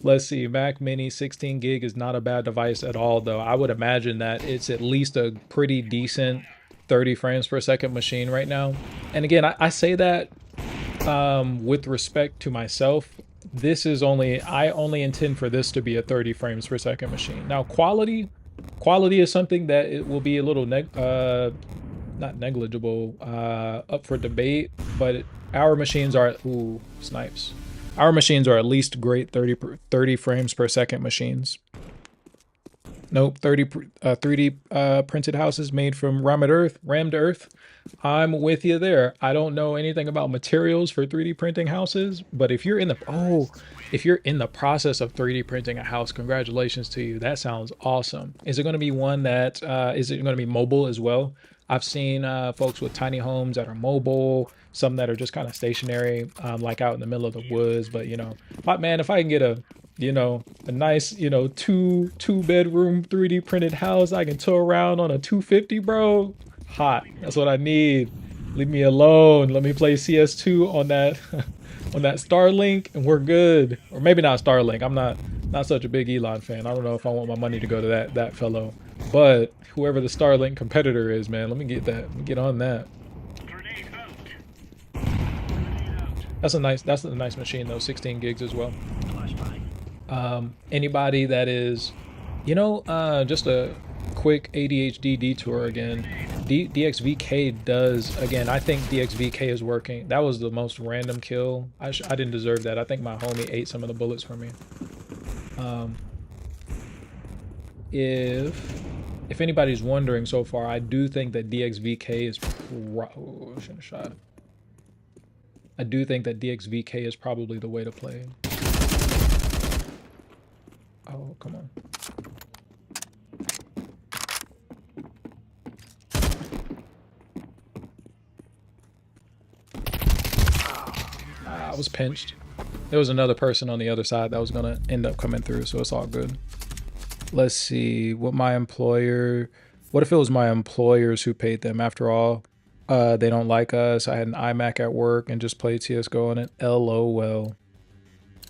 Let's see. Mac Mini 16 gig is not a bad device at all, though. I would imagine that it's at least a pretty decent 30 frames per second machine right now. And again, I say that with respect to myself. This is I only intend for this to be a 30 frames per second machine. Now, quality is something that it will be a little not negligible, up for debate, but our machines are ooh, snipes. Our machines are at least great 30 frames per second machines. Nope, 3D printed houses made from rammed earth. I'm with you there. I don't know anything about materials for 3D printing houses, but if you're in the process of 3D printing a house, congratulations to you. That sounds awesome. Is it going to be one that is it going to be mobile as well? I've seen folks with tiny homes that are mobile, some that are just kind of stationary, like out in the middle of the woods. But you know, man, if I can get a nice, two bedroom 3D printed house I can tour around on a 250, bro. Hot. That's what I need. Leave me alone. Let me play CS2 on that on that Starlink and we're good. Or maybe not Starlink. I'm not such a big Elon fan. I don't know if I want my money to go to that fellow. But whoever the Starlink competitor is, man, let me get that. Let me get on that. That's a nice machine though, 16 gigs as well. Anybody that is, just a quick ADHD detour again. DXVK does, again, I think DXVK is working. That was the most random kill. I didn't deserve that. I think my homie ate some of the bullets for me. If anybody's wondering so far, I do think that DXVK is shouldn't have shot. I do think that DXVK is probably the way to play. Oh, come on. I was pinched. There was another person on the other side that was gonna end up coming through, so it's all good. Let's see what if it was my employers who paid them? After all, they don't like us. I had an iMac at work and just played CSGO on it. LOL.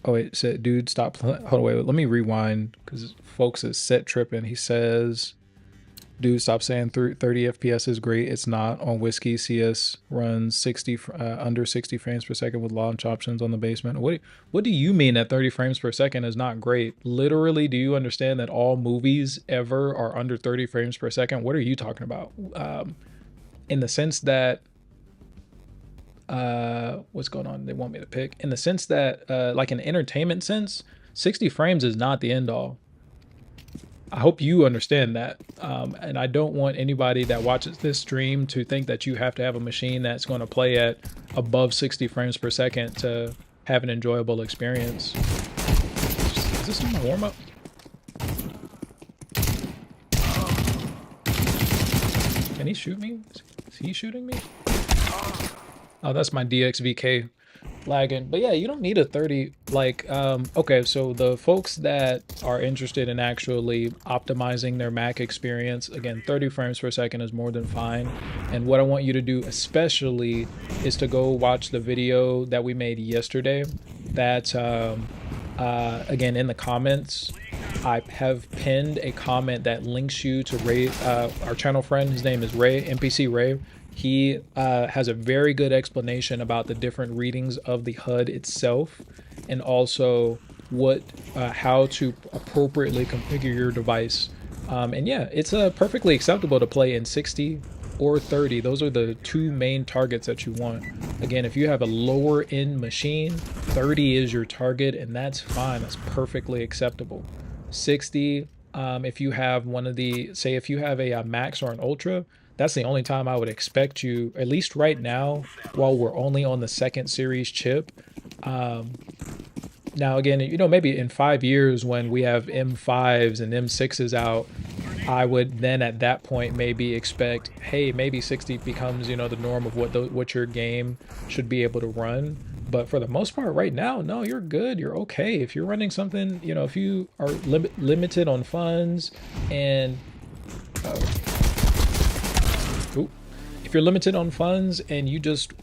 Oh wait, dude, stop playing. Hold on, wait, let me rewind because folks is set tripping. He says, dude, stop saying 30 FPS is great. It's not. On Whiskey, CS runs under 60 frames per second with launch options on the basement. What do you mean that 30 frames per second is not great? Literally, do you understand that all movies ever are under 30 frames per second? What are you talking about? In the sense that, what's going on? They want me to pick. In the sense that, like an entertainment sense, 60 frames is not the end all. I hope you understand that. And I don't want anybody that watches this stream to think that you have to have a machine that's going to play at above 60 frames per second to have an enjoyable experience. Is this my warm-up? Can he shoot me? Is he shooting me? Oh, that's my DXVK lagging. But yeah, you don't need a 30, like, okay, so the folks that are interested in actually optimizing their Mac experience, again, 30 frames per second is more than fine. And what I want you to do especially is to go watch the video that we made yesterday. That, again, in the comments, I have pinned a comment that links you to Ray, our channel friend. His name is Ray, NPC Ray. He has a very good explanation about the different readings of the HUD itself, and also how to appropriately configure your device. And yeah, it's perfectly acceptable to play in 60 or 30. Those are the two main targets that you want. Again, if you have a lower end machine, 30 is your target, and that's fine. That's perfectly acceptable. 60, if you have one of the, say if you have a max or an ultra, that's the only time I would expect you, at least right now, while we're only on the 2nd series chip. Now again, you know, maybe in 5 years when we have M5s and M6s out, I would then at that point maybe expect, hey, maybe 60 becomes, you know, the norm of what your game should be able to run. But for the most part right now, no, you're good. You're okay. If you're running something, you know, if you are limited on funds and if you're limited on funds and you just,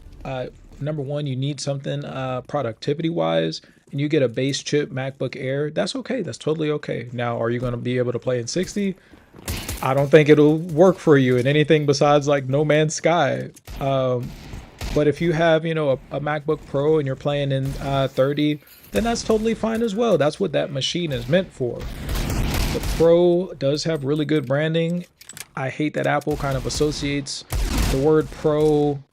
number one, you need something productivity wise, and you get a base chip MacBook Air, that's okay. That's totally okay. Now, are you going to be able to play in 60? I don't think it'll work for you in anything besides like No Man's Sky. But if you have, you know, a MacBook Pro and you're playing in 30, then that's totally fine as well. That's what that machine is meant for. The Pro does have really good branding. I hate that Apple kind of associates the word Pro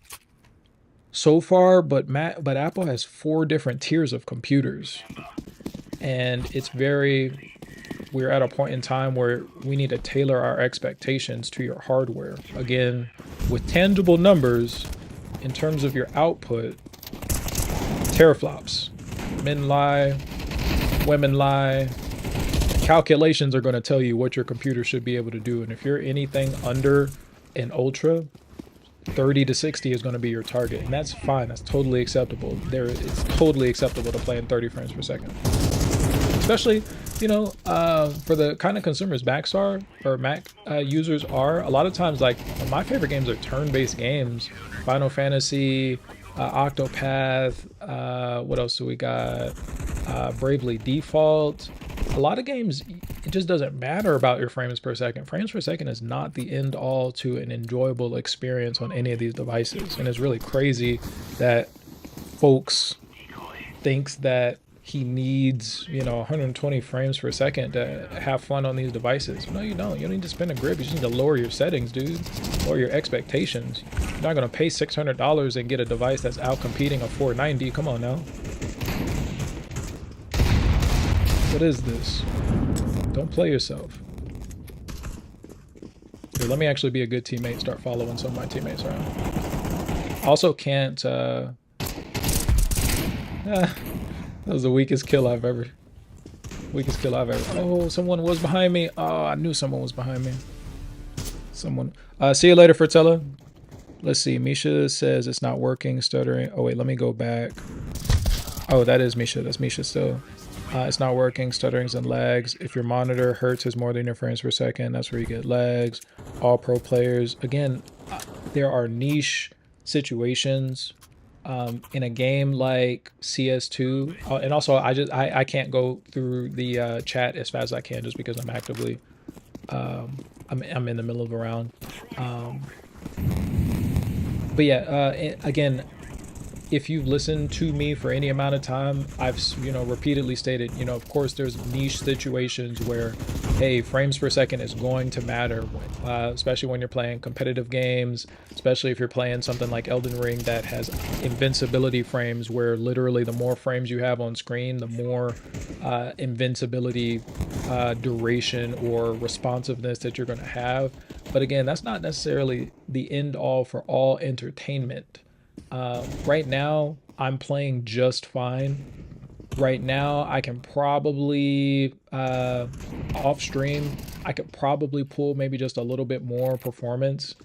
so far, but Apple has 4 different tiers of computers, and we're at a point in time where we need to tailor our expectations to your hardware. Again, with tangible numbers in terms of your output, teraflops, men lie, women lie. Calculations are going to tell you what your computer should be able to do, and if you're anything under an ultra, 30 to 60 is going to be your target, and that's fine. That's totally acceptable. It's totally acceptable to play in 30 frames per second, especially, you know, for the kind of consumers Mac users are. A lot of times, like, my favorite games are turn-based games. Final Fantasy, Octopath, what else do we got? Bravely Default. A lot of games, it just doesn't matter about your frames per second. Frames per second is not the end all to an enjoyable experience on any of these devices. And it's really crazy that folks thinks that he needs, you know, 120 frames per second to have fun on these devices. No, you don't. You don't need to spin a grip. You just need to lower your settings, dude. Lower your expectations. You're not going to pay $600 and get a device that's out competing a 490. Come on now. What is this? Don't play yourself. Here, let me actually be a good teammate. Start following some of my teammates around. Also can't, that was the weakest kill I've ever. Oh, someone was behind me. Oh, I knew someone was behind me. Someone. See you later, Fertella. Let's see. Misha says it's not working, stuttering. Oh wait, let me go back. Oh, that is Misha. That's Misha still. It's not working, stutterings and lags. If your monitor hertz is more than your frames per second, that's where you get lags. All pro players. Again, there are niche situations in a game like CS2. And also, I can't go through the chat as fast as I can just because I'm actively, I'm in the middle of a round. But yeah, again, if you've listened to me for any amount of time, I've, you know, repeatedly stated, you know, of course there's niche situations where, hey, frames per second is going to matter, especially when you're playing competitive games, especially if you're playing something like Elden Ring that has invincibility frames, where literally the more frames you have on screen, the more invincibility duration or responsiveness that you're going to have. But again, that's not necessarily the end all for all entertainment. Right now, I'm playing just fine. Right now, I can probably, off stream, I could probably pull maybe just a little bit more performance.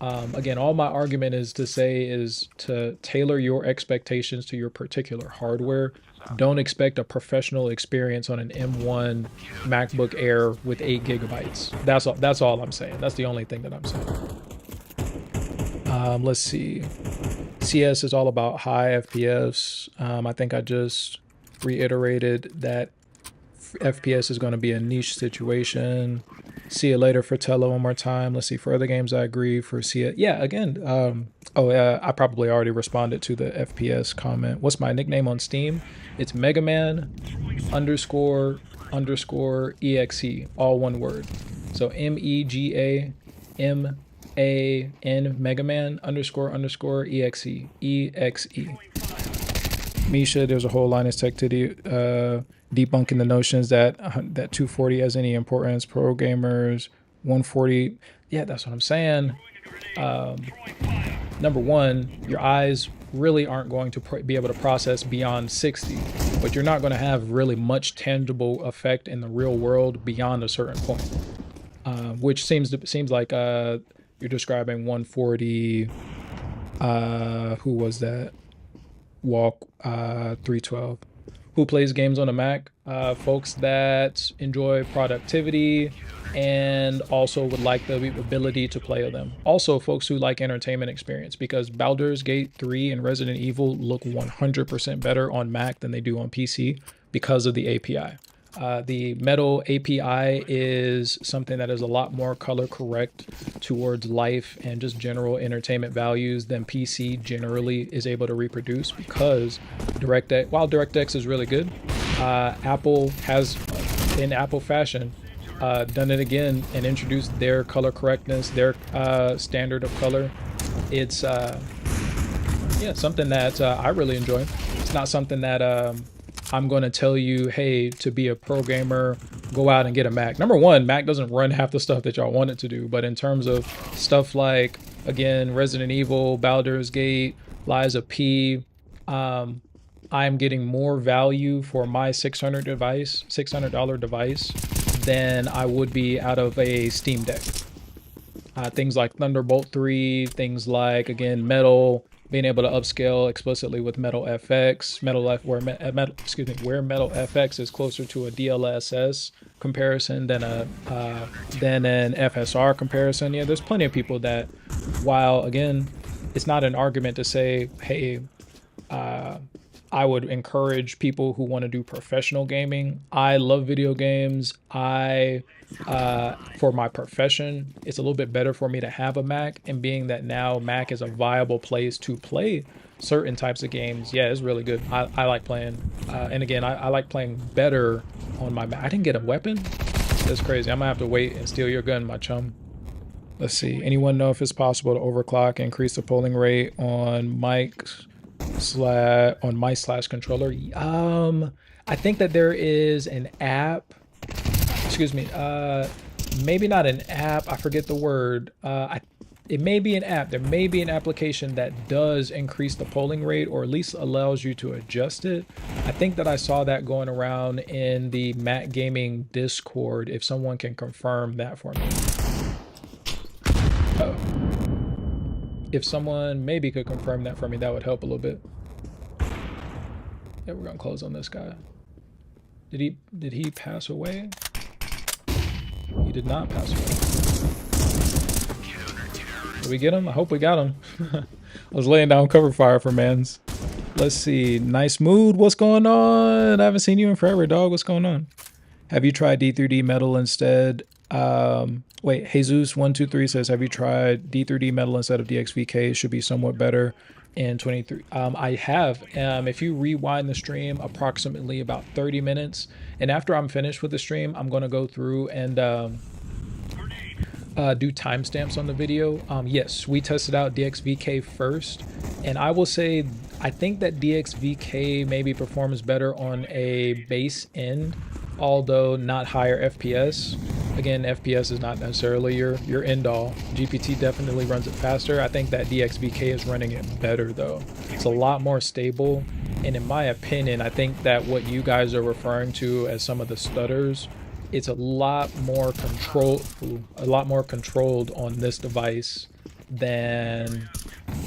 Again, all my argument is to tailor your expectations to your particular hardware. Don't expect a professional experience on an M1 MacBook Air with 8 gigabytes. That's all I'm saying. That's the only thing that I'm saying. Let's see. CS is all about high FPS. I think I just reiterated that FPS is going to be a niche situation. See you later, Fratello, one more time. Let's see, for other games I agree. For CS, yeah, again, I probably already responded to the FPS comment. What's my nickname on Steam? It's Megaman __exe, all one word. So MEGAMAN Megaman _ exe. Misha, there's a whole Linus Tech Today debunking the notions that 240 has any importance. Pro gamers, 140. Yeah, that's what I'm saying. Number one, your eyes really aren't going to be able to process beyond 60, but you're not going to have really much tangible effect in the real world beyond a certain point, which seems like you're describing 140. Who was that? Walk 312. Who plays games on a Mac? Folks that enjoy productivity and also would like the ability to play them. Also, folks who like entertainment experience, because Baldur's Gate 3 and Resident Evil look 100% better on Mac than they do on PC because of the API. The Metal API is something that is a lot more color correct towards life and just general entertainment values than PC generally is able to reproduce, because while DirectX is really good, Apple has, in Apple fashion, done it again and introduced their color correctness, their standard of color. It's something that I really enjoy. It's not something that I'm going to tell you, hey, to be a pro gamer, go out and get a Mac. Number one, Mac doesn't run half the stuff that y'all want it to do. But in terms of stuff like, again, Resident Evil, Baldur's Gate, Liza P, I'm getting more value for my $600 device than I would be out of a Steam Deck. Things like Thunderbolt 3, things like, again, Metal, being able to upscale explicitly with Metal FX, where Metal FX is closer to a DLSS comparison than an FSR comparison. Yeah, there's plenty of people that, while again, it's not an argument to say, hey, I would encourage people who want to do professional gaming. I love video games. For my profession, it's a little bit better for me to have a Mac, and being that now Mac is a viable place to play certain types of games, yeah, it's really good. I like playing, and again, I like playing better on my Mac. I didn't get a weapon? That's crazy. I'm gonna have to wait and steal your gun, my chum. Let's see. Anyone know if it's possible to overclock and increase the polling rate on mice/controller? I think that there is an app. Excuse me. Maybe not an app. I forget the word. It may be an app. There may be an application that does increase the polling rate, or at least allows you to adjust it. I think that I saw that going around in the Mac Gaming Discord. If someone can confirm that for me. Oh. If someone maybe could confirm that for me, that would help a little bit. Yeah, we're gonna close on this guy. Did he pass away? He did not pass away. Did we get him? I hope we got him. I was laying down cover fire for mans. Let's see. Nice mood. What's going on? I haven't seen you in forever, dog. What's going on? Have you tried D3D Metal instead? Wait, Jesus123 says, have you tried D3D Metal instead of DXVK? It should be somewhat better in 23. I have. If you rewind the stream approximately about 30 minutes, and after I'm finished with the stream, I'm going to go through and do timestamps on the video. Yes, we tested out DXVK first, and I will say I think that DXVK maybe performs better on a base end, although not higher FPS. Again, FPS is not necessarily your end all. GPT definitely runs it faster. I think that DXVK is running it better though. It's a lot more stable, and in my opinion, I think that what you guys are referring to as some of the stutters, it's a lot more controlled on this device than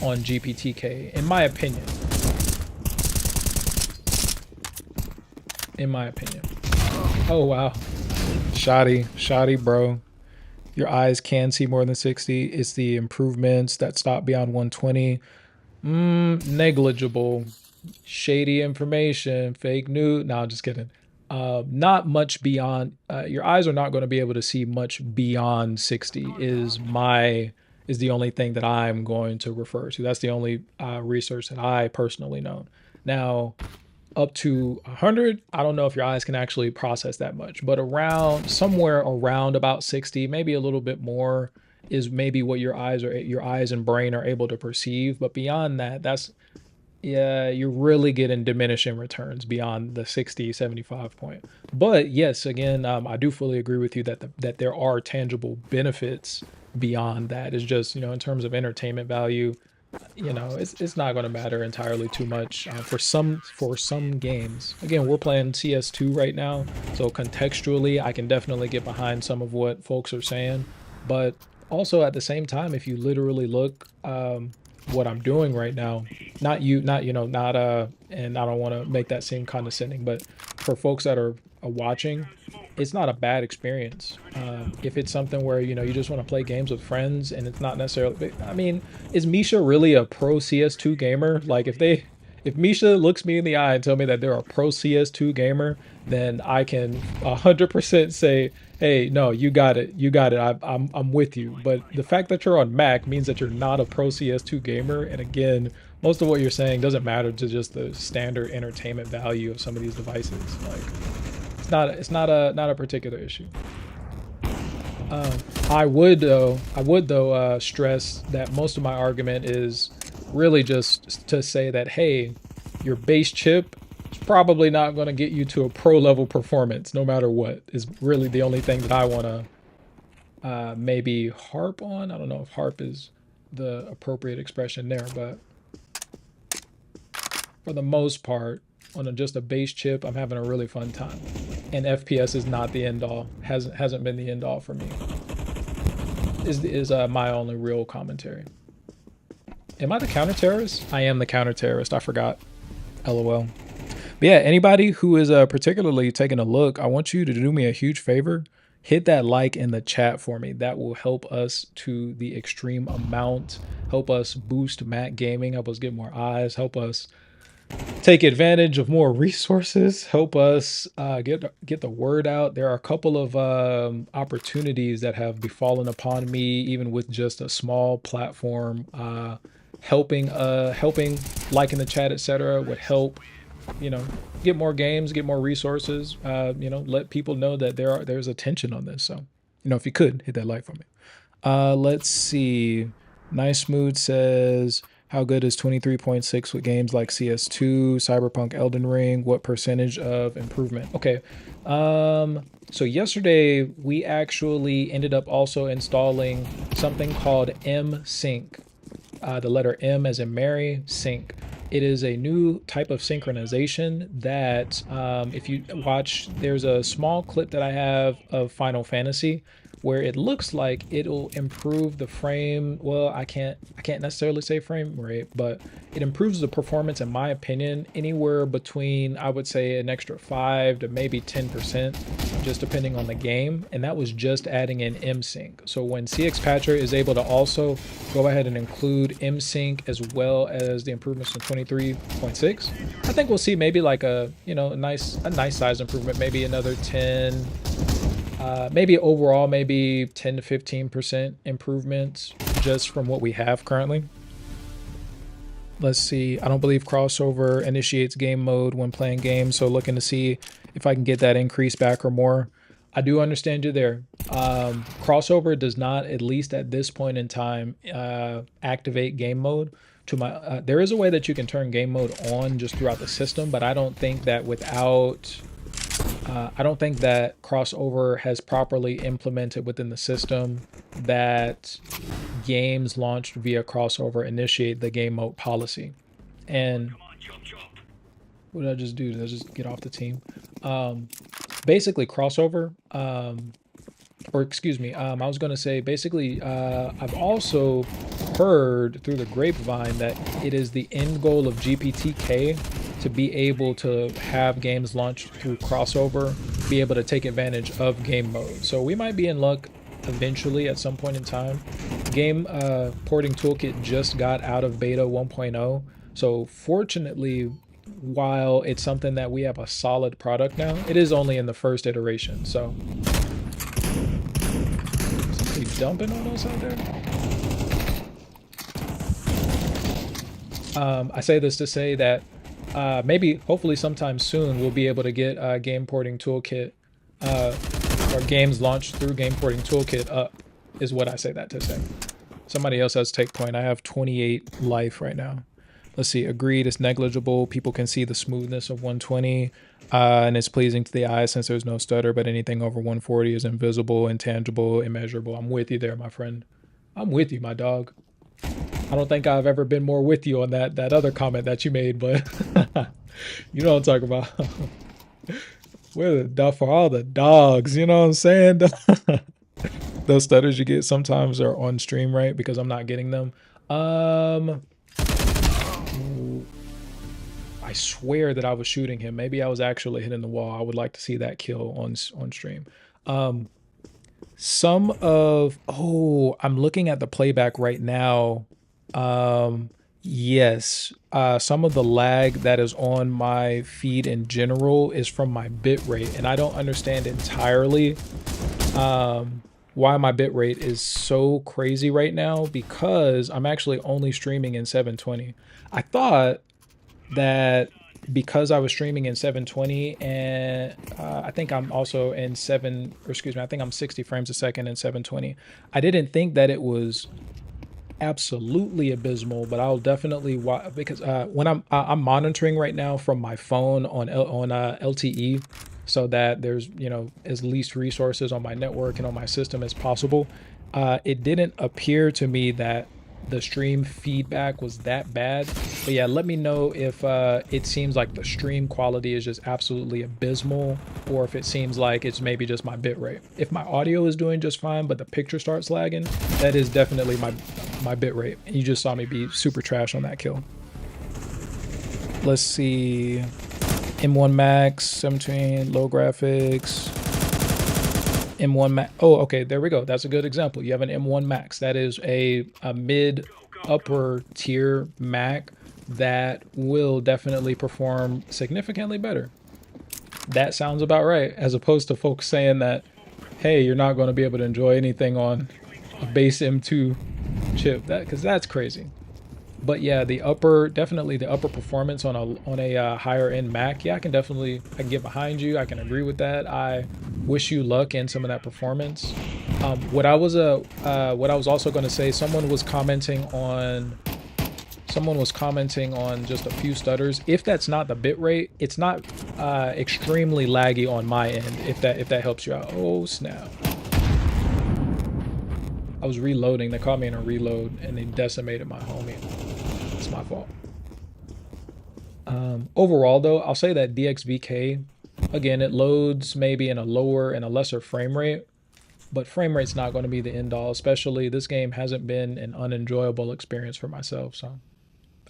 on GPTK, in my opinion. Oh wow. Shoddy, bro. Your eyes can see more than 60. It's the improvements that stop beyond 120. Negligible. Shady information. Fake news. No, I'm just kidding. Not much beyond. Your eyes are not going to be able to see much beyond 60 is the only thing that I'm going to refer to. That's the only research that I personally know. Now, up to 100, I don't know if your eyes can actually process that much, but somewhere around about 60, maybe a little bit more, is maybe what your eyes and brain are able to perceive. But beyond that, yeah, you're really getting diminishing returns beyond the 60, 75 point. But yes, again, I do fully agree with you that there are tangible benefits beyond that. It's just, in terms of entertainment value, it's not going to matter entirely too much for some games. Again, we're playing CS2 right now, so contextually, I can definitely get behind some of what folks are saying. But also at the same time, if you literally look what I'm doing right now, and I don't want to make that seem condescending, but for folks that are watching, it's not a bad experience. If it's something where you just want to play games with friends and it's not necessarily, I mean, is Misha really a pro CS2 gamer? Like if Misha looks me in the eye and tell me that they're a pro CS2 gamer, then I can 100% say, hey, no, you got it. I'm with you. But the fact that you're on Mac means that you're not a pro CS2 gamer. And again, most of what you're saying doesn't matter to just the standard entertainment value of some of these devices. Like, it's not a particular issue. I would though stress that most of my argument is really just to say that, hey, your base chip is probably not going to get you to a pro level performance no matter what, is really the only thing that I want to maybe harp on. I don't know if harp is the appropriate expression there, but for the most part, on just a base chip, I'm having a really fun time. And FPS is not the end all, hasn't been the end all for me. Is my only real commentary. Am I the counter-terrorist? I am the counter-terrorist, I forgot. LOL. But yeah, anybody who is particularly taking a look, I want you to do me a huge favor. Hit that like in the chat for me. That will help us to the extreme amount. Help us boost Mac Gaming, help us get more eyes, help us take advantage of more resources, help us get the word out. There are a couple of opportunities that have befallen upon me, even with just a small platform. Helping like in the chat, etc. would help, get more games, get more resources, let people know that there's attention on this. So, if you could hit that like for me. Let's see. Nice Mood says, how good is 23.6 with games like CS2, Cyberpunk, Elden Ring? What percentage of improvement? Okay. So yesterday we actually ended up also installing something called M-Sync. The letter M as in Mary, sync. It is a new type of synchronization that if you watch, there's a small clip that I have of Final Fantasy where it looks like it'll improve the frame. Well, I can't necessarily say frame rate, but it improves the performance, in my opinion, anywhere between, I would say, an extra 5 to maybe 10%, just depending on the game. And that was just adding in M-Sync. So when CX Patcher is able to also go ahead and include M-Sync as well as the improvements from 23.6, I think we'll see maybe like a nice size improvement, maybe another 10. Maybe overall, maybe 10 to 15% improvements just from what we have currently. Let's see. I don't believe crossover initiates game mode when playing games, so looking to see if I can get that increase back or more. I do understand you there. Crossover does not, at least at this point in time, activate game mode. There is a way that you can turn game mode on just throughout the system, but I don't think that I don't think that crossover has properly implemented within the system that games launched via crossover initiate the game mode policy. And what did I just do? Did I just get off the team? Basically crossover, I was going to say basically, I've also heard through the grapevine that it is the end goal of GPTK to be able to have games launched through crossover, be able to take advantage of game mode. So we might be in luck eventually at some point in time. Game porting toolkit just got out of beta 1.0. So fortunately, while it's something that we have a solid product now, it is only in the first iteration. So somebody dumping on us out there? I say this to say that maybe, hopefully sometime soon, we'll be able to get game porting toolkit or games launched through game porting toolkit up. is what I say that to say. Somebody else has take point. I have 28 life right now. Let's see. Agreed. It's negligible. People can see the smoothness of 120, and it's pleasing to the eye since there's no stutter. But anything over 140 is invisible, intangible, immeasurable. I'm with you there, my friend. I'm with you, my dog. I don't think I've ever been more with you on that other comment that you made, but you know what I'm talking about. We're the for all the dogs. You know what I'm saying? Those stutters you get sometimes are on stream, right? Because I'm not getting them. I swear that I was shooting him. Maybe I was actually hitting the wall. I would like to see that kill on stream. I'm looking at the playback right now. Yes, some of the lag that is on my feed in general is from my bit rate, and I don't understand entirely why my bitrate is so crazy right now, because I'm actually only streaming in 720. I thought that because I was streaming in 720 and I think I'm also in I think I'm 60 frames a second in 720. I didn't think that it was absolutely abysmal, but I'll definitely because when I'm monitoring right now from my phone on LTE, so that there's, you know, as least resources on my network and on my system as possible. It didn't appear to me that the stream feedback was that bad, but yeah, let me know if it seems like the stream quality is just absolutely abysmal, or if it seems like it's maybe just my bitrate. If my audio is doing just fine but the picture starts lagging, that is definitely my bitrate, and you just saw me be super trash on that kill. Let's see. M1 Max, 17, low graphics, M1 Max. Oh, okay, there we go. That's a good example. You have an M1 Max. That is a mid upper tier Mac that will definitely perform significantly better. That sounds about right, as opposed to folks saying that, hey, you're not going to be able to enjoy anything on a base M2 chip. Because that's crazy. But yeah, definitely the upper performance on a higher end Mac. Yeah, I can get behind you. I can agree with that. I wish you luck in some of that performance. What I was also going to say, someone was commenting on just a few stutters. If that's not the bit rate, it's not extremely laggy on my end. If that helps you out. Oh snap! I was reloading. They caught me in a reload and they decimated my homie. It's my fault. Overall though, I'll say that DXVK, again, it loads maybe in a lesser frame rate, but frame rate's not going to be the end all, especially this game hasn't been an unenjoyable experience for myself. So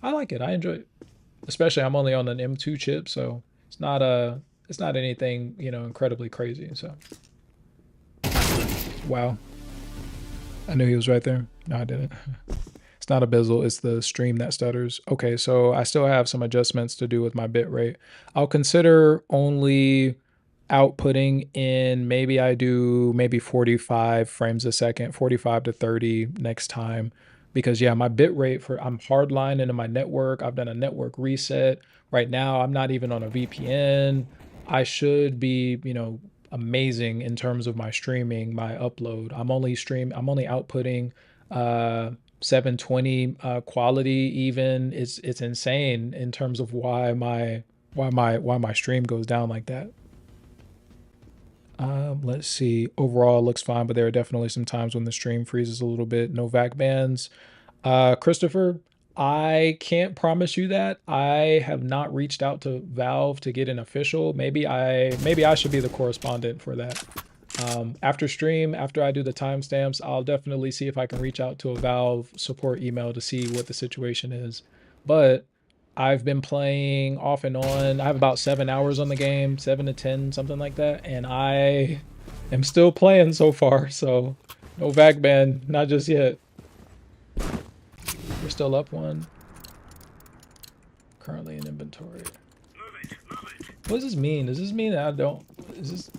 I like it. I enjoy it. Especially I'm only on an M2 chip, so it's not anything, you know, incredibly crazy. So wow. I knew he was right there. No, I didn't. It's not a bezel, it's the stream that stutters. Okay, so I still have some adjustments to do with my bitrate. I'll consider only outputting in, maybe I do 45 frames a second, 45 to 30 next time. Because yeah, my bitrate I'm hardlined into my network. I've done a network reset. Right now, I'm not even on a VPN. I should be, you know, amazing in terms of my streaming, my upload. I'm only outputting 720 quality even. It's insane in terms of why my stream goes down like that. Let's see. Overall it looks fine, but there are definitely some times when the stream freezes a little bit. No VAC bans. Christopher, I can't promise you that. I have not reached out to Valve to get an official. Maybe I should be the correspondent for that. After stream, after I do the timestamps, I'll definitely see if I can reach out to a Valve support email to see what the situation is. But I've been playing off and on. I have about 7 hours on the game, 7 to 10, something like that. And I am still playing so far. So no VAC ban, not just yet. We're still up one. Currently in inventory. What does this mean? Does this mean that I don't... Is this...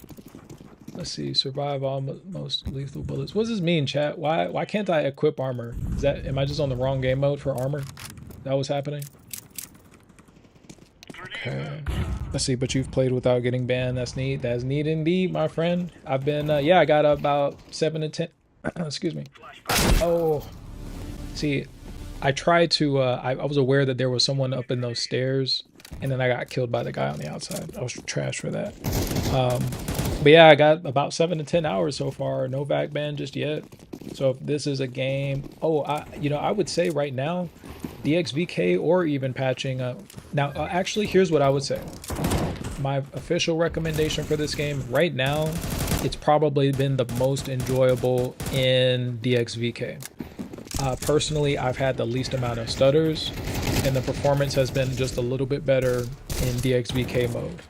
Let's see. Survive all most lethal bullets. What does this mean, chat? Why can't I equip armor? Am I just on the wrong game mode for armor? That was happening? Okay. Let's see, but you've played without getting banned. That's neat. That's neat indeed, my friend. I've been, yeah, I got about 7 to 10. Excuse me. Oh, see, I tried to. I was aware that there was someone up in those stairs, and then I got killed by the guy on the outside. I was trash for that. But yeah, I got about 7 to 10 hours so far. No vac ban just yet. So if this is a game, I would say right now, DXVK or even patching up. Now, actually, here's what I would say. My official recommendation for this game right now, it's probably been the most enjoyable in DXVK. Personally, I've had the least amount of stutters, and the performance has been just a little bit better in DXVK mode.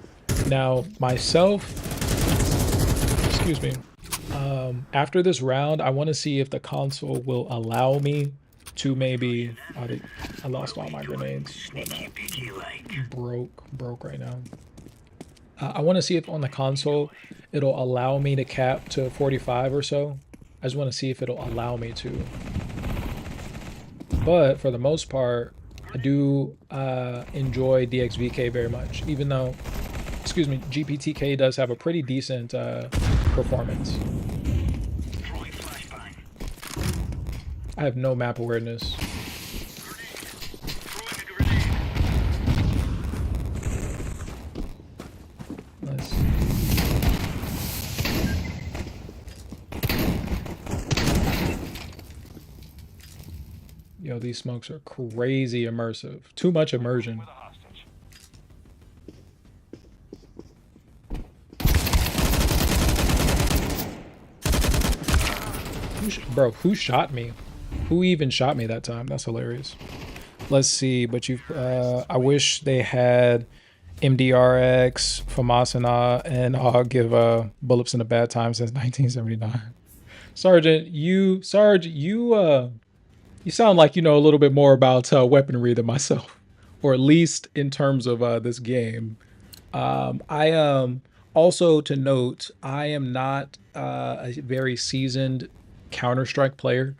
Now, myself, excuse me, after this round, I want to see if the console will allow me to maybe, I lost all my grenades, broke right now. I want to see if on the console, it'll allow me to cap to 45 or so. I just want to see if it'll allow me to. But for the most part, I do enjoy DXVK very much, even though, excuse me, GPTK does have a pretty decent performance. I have no map awareness. Let's... Yo, these smokes are crazy immersive. Too much immersion. Bro, who shot me? Who even shot me that time? That's hilarious. Let's see, but I wish they had MDRX, Famasana, and I'll give Bullets in a Bad Time since 1979. Sergeant, you sound like you know a little bit more about weaponry than myself, or at least in terms of this game. Also to note, I am not a very seasoned Counter-Strike player.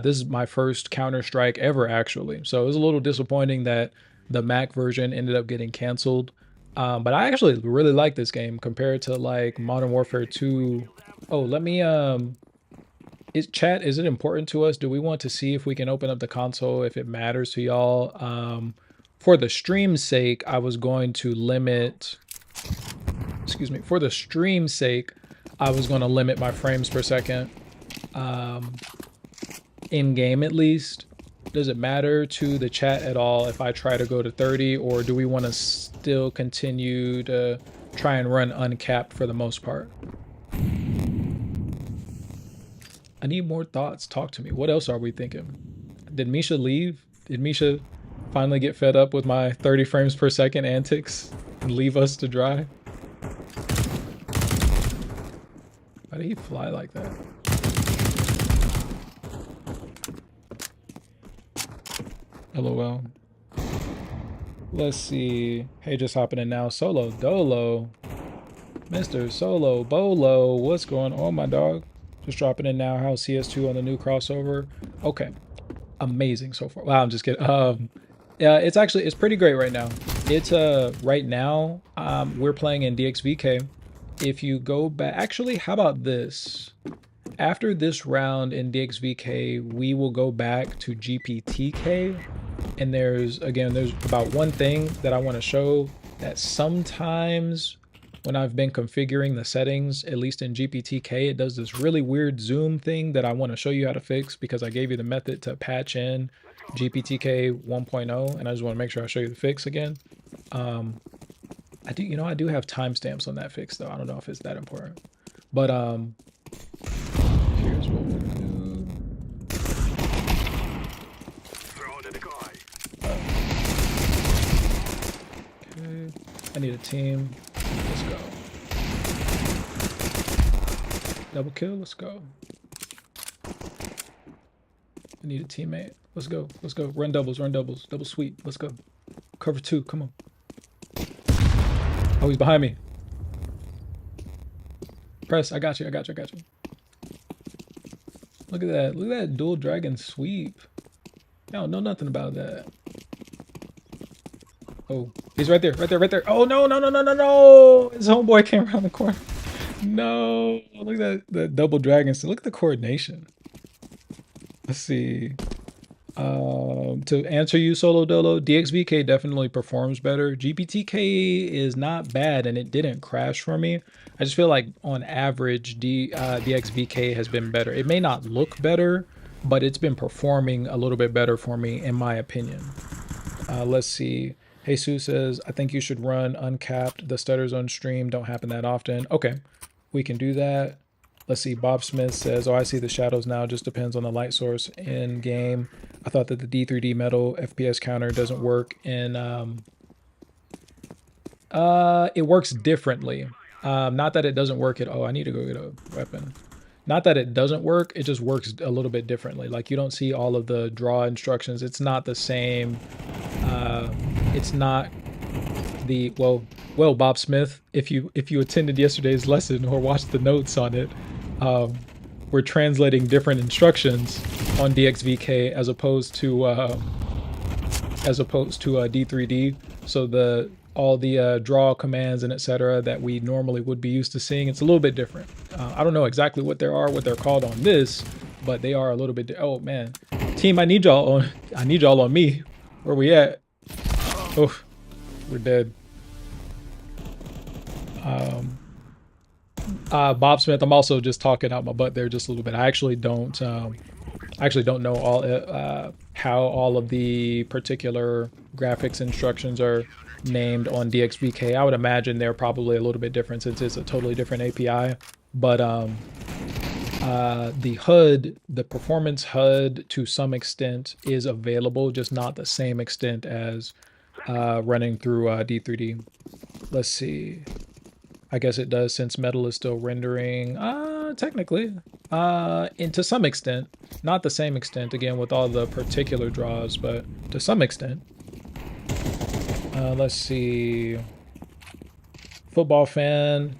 This is my first Counter-Strike ever, actually. So it was a little disappointing that the Mac version ended up getting canceled. But I actually really like this game compared to like Modern Warfare 2. Oh, let me is it important to us? Do we want to see if we can open up the console if it matters to y'all? For the stream's sake, I was going to limit, excuse me, for the stream's sake, I was going to limit my frames per second. In game at least. Does it matter to the chat at all if I try to go to 30, or do we want to still continue to try and run uncapped for the most part? I need more thoughts. Talk to me. What else are we thinking? Did Misha leave? Did Misha finally get fed up with my 30 frames per second antics and leave us to dry? Why did he fly like that? LOL. Let's see. Hey, just hopping in now. Solo Dolo. Mr. Solo Bolo. What's going on, my dog? Just dropping in now. How's CS2 on the new crossover? Okay. Amazing so far. Wow, I'm just kidding. Yeah, it's pretty great right now. It's right now, we're playing in DXVK. If you go back, actually, how about this? After this round in DXVK, we will go back to GPTK. And there's about one thing that I want to show, that sometimes when I've been configuring the settings, at least in GPTK, it does this really weird zoom thing that I want to show you how to fix, because I gave you the method to patch in GPTK 1.0, and I just want to make sure I show you the fix again. I do have timestamps on that fix though. I don't know if it's that important, but here's what we'll do. Okay, I need a team. Let's go. Double kill. Let's go. I need a teammate. Let's go. Let's go. Run doubles. Run doubles. Double sweep. Let's go. Cover 2. Come on. Oh, he's behind me. Press. I got you. I got you. I got you. Look at that. Look at that dual dragon sweep. I don't know nothing about that. Oh, he's right there. Right there. Right there. Oh, no, no, no, no, no, no. His homeboy came around the corner. No, look at that double dragon. So look at the coordination. Let's see. To answer you, Solo Dolo, DXVK definitely performs better. GPTK is not bad, and it didn't crash for me. I just feel like on average, DXVK has been better. It may not look better, but it's been performing a little bit better for me, in my opinion. Let's see. Jesus says, I think you should run uncapped. The stutters on stream don't happen that often. Okay, we can do that. Let's see. Bob Smith says, oh, I see the shadows now. Just depends on the light source in game. I thought that the D3D metal FPS counter doesn't work in... it works differently. Not that it doesn't work at... Oh, I need to go get a weapon. Not that it doesn't work. It just works a little bit differently. Like, you don't see all of the draw instructions. It's not the same... it's not the... Well, Bob Smith, if you attended yesterday's lesson or watched the notes on it, we're translating different instructions on DXVK as opposed to D3D. So all the draw commands and etc. that we normally would be used to seeing, it's a little bit different. I don't know exactly what they're called on this, but they are a little bit. Oh man, team, I need y'all on me. Where we at? Oh, we're dead. Bob Smith, I'm also just talking out my butt there just a little bit. I actually don't know all how all of the particular graphics instructions are named on DXVK. I would imagine they're probably a little bit different since it's a totally different API. But the HUD, the performance HUD to some extent is available, just not the same extent as running through D3D. Let's see. I guess it does since metal is still rendering. Technically. And to some extent. Not the same extent, again, with all the particular draws, but to some extent. Let's see. Football fan.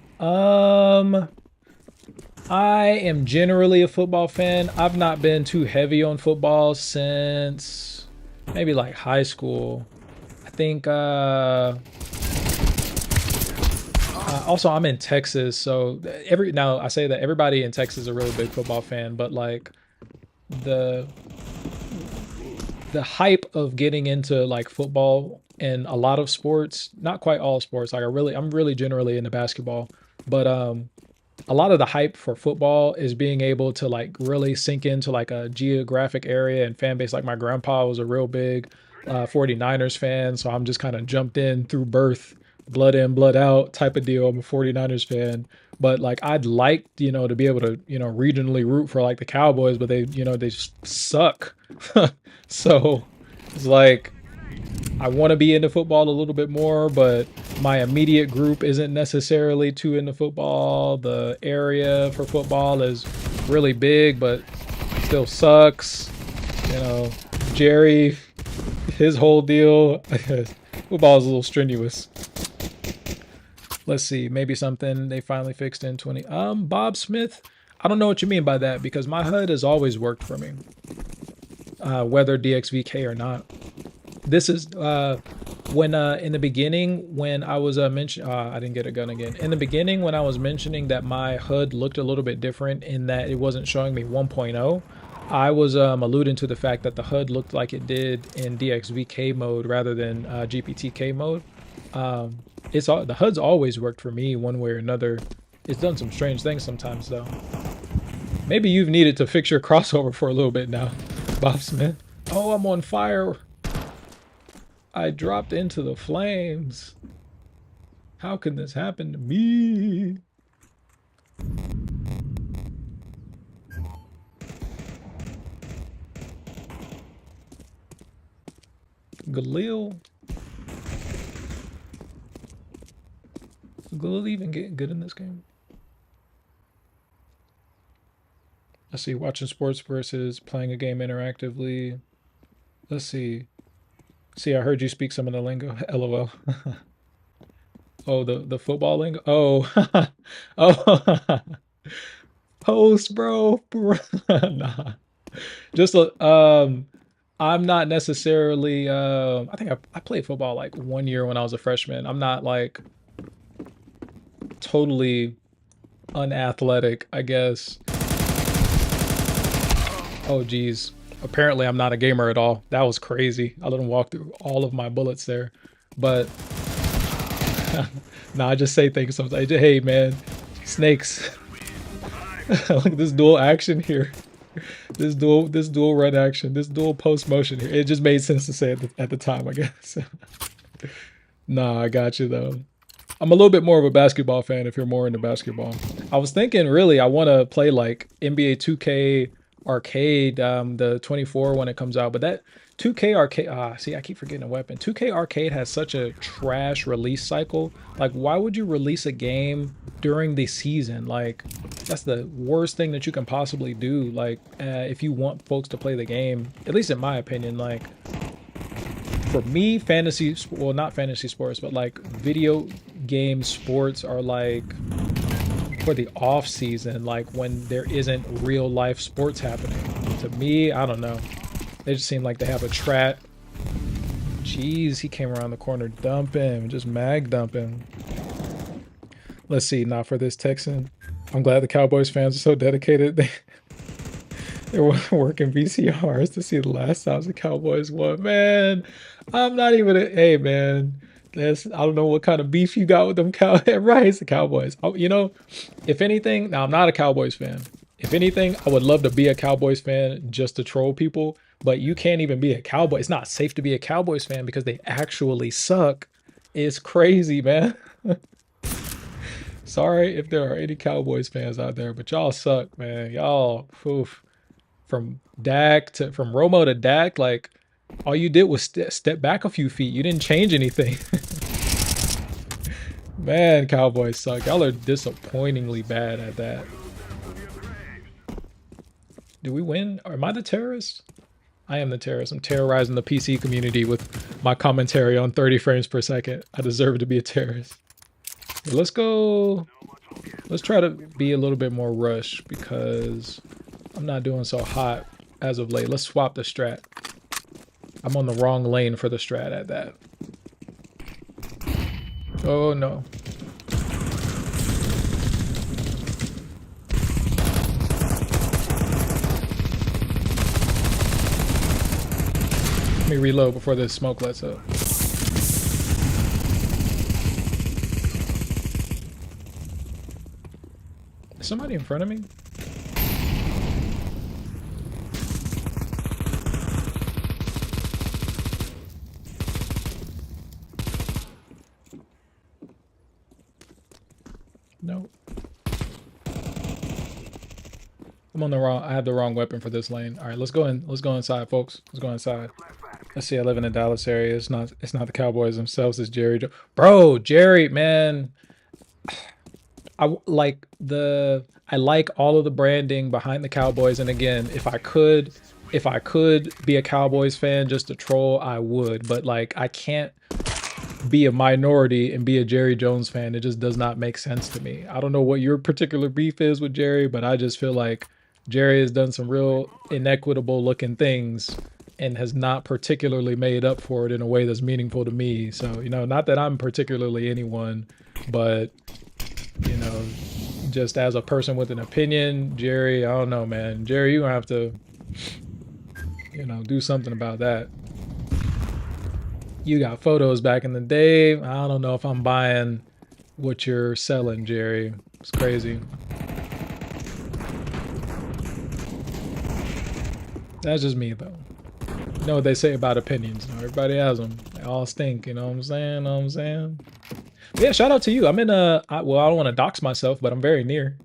I am generally a football fan. I've not been too heavy on football since maybe like high school. I think also I'm in Texas, so now I say that everybody in Texas is a really big football fan, but like the hype of getting into like football and a lot of sports, not quite all sports, like I'm really generally into basketball, but a lot of the hype for football is being able to like really sink into like a geographic area and fan base. Like my grandpa was a real big 49ers fan, so I'm just kind of jumped in through birth, blood in, blood out type of deal. I'm a 49ers fan, but like I'd like, to be able to, regionally root for like the Cowboys, but they just suck. So it's like, I want to be into football a little bit more, but my immediate group isn't necessarily too into football. The area for football is really big, but still sucks. Jerry, his whole deal, football is a little strenuous. Let's see, maybe something they finally fixed in 20. Bob Smith, I don't know what you mean by that because my HUD has always worked for me, whether DXVK or not. This is when in the beginning when I was mentioning, I didn't get a gun again. In the beginning when I was mentioning that my HUD looked a little bit different in that it wasn't showing me 1.0, I was alluding to the fact that the HUD looked like it did in DXVK mode rather than GPTK mode. The HUD's always worked for me one way or another. It's done some strange things sometimes though. Maybe you've needed to fix your crossover for a little bit now, Bob Smith. Oh, I'm on fire. I dropped into the flames. How can this happen to me? Galil? Is Galil even getting good in this game? Let's see, watching sports versus playing a game interactively. Let's see. See, I heard you speak some of the lingo. LOL. Oh, the football lingo. Oh, oh, post, bro. Nah, just I'm not necessarily. I think I played football like 1 year when I was a freshman. I'm not like totally unathletic, I guess. Oh, geez. Apparently, I'm not a gamer at all. That was crazy. I let him walk through all of my bullets there. But, nah, I just say things sometimes. Hey, man, snakes. Look at this dual action here. This dual run action. This dual post motion here. It just made sense to say it at the time, I guess. Nah, I got you, though. I'm a little bit more of a basketball fan if you're more into basketball. I was thinking, really, I want to play like NBA 2K Arcade, the 24 when it comes out. But that 2K Arcade, see, I keep forgetting a weapon. 2K Arcade has such a trash release cycle. Like, why would you release a game during the season? Like, that's the worst thing that you can possibly do. Like, if you want folks to play the game, at least in my opinion, like, for me, fantasy, well, not fantasy sports, but like video game sports are like for the off season, like when there isn't real life sports happening. To me, I don't know. They just seem like they have a trap. Jeez, he came around the corner dumping, just mag dumping. Let's see, not for this Texan. I'm glad the Cowboys fans are so dedicated. They're working VCRs to see the last times the Cowboys won. Man, I'm not even hey, man. I don't know what kind of beef you got with them right, it's the Cowboys. You know, if anything, now I'm not a Cowboys fan. If anything, I would love to be a Cowboys fan just to troll people, but you can't even be a Cowboy. It's not safe to be a Cowboys fan because they actually suck. It's crazy, man. Sorry if there are any Cowboys fans out there, but y'all suck, man. Y'all, oof. From Romo to Dak, like all you did was step back a few feet. You didn't change anything. Man, Cowboys suck. Y'all are disappointingly bad at that. Do we win? Or am I the terrorist? I am the terrorist. I'm terrorizing the PC community with my commentary on 30 frames per second. I deserve to be a terrorist. But let's go. Let's try to be a little bit more rush because I'm not doing so hot as of late. Let's swap the strat. I'm on the wrong lane for the strat at that. Oh no. Let me reload before the smoke lets up. Is somebody in front of me? Nope. I'm on the wrong. I have the wrong weapon for this lane. All right, let's go in. Let's go inside, folks. Let's go inside. Let's see. I live in the Dallas area. It's not the Cowboys themselves. It's Jerry. Bro, Jerry, man. I like all of the branding behind the Cowboys. And again, if I could be a Cowboys fan just to troll, I would. But like, I can't be a minority and be a Jerry Jones fan. It just does not make sense to me. I don't know what your particular beef is with Jerry, but I just feel like Jerry has done some real inequitable looking things and has not particularly made up for it in a way that's meaningful to me. So, you know, not that I'm particularly anyone, but, you know, just as a person with an opinion, Jerry, I don't know, man. Jerry, you're gonna have to, you know, do something about that. You got photos back in the day. I don't know if I'm buying what you're selling, Jerry. It's crazy. That's just me, though. You know what they say about opinions. You know, everybody has them. They all stink, you know what I'm saying? But yeah, shout out to you. I'm in well, I don't want to dox myself, but I'm very near.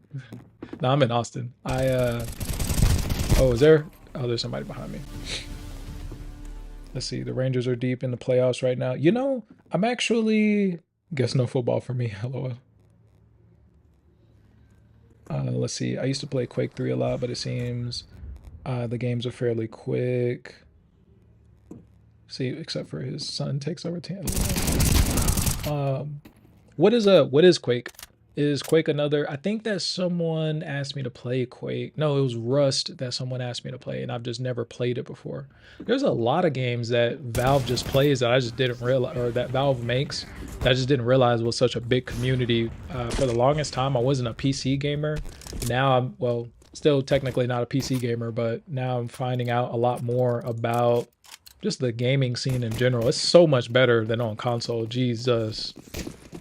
No, I'm in Austin. Oh, is there? Oh, there's somebody behind me. Let's see. The Rangers are deep in the playoffs right now. You know, I'm actually... Guess no football for me. Hello. Let's see. I used to play Quake 3 a lot, but it seems the games are fairly quick. See, except for his son takes over 10. What is Quake? Is Quake another? I think that someone asked me to play Quake. No, it was Rust that someone asked me to play, and I've just never played it before. There's a lot of games that Valve just plays that I just didn't realize, or that Valve makes, that I just didn't realize was such a big community. For the longest time, I wasn't a PC gamer. Now I'm, well, still technically not a PC gamer, but now I'm finding out a lot more about just the gaming scene in general. It's so much better than on console. Jesus.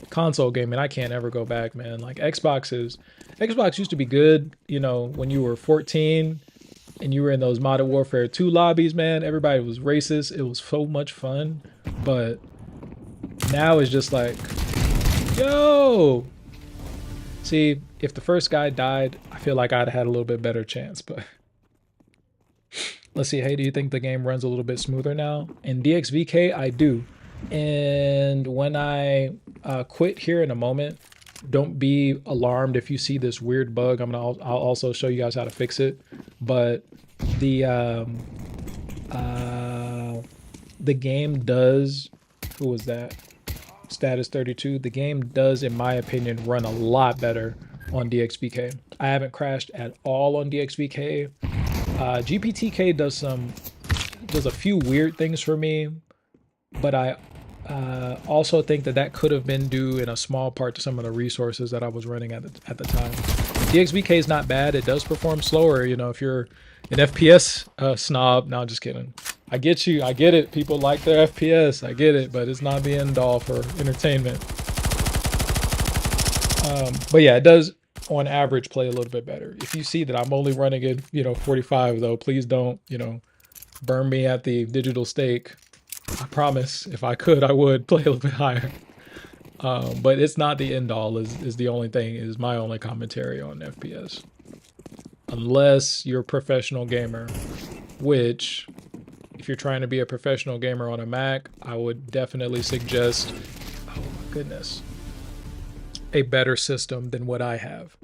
Console gaming, I can't ever go back, man. Like Xbox used to be good, you know, when you were 14 and you were in those Modern Warfare 2 lobbies, man. Everybody was racist. It was so much fun. But now it's just like, yo. See, if the first guy died, I feel like I'd had a little bit better chance, but let's see. Hey, do you think the game runs a little bit smoother now? In DXVK, I do. And when I quit here in a moment, don't be alarmed if you see this weird bug. I'll also show you guys how to fix it. But the game does, who was that? Status 32. The game does, in my opinion, run a lot better on DXVK. I haven't crashed at all on DXVK. GPTK does a few weird things for me, but I also think that could have been due in a small part to some of the resources that I was running at the time. DXVK is not bad. It does perform slower. You know, if you're an FPS snob, no, just kidding. I get you. I get it. People like their FPS. I get it, but it's not the end all for entertainment. But yeah, it does on average play a little bit better. If you see that I'm only running it, you know, 45 though, please don't, you know, burn me at the digital stake. I promise if I could, I would play a little bit higher. But it's not the end all is the only thing, is my only commentary on FPS. Unless you're a professional gamer, which if you're trying to be a professional gamer on a Mac, I would definitely suggest, oh my goodness, a better system than what I have.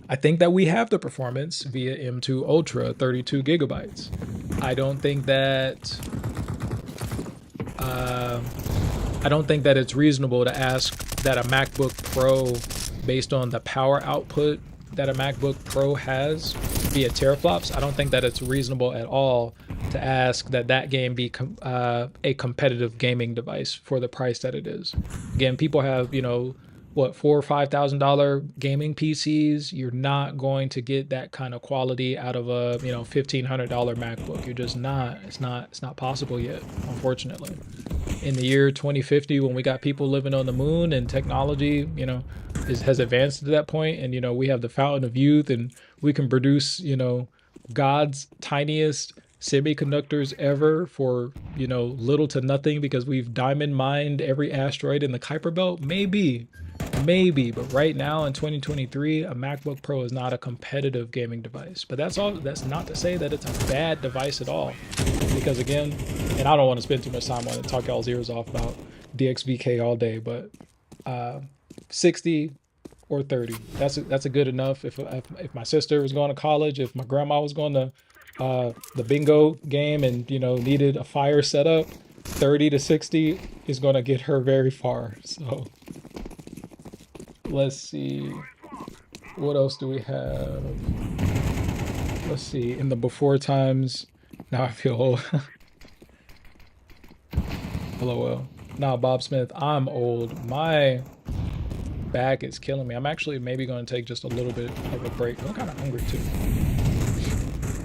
I think that we have the performance via M2 Ultra, 32 gigabytes. I don't think that it's reasonable to ask that a MacBook Pro, based on the power output that a MacBook Pro has via teraflops, I don't think that it's reasonable at all to ask that game be a competitive gaming device for the price that it is. Again, people have, you know, what, $4,000 or $5,000 gaming PCs. You're not going to get that kind of quality out of a, you know, $1,500 MacBook. You're just not. It's not possible yet, unfortunately. In the year 2050, when we got people living on the moon and technology, you know, has advanced to that point, and you know, we have the fountain of youth, and we can produce, you know, God's tiniest semiconductors ever for, you know, little to nothing because we've diamond mined every asteroid in the Kuiper Belt. Maybe, but right now in 2023, a MacBook Pro is not a competitive gaming device. But that's not to say that it's a bad device at all, because again, and I don't want to spend too much time on it, talk y'all's ears off about DXVK all day, but 60 or 30, that's a good enough. If my sister was going to college, if my grandma was going to the bingo game and, you know, needed a fire setup, 30 to 60 is going to get her very far. So let's see, what else do we have? Let's see, in the before times, now I feel old. LOL. Nah, Bob Smith, I'm old. My back is killing me. I'm actually maybe going to take just a little bit of a break. I'm kind of hungry too.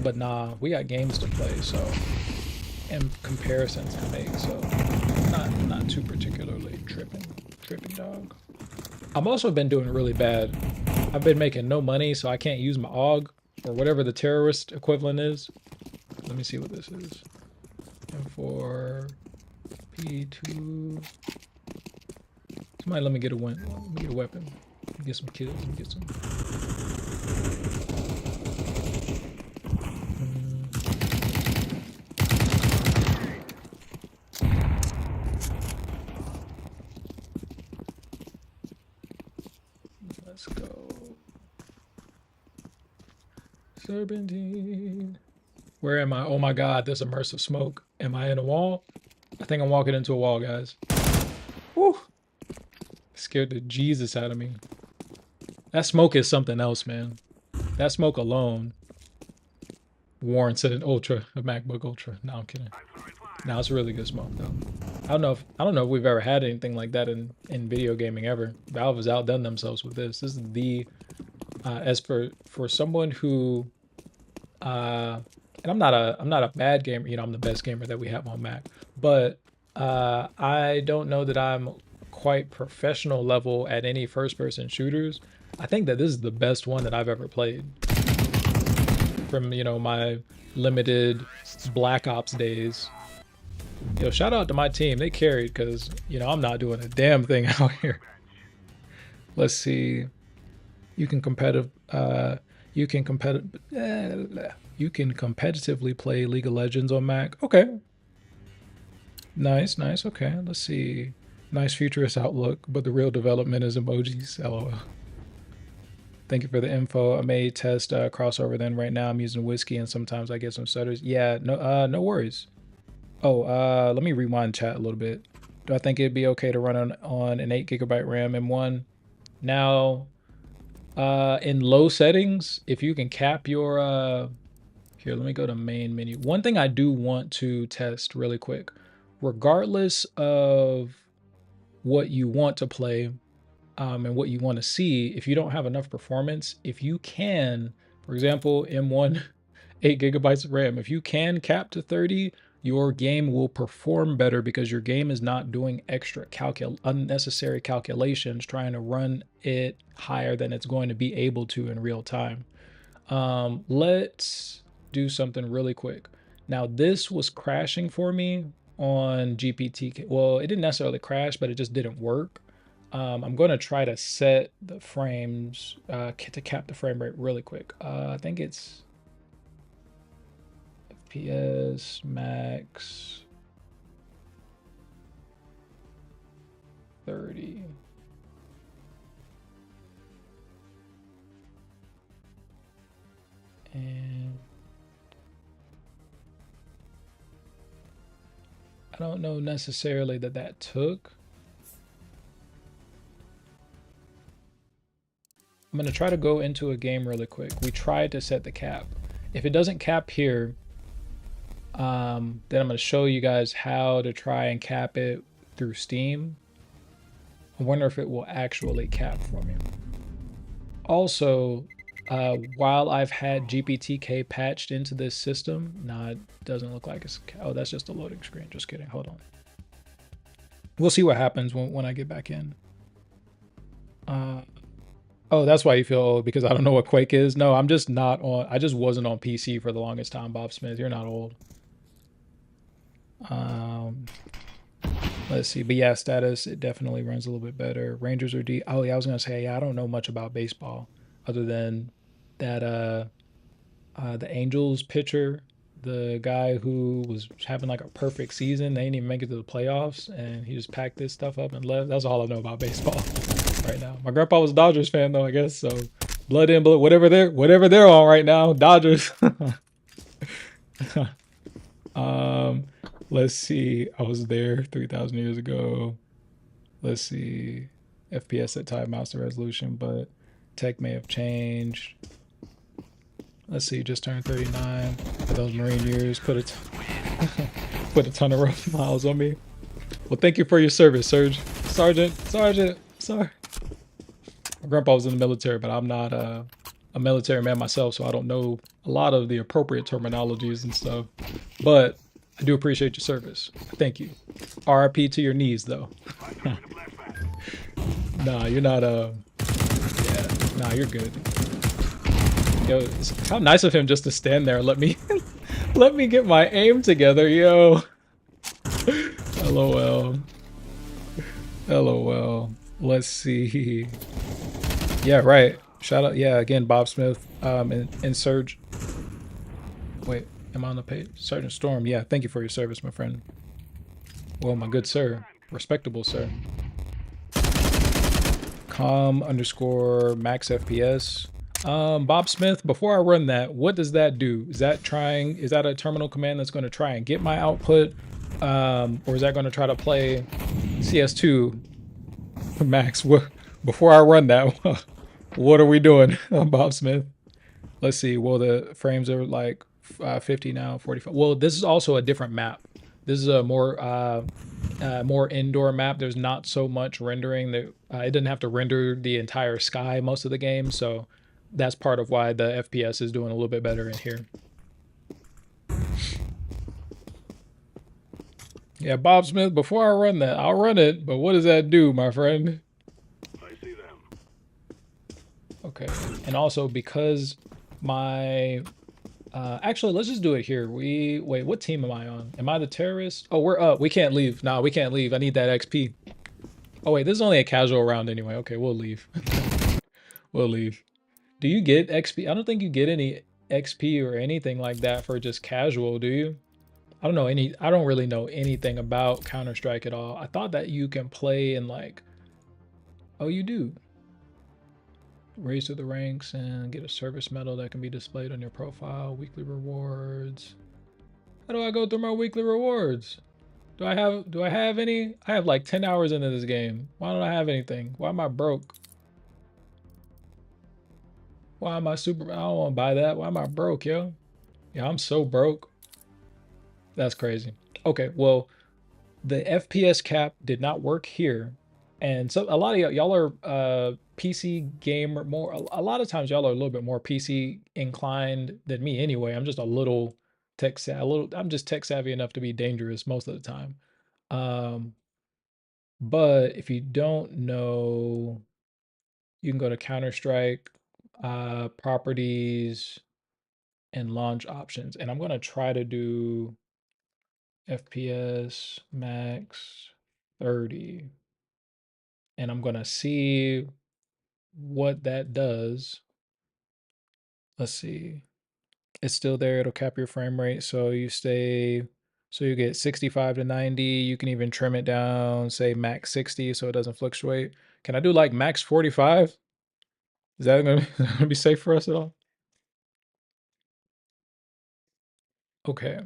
But nah, we got games to play, so, and comparisons to make, so not too particularly tripping dog. I've also been doing really bad. I've been making no money, so I can't use my AUG or whatever the terrorist equivalent is. Let me see what this is. M4 P2. Somebody let me get a weapon. Let me get a weapon. Let me get some kills. Let me get some. Let's go. Serpentine. Where am I? Oh my god, there's immersive smoke. Am I in a wall? I think I'm walking into a wall, guys. Woo! Scared the Jesus out of me. That smoke is something else, man. That smoke alone warrants an Ultra, a MacBook Ultra. No, I'm kidding. No, it's a really good smoke though. I don't know if we've ever had anything like that in video gaming ever. Valve has outdone themselves with this. This is the as for someone who and I'm not a bad gamer, you know, I'm the best gamer that we have on Mac, but I don't know that I'm quite professional level at any first person shooters. I think that this is the best one that I've ever played from, you know, my limited Black Ops days. Yo, shout out to my team. They carried because, you know, I'm not doing a damn thing out here. Let's see. You can competitively play League of Legends on Mac. Okay. Nice, nice. Okay, let's see. Nice futurist outlook, but the real development is emojis. LOL. Thank you for the info. I may test crossover then. Right now I'm using whiskey and sometimes I get some stutters. Yeah, no worries. Oh, let me rewind chat a little bit. Do I think it'd be okay to run on an 8GB RAM M1? Now, in low settings, if you can cap your here, let me go to main menu. One thing I do want to test really quick, regardless of what you want to play and what you want to see, if you don't have enough performance, if you can, for example, M1 8GB of RAM, if you can cap to 30, your game will perform better because your game is not doing extra unnecessary calculations trying to run it higher than it's going to be able to in real time. Let's do something really quick. Now this was crashing for me on GPTK. Well, it didn't necessarily crash, but it just didn't work. I'm going to try to set the frames to cap the frame rate really quick. I think it's FPS max 30. And I don't know necessarily that took. I'm going to try to go into a game really quick. We tried to set the cap. If it doesn't cap here, then I'm going to show you guys how to try and cap it through Steam. I wonder if it will actually cap for me. Also, while I've had GPTK patched into this system, nah, it doesn't look like it's, oh, that's just a loading screen. Just kidding. Hold on. We'll see what happens when I get back in. Oh, that's why you feel old, because I don't know what Quake is. No, I'm just not on, I just wasn't on PC for the longest time, Bob Smith. You're not old. Let's see, but yeah, status, it definitely runs a little bit better. Rangers are D. Oh yeah, I was gonna say, yeah, I don't know much about baseball other than that the Angels pitcher, the guy who was having like a perfect season, they didn't even make it to the playoffs, and he just packed this stuff up and left. That's all I know about baseball right now. My grandpa was a Dodgers fan though, I guess, so blood in, blood, whatever they're on right now, Dodgers. Let's see, I was there 3,000 years ago. Let's see, FPS at time, mouse to resolution, but tech may have changed. Let's see, just turned 39. For those Marine years, put a ton of rough miles on me. Well, thank you for your service, Sergeant. Sorry. My grandpa was in the military, but I'm not a military man myself, so I don't know a lot of the appropriate terminologies and stuff. But I do appreciate your service. Thank you. RIP to your knees, though. Nah, you're not, yeah, nah, you're good. Yo, how nice of him just to stand there and let me, let me get my aim together, yo. LOL. LOL. Let's see. Yeah, right. Shout out, yeah, again, Bob Smith, and Surge. Wait. Am I on the page? Sergeant Storm, yeah, thank you for your service, my friend. Well, my good sir. Respectable sir. com_max FPS. Bob Smith, before I run that, what does that do? Is that a terminal command that's going to try and get my output? Or is that going to try to play CS2 max? Before I run that, What are we doing, Bob Smith? Let's see. Well, the frames are like 50 now, 45. Well, this is also a different map. This is a more indoor map. There's not so much rendering. That it doesn't have to render the entire sky most of the game, so that's part of why the FPS is doing a little bit better in here. Yeah, Bob Smith, before I run that, I'll run it, but what does that do, my friend?
I see them.
Okay. And also because my actually let's just do it here. Wait, what team am I on? Am I the terrorist? Oh, we're up. We can't leave. Nah, we can't leave. I need that XP. Oh wait, this is only a casual round anyway. Okay, we'll leave. We'll leave. Do you get XP? I don't think you get any XP or anything like that for just casual, do you? I don't really know anything about Counter-Strike at all. I thought that you can play in like, oh, you do. Raise through the ranks and get a service medal that can be displayed on your profile. Weekly rewards. How do I go through my weekly rewards? Do I have any? I have like 10 hours into this game. Why don't I have anything? Why am I broke? Why am I super? I don't want to buy that. Why am I broke, yo? Yeah, I'm so broke. That's crazy. Okay, well, the FPS cap did not work here. And so a lot of y'all are PC gamer more. A lot of times y'all are a little bit more PC inclined than me anyway. I'm just a little I'm just tech savvy enough to be dangerous most of the time. But if you don't know, you can go to Counter-Strike, properties, and launch options. And I'm gonna try to do FPS max 30. And I'm gonna see what that does. Let's see. It's still there. It'll cap your frame rate. So you get 65 to 90. You can even trim it down, say max 60 so it doesn't fluctuate. Can I do like max 45? Is that gonna be safe for us at all? Okay.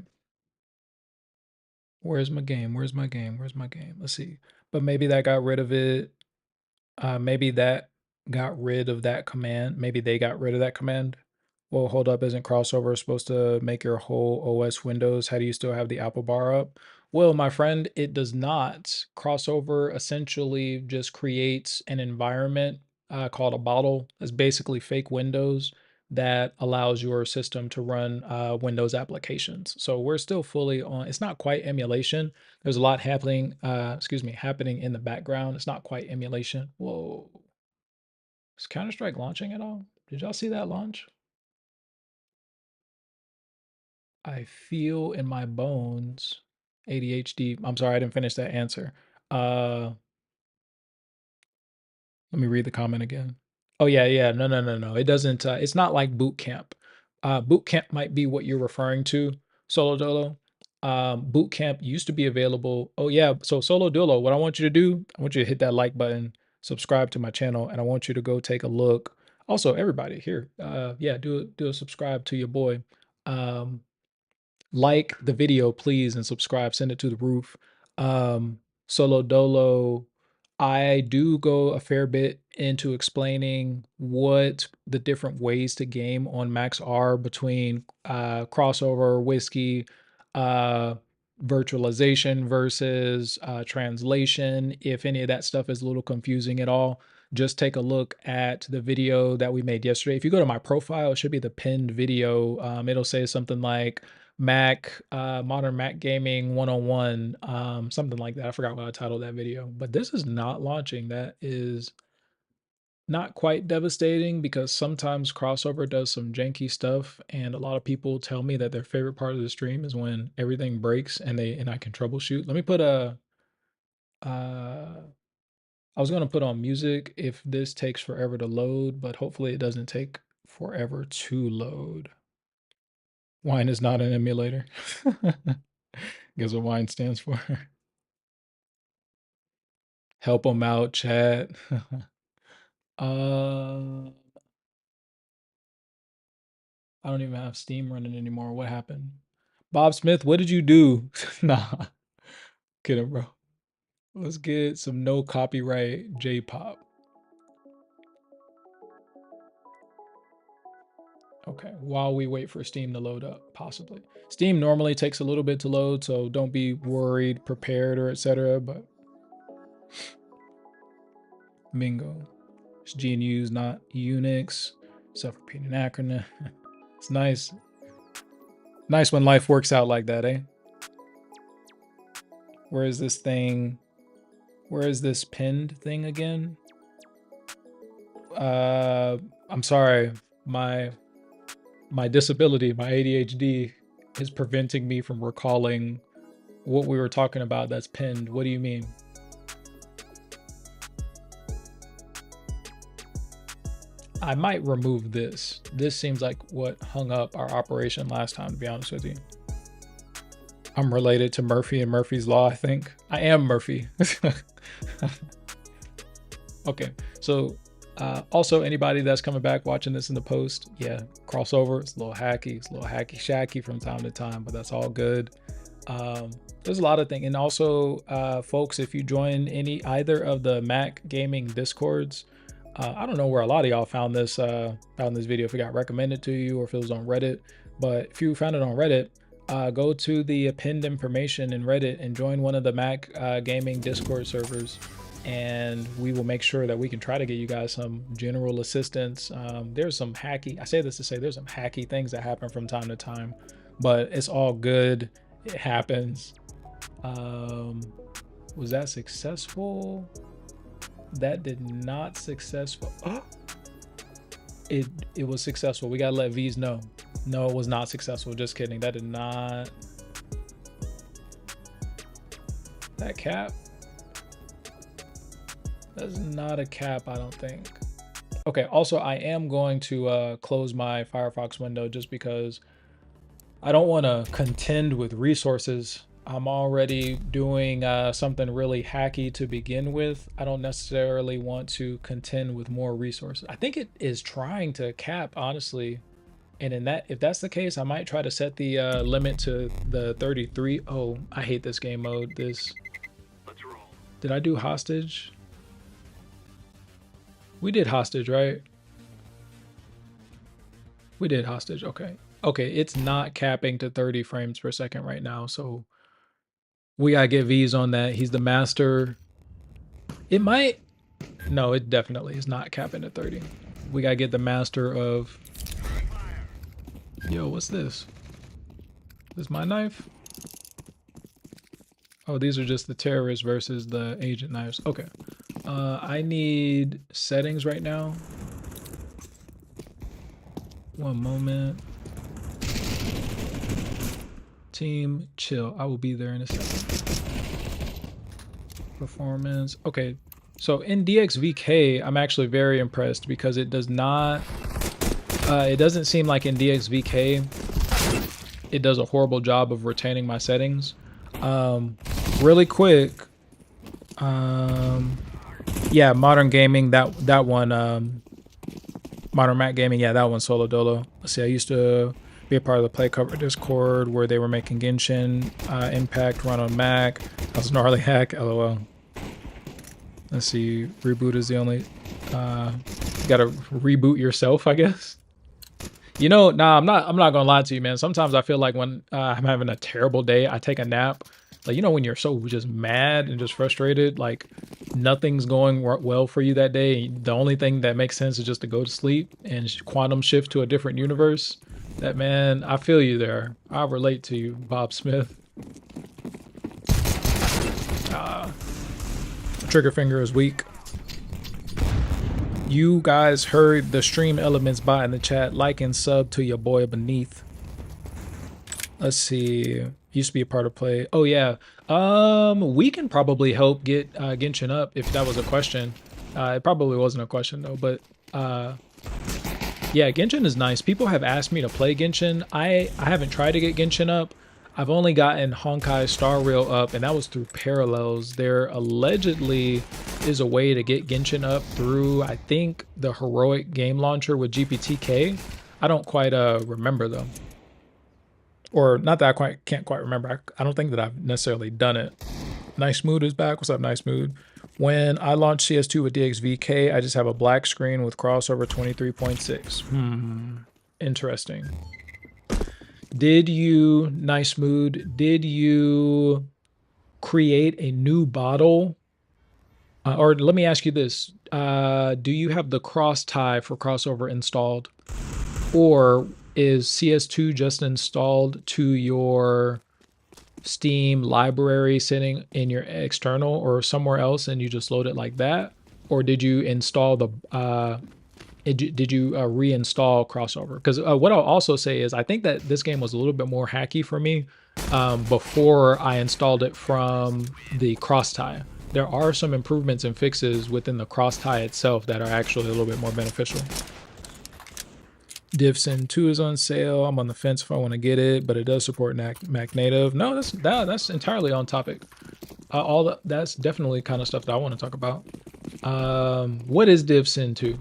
Where's my game? Where's my game? Where's my game? Let's see. But maybe that got rid of it. Maybe that got rid of that command. Maybe they got rid of that command. Well, hold up, isn't crossover supposed to make your whole OS Windows? How do you still have the Apple bar up? Well, my friend, it does not. Crossover essentially just creates an environment called a bottle. It's basically fake Windows that allows your system to run Windows applications. So we're still fully on. It's not quite emulation. There's a lot happening. Happening in the background. It's not quite emulation. Whoa, is Counter-Strike launching at all? Did y'all see that launch? I feel in my bones ADHD. I'm sorry, I didn't finish that answer. Let me read the comment again. Oh yeah, yeah. No. It doesn't. It's not like boot camp. Boot camp might be what you're referring to, Solo Dolo. Boot camp used to be available. Oh yeah. So Solo Dolo, what I want you to do, I want you to hit that like button, subscribe to my channel, and I want you to go take a look. Also, everybody here, yeah, do a subscribe to your boy. Like the video, please, and subscribe. Send it to the roof. Solo Dolo, I do go a fair bit into explaining what the different ways to game on Max are between crossover, whiskey, uh, virtualization versus translation. If any of that stuff is a little confusing at all, just take a look at the video that we made yesterday. If you go to my profile, it should be the pinned video. It'll say something like modern Mac gaming 101, something like that. I forgot what I titled that video, but this is not launching. That is not quite devastating because sometimes crossover does some janky stuff, and a lot of people tell me that their favorite part of the stream is when everything breaks and I can troubleshoot. Let me put I was gonna put on music if this takes forever to load, but hopefully it doesn't take forever to load. Wine is not an emulator. Guess what wine stands for. Help them out, chat. I don't even have Steam running anymore. What happened? Bob Smith, what did you do? Nah, kidding, bro. Let's get some no copyright J-pop. Okay, while we wait for Steam to load up, possibly. Steam normally takes a little bit to load, so don't be worried, prepared, or etc. But Mingo. It's GNU's not Unix. Self-repeating acronym. It's nice. Nice when life works out like that, eh? Where is this thing? Where is this pinned thing again? I'm sorry. My disability, my ADHD is preventing me from recalling what we were talking about that's pinned. What do you mean? I might remove this. This seems like what hung up our operation last time, to be honest with you. I'm related to Murphy and Murphy's Law, I think. I am Murphy. Okay, so also anybody that's coming back watching this in the post, yeah, crossover, it's a little hacky, it's a little hacky shacky from time to time, but that's all good. There's a lot of things. And also folks, if you join either of the Mac gaming discords, I don't know where a lot of y'all found this video, if it got recommended to you or if it was on Reddit, but if you found it on Reddit, go to the pinned information in Reddit and join one of the Mac gaming Discord servers, and we will make sure that we can try to get you guys some general assistance. There's some hacky, I say this to say there's some hacky things that happen from time to time, but it's all good. It happens. Was that successful? That did not successful. Oh, it was successful. We gotta let V's know. No, it was not successful. Just kidding. That did not. That cap. That's not a cap, I don't think. Okay, also I am going to close my Firefox window just because I don't want to contend with resources. I'm already doing something really hacky to begin with. I don't necessarily want to contend with more resources. I think it is trying to cap, honestly. And if that's the case, I might try to set the limit to the 33. Oh, I hate this game mode. Let's roll. Did I do hostage? We did hostage, right? We did hostage. Okay. Okay, it's not capping to 30 frames per second right now, so we gotta get V's on that. He's the master. It might. No, it definitely is not capping at 30. We gotta get the master of. Yo, what's this? This my knife? Oh, these are just the terrorists versus the agent knives. Okay. I need settings right now. One moment. Team, chill. I will be there in a second. Performance. Okay. So in DXVK, I'm actually very impressed because it does not. It doesn't seem like in DXVK it does a horrible job of retaining my settings. Really quick. Yeah, modern gaming, that one, modern Mac gaming, yeah, that one, solo dolo. Let's see, I used to be a part of the Play Cover Discord where they were making Genshin Impact run on Mac. That was gnarly hack, lol. Let's see, reboot is the only, you gotta reboot yourself, I guess. You know, nah, I'm not gonna lie to you, man. Sometimes I feel like when I'm having a terrible day, I take a nap. Like, you know, when you're so just mad and just frustrated, like nothing's going well for you that day. The only thing that makes sense is just to go to sleep and quantum shift to a different universe. That, man, I feel you there. I relate to you, Bob Smith. Trigger finger is weak. You guys heard the Stream Elements bot in the chat. Like and sub to your boy beneath. Let's see. Used to be a part of Play. Oh yeah. We can probably help get Genshin up if that was a question. It probably wasn't a question though, but yeah, Genshin is nice. People have asked me to play Genshin. I haven't tried to get Genshin up. I've only gotten Honkai Star Rail up, and that was through Parallels. There allegedly is a way to get Genshin up through, I think, the Heroic Game Launcher with GPTK. I don't quite remember though. Or not that I can't quite remember. I don't think that I've necessarily done it. Nice Mood is back. What's up, Nice Mood? When I launched CS2 with DXVK, I just have a black screen with crossover 23.6. interesting. Did you, nice mood, did you create a new bottle? Or let me ask you this. Do you have the cross tie for crossover installed? Or is CS2 just installed to your Steam library sitting in your external or somewhere else and you just load it like that? Or did you install the did you reinstall crossover? Because what I'll also say is I think that this game was a little bit more hacky for me before I installed it from the cross tie. There are some improvements and fixes within the cross tie itself that are actually a little bit more beneficial. DivSyn 2 is on sale. I'm on the fence if I want to get it, but it does support Mac native. No, that's entirely on topic. That's definitely kind of stuff that I want to talk about. What is DivSyn 2?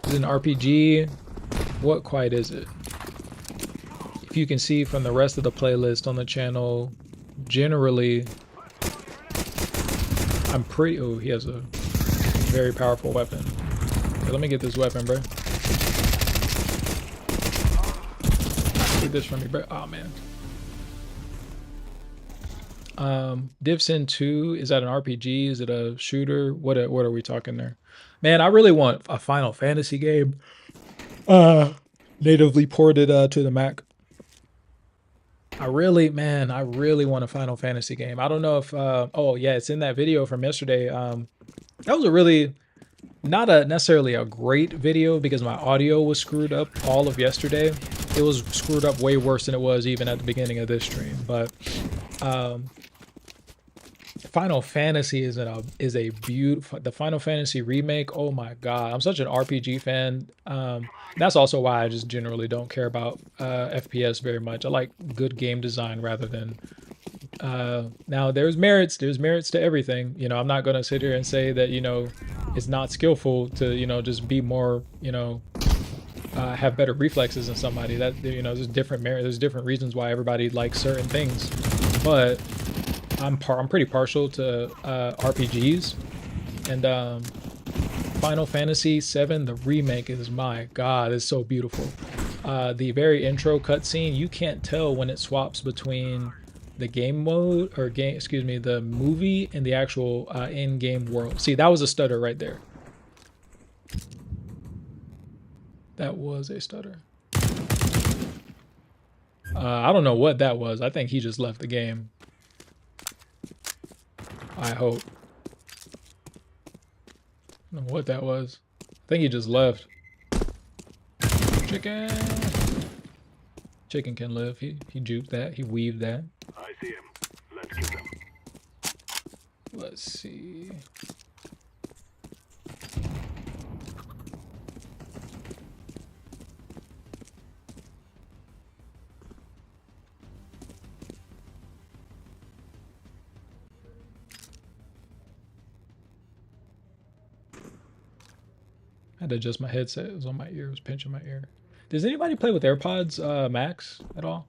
Is it an RPG? What quite is it? If you can see from the rest of the playlist on the channel, generally, I'm pretty. Oh, he has a very powerful weapon. Okay, let me get this weapon, bro. Get this from me, bro. Oh man. DivSyn 2, is that an RPG? Is it a shooter? What are we talking there? Man, I really want a Final Fantasy game natively ported to the Mac. I really want a Final Fantasy game. I don't know if oh yeah, it's in that video from yesterday. That was a really not necessarily a great video because my audio was screwed up all of yesterday. It was screwed up way worse than it was even at the beginning of this stream, but Final Fantasy is a beautiful, the Final Fantasy remake. Oh my god, I'm such an RPG fan. That's also why I just generally don't care about FPS very much. I like good game design rather than now there's merits to everything. You know, I'm not going to sit here and say that, you know, it's not skillful to, you know, just be more, you know, have better reflexes than somebody. That, you know, there's different reasons why everybody likes certain things, but I'm pretty partial to RPGs, and Final Fantasy VII, the remake, is, my god, it's so beautiful. The very intro cutscene, you can't tell when it swaps between the game mode or the movie and the actual in-game world. See, that was a stutter right there. That was a stutter. I don't know what that was. I think he just left the game. I hope. I don't know what that was. I think he just left. Chicken. Chicken can live. He juked that. He weaved that.
I see him. Let's kill him.
Let's see. I had to adjust my headset. It was on my ear. It was pinching my ear. Does anybody play with AirPods Max at all?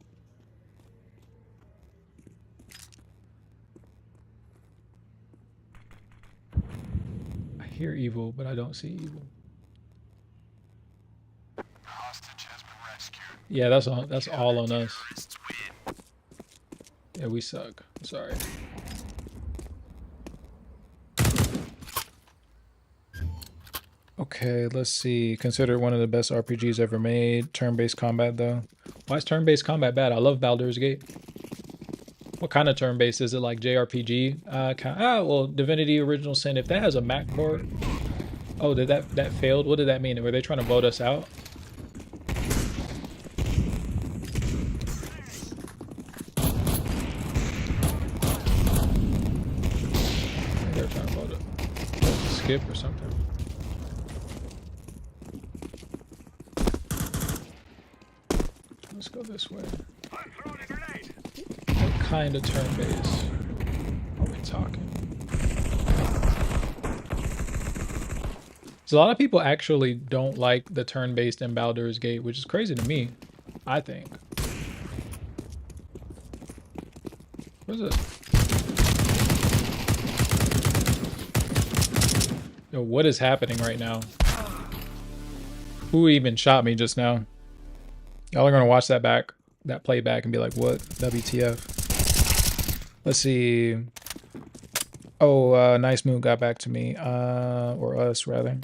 I hear evil, but I don't see evil.
Hostage has been rescued.
Yeah, that's all on us. Yeah, we suck. Sorry. Okay, let's see. Considered one of the best RPGs ever made. Turn-based combat, though. Why is turn-based combat bad? I love Baldur's Gate. What kind of turn-based? Is it like JRPG? Well, Divinity Original Sin. If that has a Mac port... Oh, did that failed? What did that mean? Were they trying to vote us out? They're trying to vote it. Skip or something. Let's go this way. What kind of turn-based are we talking? So a lot of people actually don't like the turn-based in Baldur's Gate, which is crazy to me, I think. Where's it? Yo, what is happening right now? Who even shot me just now? Y'all are gonna watch that playback and be like, what? WTF? Let's see. Oh, nice move got back to me. Or us rather.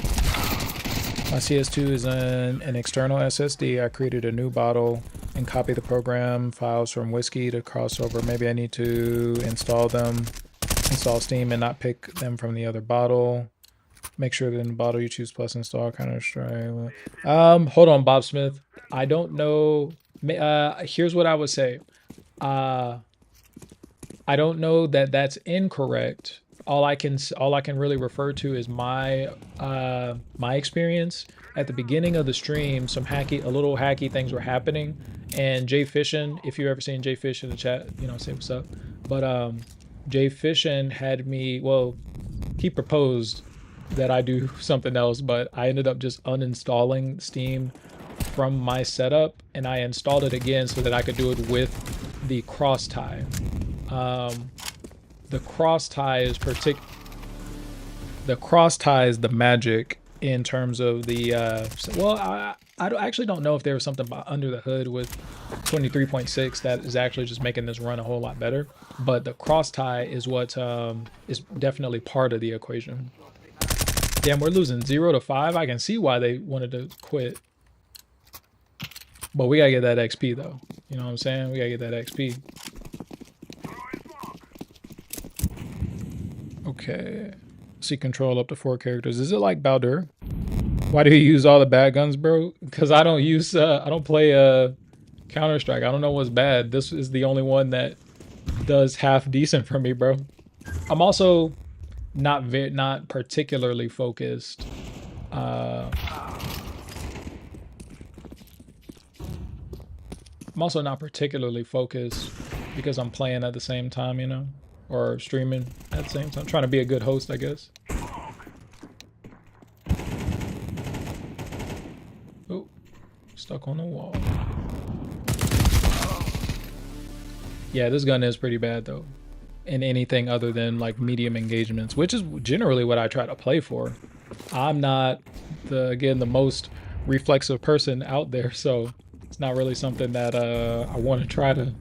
My CS2 is an external SSD. I created a new bottle and copied the program files from Whiskey to Crossover. Maybe I need to install Steam and not pick them from the other bottle. Make sure that in the bottle you choose plus install Counter-Strike. Hold on, Bob Smith. I don't know. Here's what I would say. I don't know that that's incorrect. All I can really refer to is my experience at the beginning of the stream. A little hacky things were happening, and Jay Fishin, if you've ever seen Jay Fish in the chat, you know, say what's up. But Jay Fishin had me. Well, he proposed that I do something else, but I ended up just uninstalling Steam from my setup, and I installed it again so that I could do it with the cross tie. The cross tie is the magic in terms of the well, I actually don't know if there was something under the hood with 23.6 that is actually just making this run a whole lot better, but the cross tie is what is definitely part of the equation. Damn, we're losing 0 to 5. I can see why they wanted to quit, but we gotta get that XP though. You know what I'm saying? We gotta get that XP. Okay, see control up to 4 characters. Is it like Baldur? Why do you use all the bad guns, bro? Because I don't use, I don't play Counter-Strike. I don't know what's bad. This is the only one that does half decent for me, bro. I'm also not particularly focused. I'm also not particularly focused because I'm playing at the same time, you know? Or streaming at the same time. Trying to be a good host, I guess. Oh, stuck on the wall. Yeah, this gun is pretty bad though. In anything other than like medium engagements, which is generally what I try to play for. I'm not the most reflexive person out there, so it's not really something that I want to try to.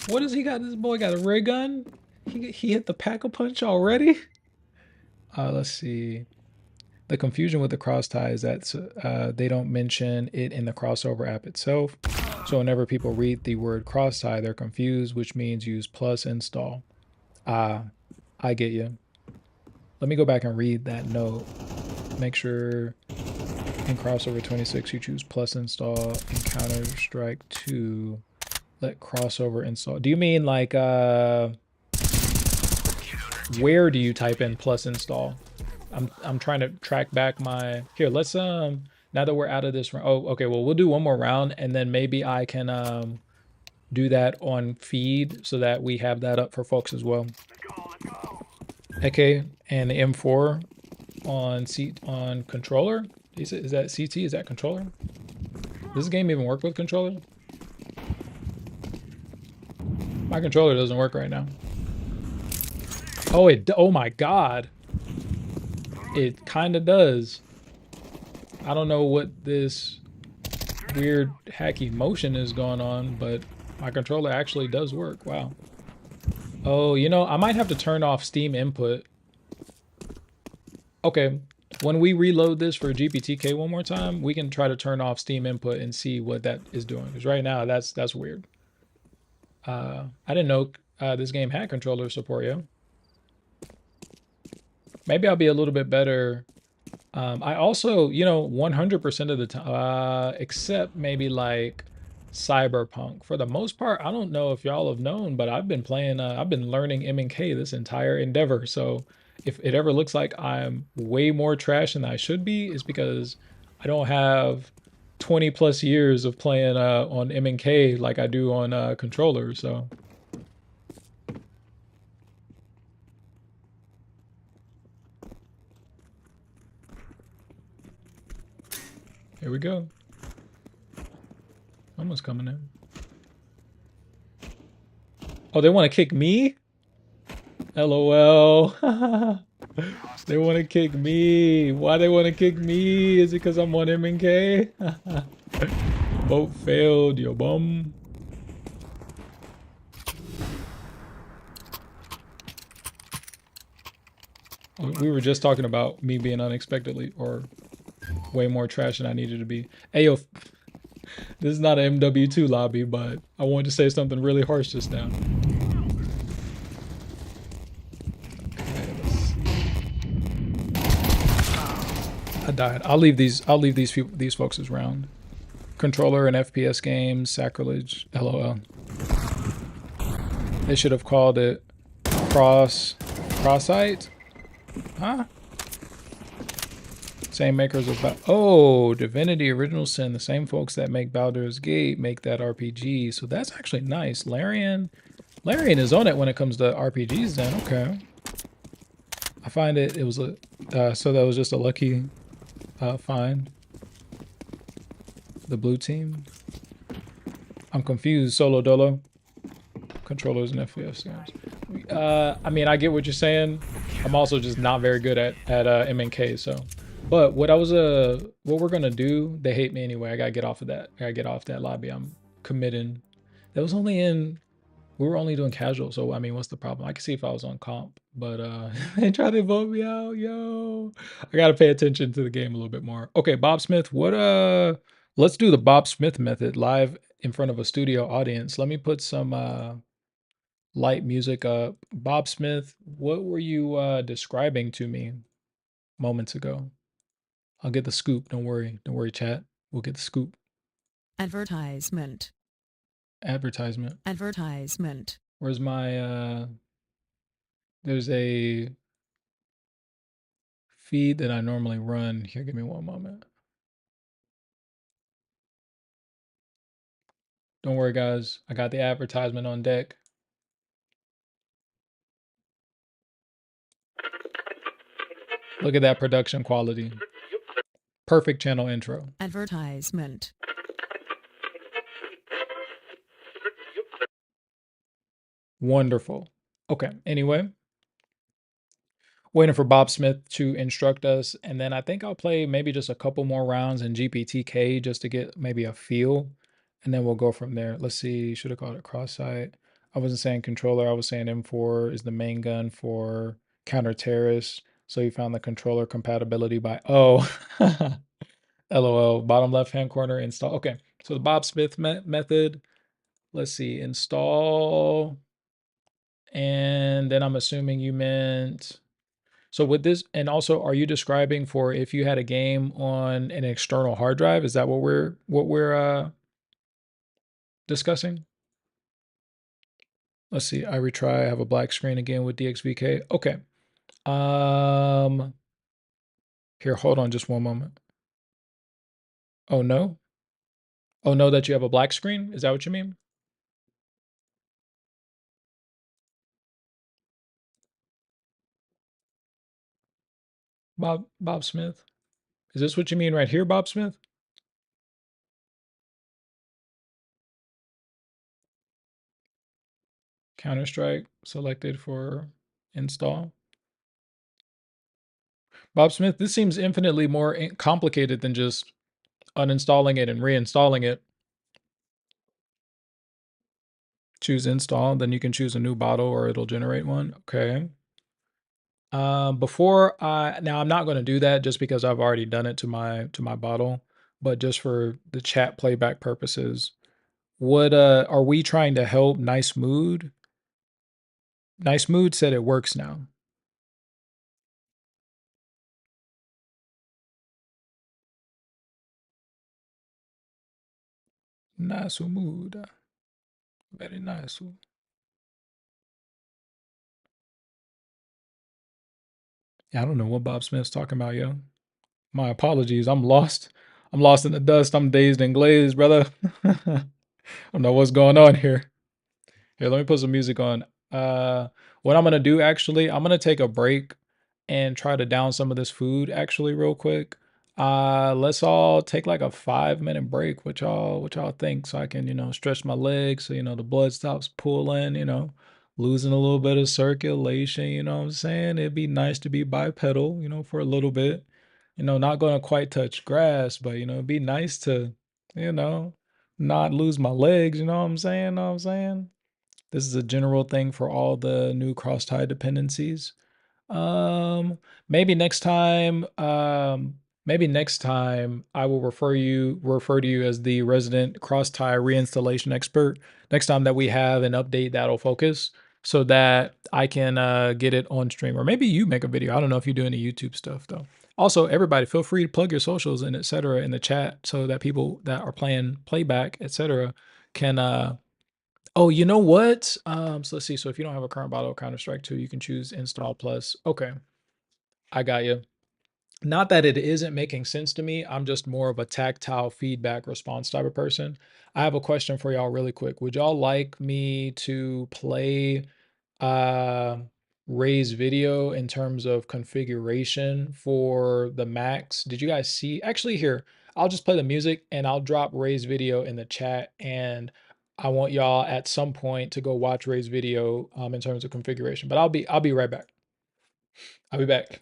What does he got? This boy got a ray gun? He hit the pack-a-punch already? Let's see. The confusion with the cross tie is that they don't mention it in the crossover app itself. So whenever people read the word cross tie, they're confused, which means use plus install. I get you. Let me go back and read that note. Make sure in crossover 26 you choose plus install in Counter-Strike 2. Let crossover install. Do you mean like where do you type in plus install? I'm trying to track back my here. Let's now that we're out of this round. Oh, okay. Well, we'll do one more round and then maybe I can do that on feed so that we have that up for folks as well. Okay, and the M4 on controller. Is that CT? Is that controller? Does this game even work with controller? My controller doesn't work right now. Oh my god. It kind of does. I don't know what this weird hacky motion is going on, but my controller actually does work. Wow. Oh, you know, I might have to turn off Steam input. Okay. When we reload this for GPTK one more time, we can try to turn off Steam input and see what that is doing. Because right now, that's weird. I didn't know this game had controller support, yo. Maybe I'll be a little bit better. I also, you know, 100% of the time, except maybe like Cyberpunk. For the most part, I don't know if y'all have known, but I've been playing, I've been learning M&K this entire endeavor. So if it ever looks like I'm way more trash than I should be, it's because I don't have 20 plus years of playing on M&K like I do on controller. So here we go. Someone's coming in. Oh, they want to kick me? LOL. They want to kick me. Why they want to kick me? Is it because I'm on M&K? Vote failed, yo bum. We were just talking about me being unexpectedly or way more trash than I needed to be. Hey, yo, this is not an MW2 lobby, but I wanted to say something really harsh just now. Okay, let's see. I died. I'll leave these folks as round. Controller and FPS games, sacrilege, LOL. They should have called it cross-site. Huh? Same makers of Divinity Original Sin, the same folks that make Baldur's Gate make that RPG. So that's actually nice. Larian is on it when it comes to RPGs then. Okay. I find it was a so that was just a lucky find. The blue team. I'm confused. Solo Dolo. Controllers and FPS games. I mean, I get what you're saying. I'm also just not very good at M&K, so. But what we're gonna do, they hate me anyway. I gotta get off of that. I gotta get off that lobby. I'm committing. That was we were only doing casual, so I mean, what's the problem? I can see if I was on comp, but they try to vote me out, yo. I gotta pay attention to the game a little bit more. Okay, Bob Smith, let's do the Bob Smith method live in front of a studio audience. Let me put some light music up. Bob Smith, what were you describing to me moments ago? I'll get the scoop. Don't worry, chat. We'll get the scoop.
Advertisement.
Where's my there's a feed that I normally run. Here, give me one moment. Don't worry, guys. I got the advertisement on deck. Look at that production quality. Perfect channel intro.
Advertisement.
Wonderful. Okay, anyway. Waiting for Bob Smith to instruct us, and then I think I'll play maybe just a couple more rounds in GPTK just to get maybe a feel, and then we'll go from there. Let's see, should have called it cross-site. I wasn't saying controller, I was saying M4 is the main gun for counter-terrorists. So you found the controller compatibility by, LOL, bottom left-hand corner, install. Okay, so the Bob Smith method, let's see, install, and then I'm assuming you meant, so with this, and also, are you describing for if you had a game on an external hard drive? Is that what we're discussing? Let's see, I retry, I have a black screen again with DXVK. Okay. Here, hold on just one moment. Oh no? Oh no, that you have a black screen? Is that what you mean? Bob Smith? Is this what you mean right here, Bob Smith? Counter-Strike selected for install. Bob Smith, this seems infinitely more complicated than just uninstalling it and reinstalling it. Choose install, then you can choose a new bottle or it'll generate one. Okay. Now I'm not going to do that just because I've already done it to my bottle, but just for the chat playback purposes, what are we trying to help Nice Mood? Nice Mood said it works now. Nice mood. Very nice. Yeah, I don't know what Bob Smith's talking about, yo. My apologies. I'm lost. I'm lost in the dust. I'm dazed and glazed, brother. I don't know what's going on here. Here, let me put some music on. What I'm gonna do actually, I'm gonna take a break and try to down some of this food actually real quick. Let's all take like a 5-minute break. What y'all think? So I can, stretch my legs so the blood stops pooling, losing a little bit of circulation, you know what I'm saying? It'd be nice to be bipedal, for a little bit. Not going to quite touch grass, but it'd be nice to, you know, not lose my legs, you know what I'm saying? Know what I'm saying? This is a general thing for all the new cross-tie dependencies. Um, maybe next time, I will refer to you as the resident cross-tie reinstallation expert. Next time that we have an update that'll focus so that I can get it on stream. Or maybe you make a video. I don't know if you do any YouTube stuff though. Also, everybody feel free to plug your socials and etc. in the chat so that people that are playing playback, etc. can oh, you know what? So let's see. So if you don't have a current bottle of Counter-Strike 2, you can choose install plus. Okay, I got you. Not that it isn't making sense to me. I'm just more of a tactile feedback response type of person. I have a question for y'all really quick. Would y'all like me to play uh Ray's video in terms of configuration for the Macs? Did you guys see? Actually, here, I'll just play the music and I'll drop Ray's video in the chat, and I want y'all at some point to go watch Ray's video in terms of configuration. But I'll be right back. I'll be back.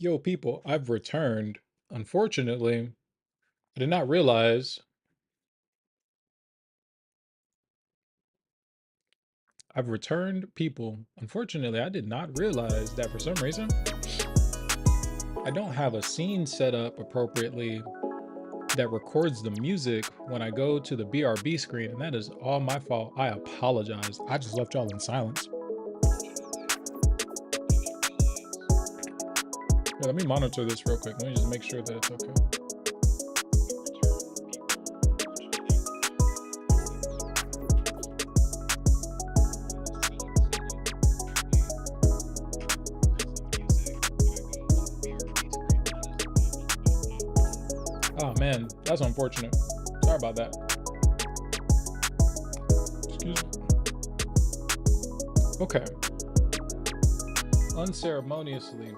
Yo, people, I've returned. Unfortunately, I did not realize I've returned people. Unfortunately, I did not realize that for some reason I don't have a scene set up appropriately that records the music when I go to the BRB screen, and that is all my fault. I apologize. I just left y'all in silence. Yeah, let me monitor this real quick. Let me just make sure that it's okay. Oh man, that's unfortunate. Sorry about that. Excuse me. Okay. Unceremoniously.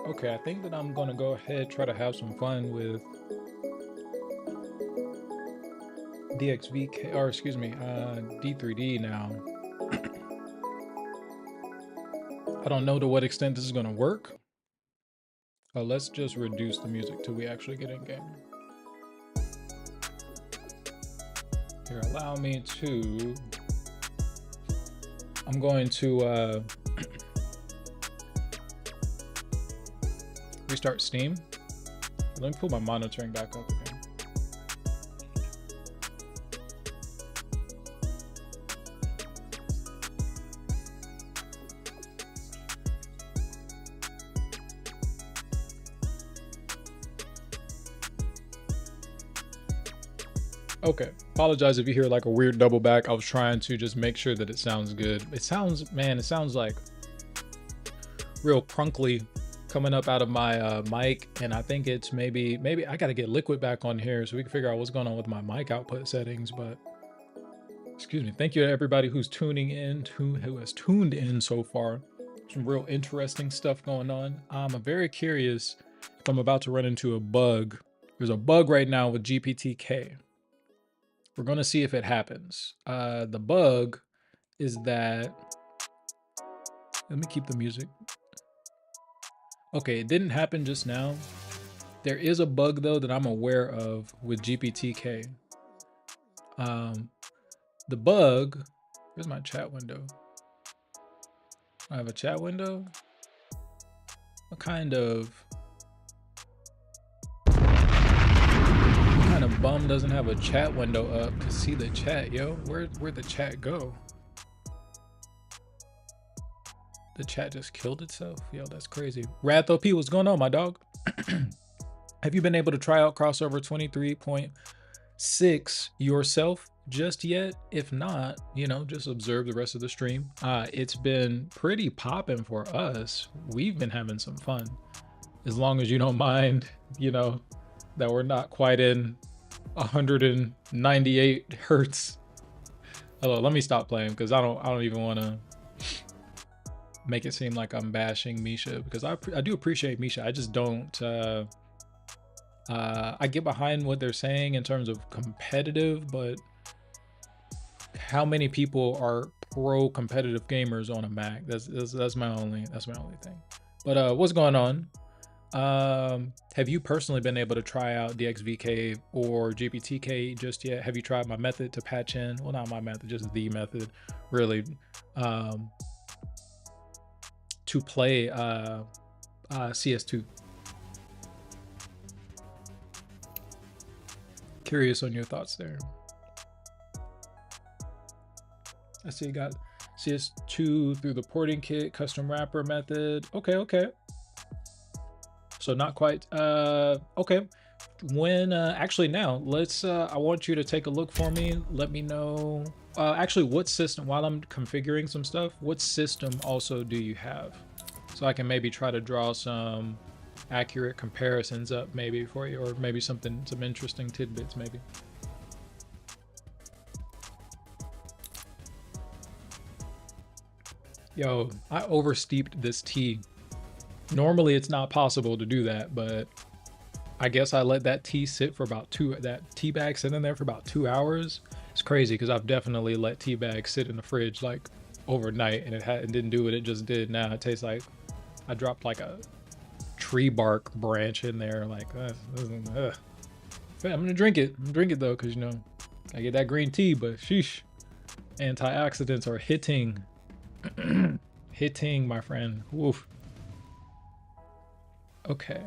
Okay, I think that I'm gonna go ahead, try to have some fun with DXVK, or excuse me, D3D now. I don't know to what extent this is gonna work. Let's just reduce the music till we actually get in game. Here, allow me to, I'm going to restart Steam. Let me pull my monitoring back up again. Okay, apologize if you hear like a weird double back. I was trying to just make sure that it sounds good. It sounds, man, it sounds like real prunkly coming up out of my mic, and I think it's maybe I gotta get Liquid back on here so we can figure out what's going on with my mic output settings. But excuse me, thank you to everybody who's tuning in, who has tuned in so far. Some real interesting stuff going on. I'm very curious if I'm about to run into a bug. There's a bug right now with GPTK. We're gonna see if it happens. The bug is that, let me keep the music. Okay, it didn't happen just now. There is a bug though that I'm aware of with GPTK. The bug, where's my chat window? I have a chat window. What kind of bum doesn't have a chat window up to see the chat? Yo, where'd the chat go? The chat just killed itself. Yo, that's crazy. Rath OP, what's going on, my dog? Have you been able to try out Crossover 23.6 yourself just yet? If not, you know, just observe the rest of the stream. It's been pretty popping for us. We've been having some fun. As long as you don't mind, you know, that we're not quite in 198 hertz. Hello, let me stop playing because I don't even want to make it seem like I'm bashing Misha, because I do appreciate Misha. I just don't I get behind what they're saying in terms of competitive, but how many people are pro competitive gamers on a Mac? That's my only thing. But what's going on? Have you personally been able to try out DXVK or GPTK just yet? Have you tried my method to patch in? Well, not my method, just the method, really, to play CS2. Curious on your thoughts there. I see you got CS2 through the porting kit, custom wrapper method. Okay. So not quite, okay. When, actually now, let's, I want you to take a look for me. Let me know, actually what system, while I'm configuring some stuff, what system also do you have? So I can maybe try to draw some accurate comparisons up maybe for you, or maybe some interesting tidbits maybe. Yo, I oversteeped this tea. Normally it's not possible to do that, but I guess I let that tea sit for about that tea bag sit in there for about 2 hours, It's crazy because I've definitely let tea bags sit in the fridge like overnight and it didn't do what it just did. Now it tastes like I dropped like a tree bark branch in there. Like, I'm gonna drink it. I'm gonna drink it though, because you know I get that green tea. But sheesh, antioxidants are hitting, hitting, my friend. Woof. Okay.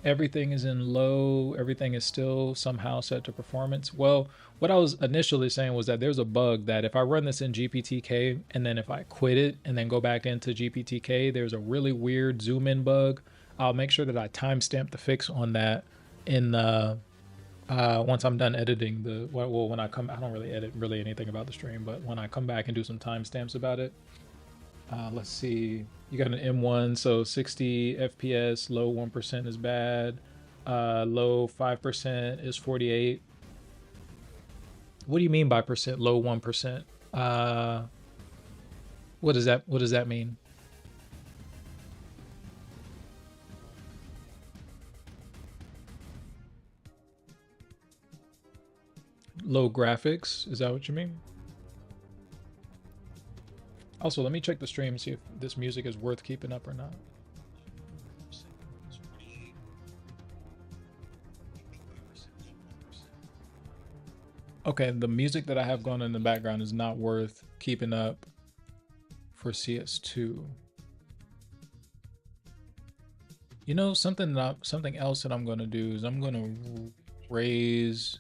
Everything is in low. Everything is still somehow set to performance. Well, what I was initially saying was that there's a bug that if I run this in GPTK and then if I quit it and then go back into GPTK, there's a really weird zoom in bug. I'll make sure that I timestamp the fix on that in the once I'm done editing the well when I come. I don't really edit really anything about the stream, but when I come back and do some timestamps about it. Let's see. You got an M1, so 60 FPS, low 1% is bad. Low 5% is 48. What do you mean by percent? Low 1%. What does that mean? Low graphics, is that what you mean? Also, let me check the stream and see if this music is worth keeping up or not. Okay, the music that I have going in the background is not worth keeping up for CS2. You know, something else that I'm going to do is I'm going to raise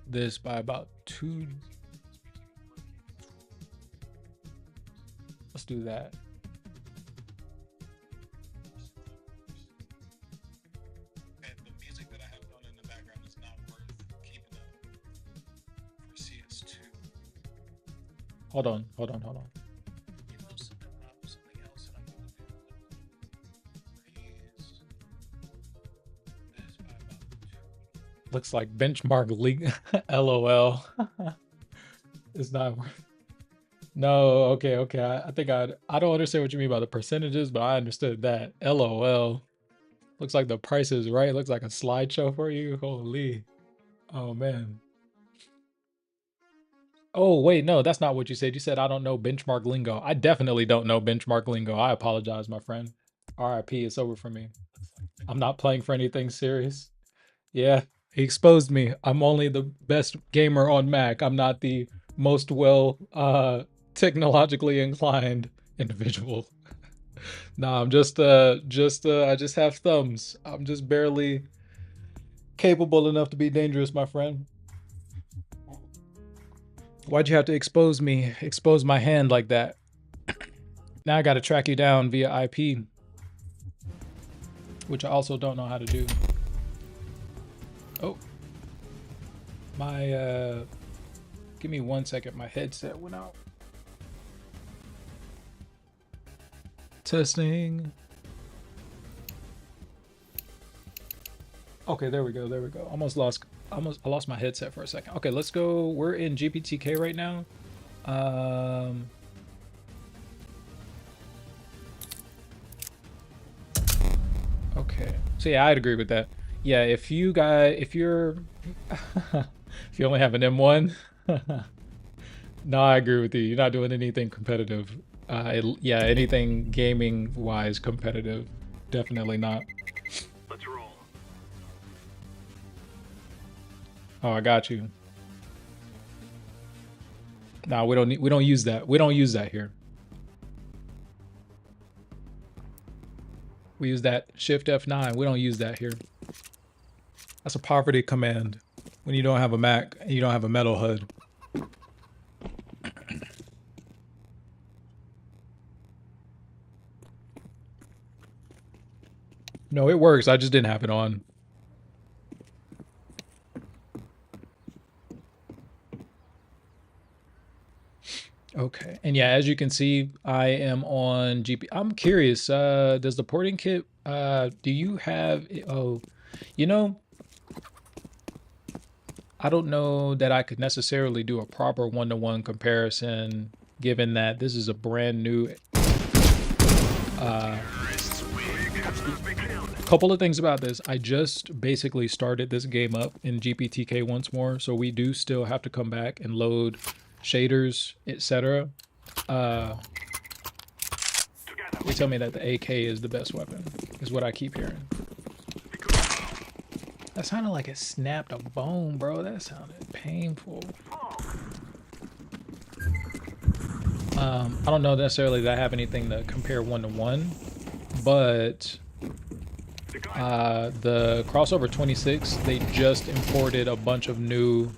this by about 2. Let's do that. And the music that I have going in the background is not worth keeping up for CS2. Hold on. You know, something else that I'm going to do. Raise this by about 2. Looks like benchmark league. LOL. It's not worth. No, okay. I think I don't understand what you mean by the percentages, but I understood that. LOL. Looks like the price is right. Looks like a slideshow for you. Holy. Oh, man. Oh, wait, no, that's not what you said. You said I don't know benchmark lingo. I definitely don't know benchmark lingo. I apologize, my friend. RIP, it's over for me. I'm not playing for anything serious. Yeah, he exposed me. I'm only the best gamer on Mac. I'm not the most technologically inclined individual. Nah, I'm I just have thumbs. I'm just barely capable enough to be dangerous, my friend. Why'd you have to expose me? Expose my hand like that? Now I gotta track you down via IP, which I also don't know how to do. Oh, my give me 1 second. My headset went out. Testing. Okay, there we go. I lost my headset for a second. Okay, let's go. We're in GPTK right now. Okay. So yeah, I'd agree with that. Yeah, if you only have an M1, no, I agree with you. You're not doing anything competitive. Yeah, anything gaming wise competitive, definitely not.
Let's roll.
Oh, I got you. No, we don't use that. We don't use that here. We use that Shift F9. We don't use that here. That's a poverty command when you don't have a Mac and you don't have a metal HUD. No, it works. I just didn't have it on. Okay, and yeah, as you can see, I am on GP. I'm curious, does the porting kit, do you have, oh, you know, I don't know that I could necessarily do a proper one-to-one comparison, given that this is a brand new couple of things about this. I just basically started this game up in GPTK once more, so we do still have to come back and load shaders, etc. They tell me that the AK is the best weapon, is what I keep hearing. That sounded like it snapped a bone, bro. That sounded painful. I don't know necessarily that I have anything to compare one-to-one, but the Crossover 26, they just imported a bunch of new...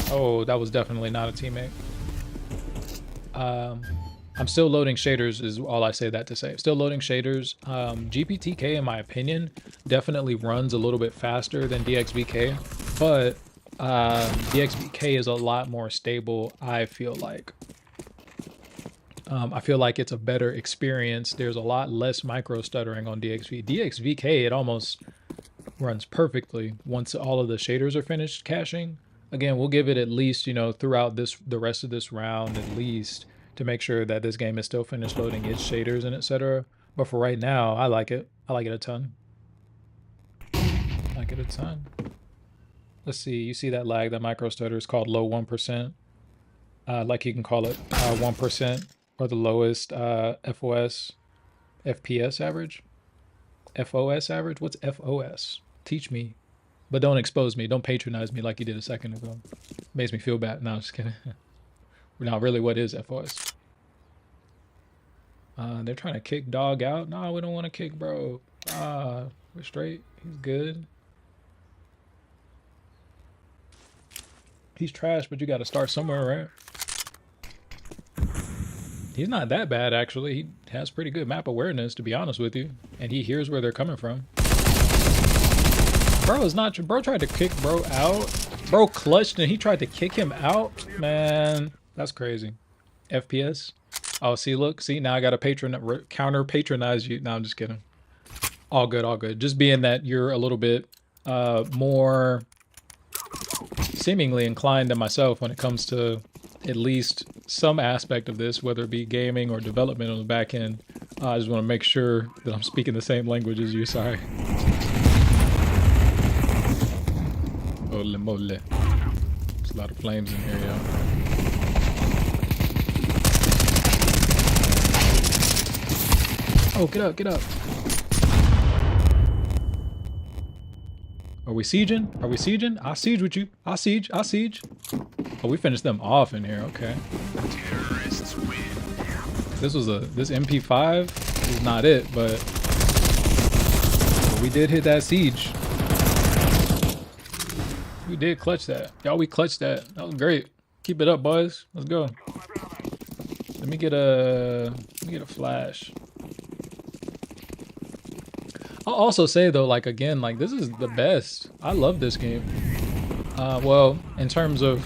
Oh, that was definitely not a teammate. I'm still loading shaders is all I say that to say. Still loading shaders. GPTK, in my opinion, definitely runs a little bit faster than DXVK, but DXVK is a lot more stable, I feel like. I feel like it's a better experience. There's a lot less micro stuttering on DXVK, it almost runs perfectly once all of the shaders are finished caching. Again, we'll give it at least, you know, throughout the rest of this round at least, to make sure that this game is still finished loading its shaders and etc. But for right now, I like it. I like it a ton. I like it a ton. Let's see. You see that lag, that micro stutter is called low 1%. Like you can call it 1% or the lowest FPS average. FOS average? What's FOS? Teach me. But don't expose me. Don't patronize me like you did a second ago. Makes me feel bad. No, I'm just kidding. Now, really, what is FOS? They're trying to kick dog out. No, we don't want to kick bro. We're straight. He's good. He's trash, but you got to start somewhere, right? He's not that bad, actually. He has pretty good map awareness, to be honest with you. And he hears where they're coming from. Bro is not... Bro tried to kick bro out. Bro clutched and he tried to kick him out. Man, that's crazy. FPS. Oh, see, look. See, now I got to counter patronize you. No, I'm just kidding. All good, all good. Just being that you're a little bit more seemingly inclined than myself when it comes to at least some aspect of this, whether it be gaming or development on the back end. I just want to make sure that I'm speaking the same language as you. Sorry. Holy moly. There's a lot of flames in here, y'all. Oh, get up, get up. Are we sieging? Are we sieging? I'll siege with you. I'll siege. I'll siege. Oh, we finished them off in here. Okay.
Terrorists win.
This MP5 is not it, but we did hit that siege. We did clutch that. Y'all, we clutched that. That was great. Keep it up, boys. Let's go. Let me get a flash. I'll also say though, like again, like this is the best. I love this game. Well, in terms of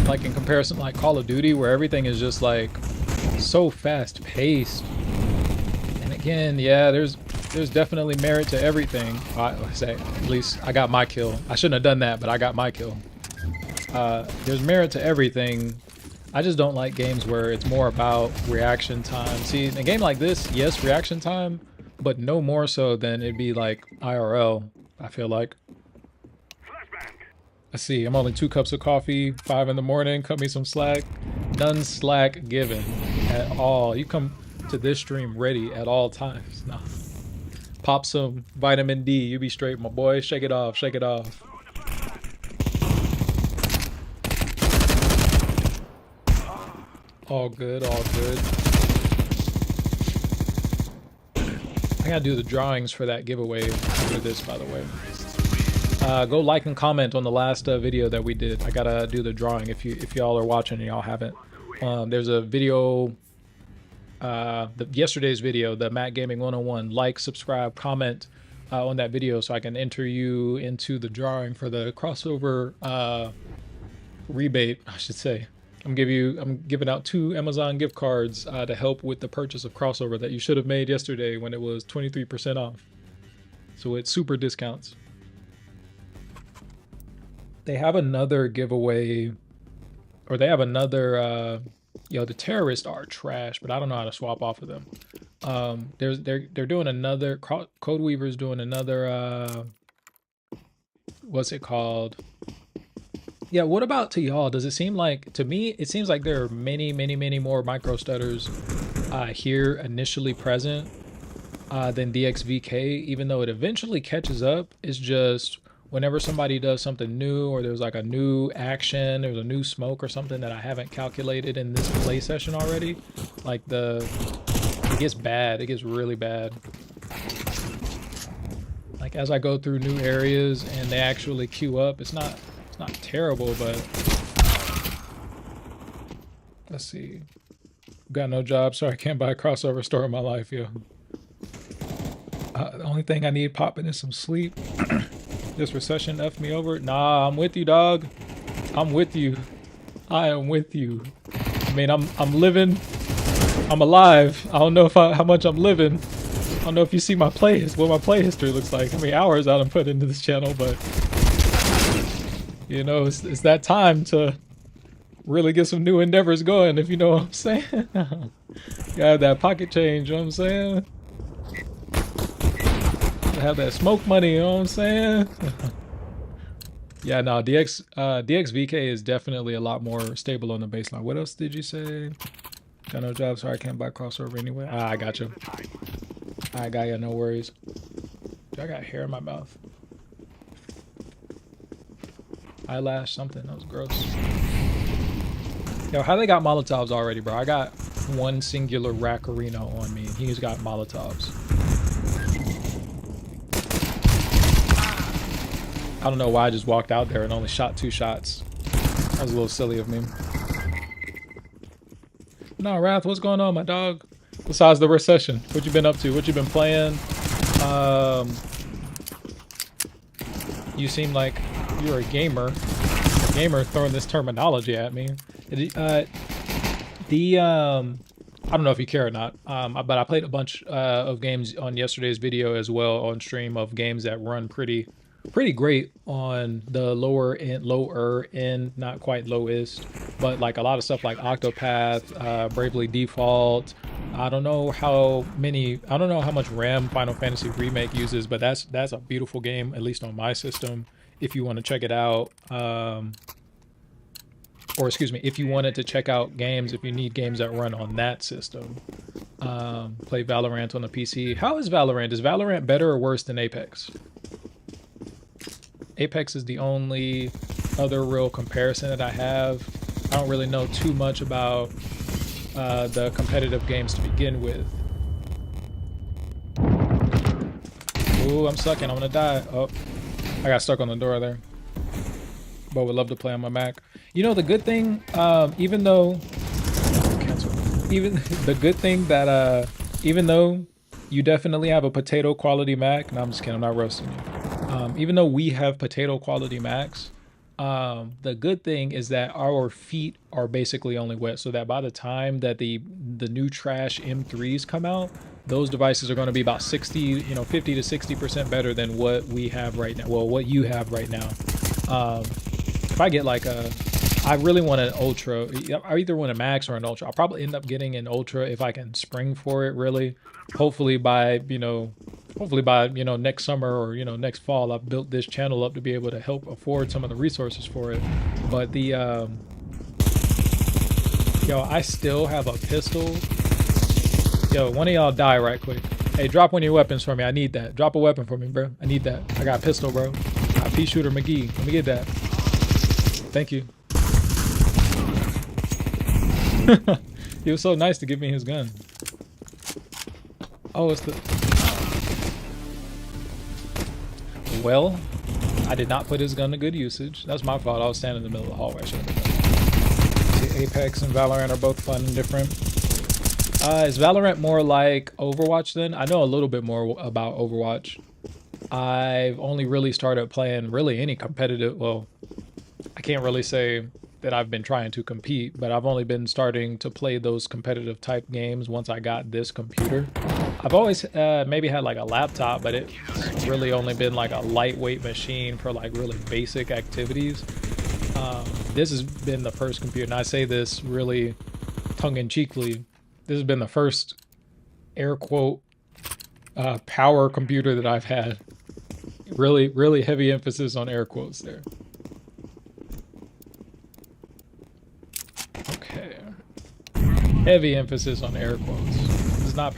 like in comparison, like Call of Duty, where everything is just like so fast paced. And again, yeah, there's definitely merit to everything. I say, at least I got my kill. I shouldn't have done that, but I got my kill. There's merit to everything. I just don't like games where it's more about reaction time. See, in a game like this, yes, reaction time, but no more so than it'd be like IRL, I feel like. Let's see, I'm only 2 cups of coffee, 5 in the morning, cut me some slack. None slack given at all. You come to this stream ready at all times. Nah. Pop some vitamin D, you be straight, my boy. Shake it off, shake it off. All good, all good. I gotta do the drawings for that giveaway for this, by the way. Go like and comment on the last video that we did. I gotta do the drawing if y'all are watching and y'all haven't. There's a video, yesterday's video, the Matt Gaming 101. Like, subscribe, comment on that video so I can enter you into the drawing for the crossover rebate, I should say. I'm giving out 2 Amazon gift cards to help with the purchase of crossover that you should have made yesterday when it was 23% off. So it's super discounts. They have another giveaway, or they have another, the terrorists are trash, but I don't know how to swap off of them. They're doing another CodeWeavers doing another what's it called? Yeah, what about to y'all? Does it seem like, to me, it seems like there are many more micro stutters here initially present than DXVK, even though it eventually catches up. It's just whenever somebody does something new, or there's like a new action, there's a new smoke or something that I haven't calculated in this play session already, like it gets bad. It gets really bad. Like as I go through new areas and they actually queue up, it's not terrible, but let's see. Got no job, so I can't buy a crossover store in my life, yo. The only thing I need popping is some sleep. This recession effed me over. Nah, I'm with you, dog. I'm with you. I am with you. I mean, I'm living. I'm alive. I don't know how much I'm living. I don't know if you see what my play history looks like. How many hours I done put into this channel, but you know, it's that time to really get some new endeavors going, if you know what I'm saying. You have that pocket change, you know what I'm saying? Have that smoke money, you know what I'm saying? Yeah, no, DXVK is definitely a lot more stable on the baseline. What else did you say? Got no job, sorry I can't buy crossover anyway. I got you. I got you, no worries. I got hair in my mouth. Eyelash, something, that was gross. Yo, how they got Molotovs already, bro? I got one singular Raccarino on me, and he's got Molotovs. I don't know why I just walked out there and only shot 2 shots. That was a little silly of me. No, Wrath, what's going on, my dog? Besides the recession, what you been up to? What you been playing? You seem like you're a gamer. A gamer throwing this terminology at me. I don't know if you care or not, but I played a bunch of games on yesterday's video as well on stream, of games that run pretty great on the lower end, not quite lowest, but like a lot of stuff like Octopath, Bravely Default. I don't know how much RAM Final Fantasy Remake uses, but that's a beautiful game, at least on my system, if you want to check it out. Or excuse me, if you wanted to check out games, if you need games that run on that system. Play Valorant on the PC. How is Valorant? Is Valorant better or worse than Apex? Apex is the only other real comparison that I have. I don't really know too much about the competitive games to begin with. Ooh, I'm sucking. I'm gonna die. Oh, I got stuck on the door there. But would love to play on my Mac. You know, the good thing, even though you definitely have a potato quality Mac, no, I'm just kidding, I'm not roasting you. Even though we have potato quality Macs, the good thing is that our feet are basically only wet, so that by the time that the new trash M3s come out, those devices are going to be about 50 to 60% better than what we have right now. Well, what you have right now. If I get like I really want an Ultra. I either want a Max or an Ultra. I'll probably end up getting an Ultra if I can spring for it, really. Hopefully by next summer or next fall, I've built this channel up to be able to help afford some of the resources for it. But the I still have a pistol. Yo, one of y'all die right quick. Hey, drop one of your weapons for me. I need that. Drop a weapon for me, bro. I need that. I got a pistol, bro. Pea Shooter McGee. Let me get that. Thank you. He was so nice to give me his gun. Oh, it's the... Well, I did not put his gun to good usage. That's my fault. I was standing in the middle of the hallway. See, Apex and Valorant are both fun and different. Is Valorant more like Overwatch then? I know a little bit more about Overwatch. I've only really started playing any competitive... Well, I can't really say that I've been trying to compete, but I've only been starting to play those competitive type games once I got this computer. I've always maybe had like a laptop, but it's really only been like a lightweight machine for like really basic activities. This has been the first computer, and I say this really tongue-in-cheekly. This has been the first air quote power computer that I've had. Really heavy emphasis on air quotes there. Okay. Heavy emphasis on air quotes. This is not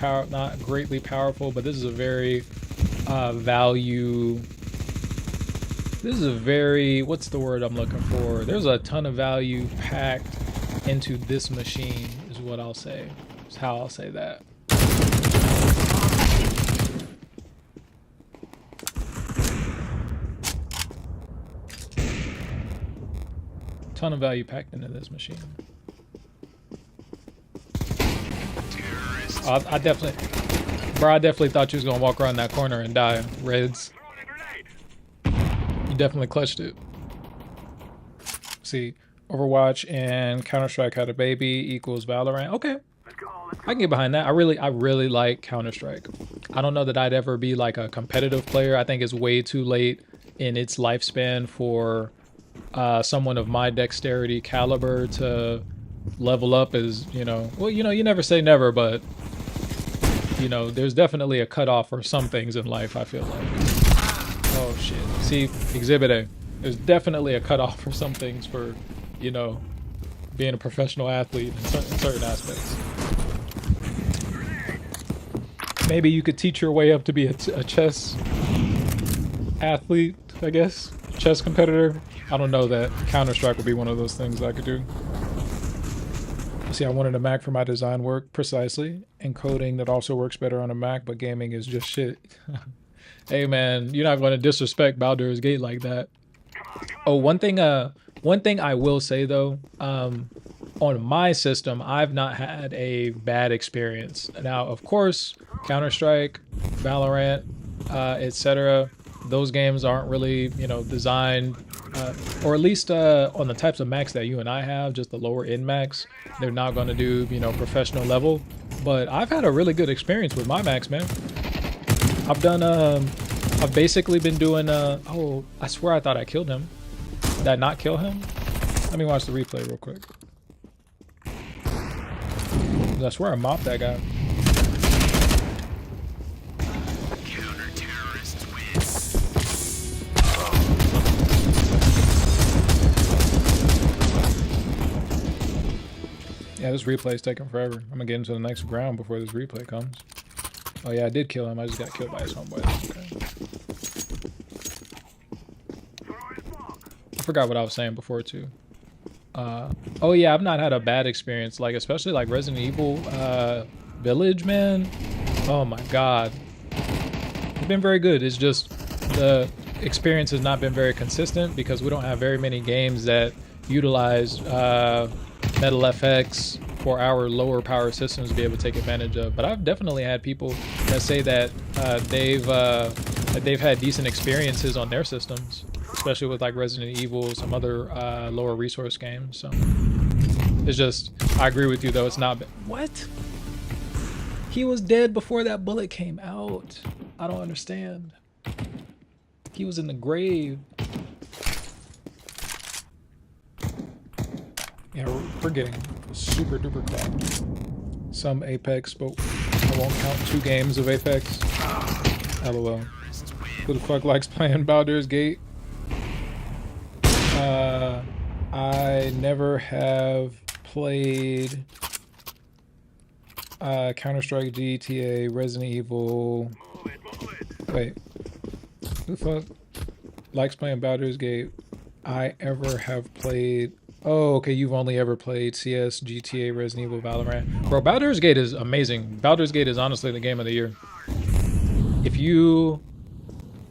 greatly powerful, but this is a very this is a very, what's the word I'm looking for? There's a ton of value packed into this machine, is what I'll say. Is how I'll say that. Ton of value packed into this machine. I definitely thought you was gonna walk around that corner and die, Reds. You definitely clutched it. See, Overwatch and Counter-Strike had a baby equals Valorant. Okay, I can get behind that. I really like Counter-Strike. I don't know that I'd ever be like a competitive player. I think it's way too late in its lifespan for someone of my dexterity caliber to level up as, you know, well, you know, you never say never, but you know, there's definitely a cutoff for some things in life, I feel like. Oh shit. See, Exhibit A. There's definitely a cutoff for some things for, you know, being a professional athlete in certain aspects. Maybe you could teach your way up to be a chess athlete, I guess. Chess competitor. I don't know that Counter-Strike would be one of those things I could do. See, I wanted a Mac for my design work, precisely. And coding that also works better on a Mac, but gaming is just shit. Hey man, you're not going to disrespect Baldur's Gate like that. Oh, one thing I will say though, on my system, I've not had a bad experience. Now, of course, Counter-Strike, Valorant, etc. Those games aren't really, you know, designed, or at least on the types of Macs that you and I have, just the lower end Macs, they're not going to do, you know, professional level. But I've had a really good experience with my Macs, man. I've basically been doing, oh, I swear I thought I killed him. Did I not kill him? Let me watch the replay real quick. I swear I mopped that guy. Yeah, this replay is taking forever. I'm gonna get into the next round before this replay comes. Oh yeah, I did kill him. I just got killed by his homeboy. Okay. I forgot what I was saying before too. Oh yeah, I've not had a bad experience, like especially like Resident Evil Village, man. Oh my god, it's been very good. It's just the experience has not been very consistent because we don't have very many games that utilize Metal FX for our lower power systems to be able to take advantage of. But I've definitely had people that say that they've had decent experiences on their systems, especially with like Resident Evil, some other lower resource games. So it's just, I agree with you though, it's not been, what? He was dead before that bullet came out. I don't understand. He was in the grave. Yeah, we're getting super duper cracked. Some Apex, but I won't count 2 games of Apex. LOL. Who the fuck likes playing Baldur's Gate? I never have played Counter-Strike, GTA, Resident Evil. Wait. Who the fuck likes playing Baldur's Gate? I ever have played... Oh, okay, you've only ever played CS, GTA, Resident Evil, Valorant. Bro, Baldur's Gate is amazing. Baldur's Gate is honestly the game of the year. If you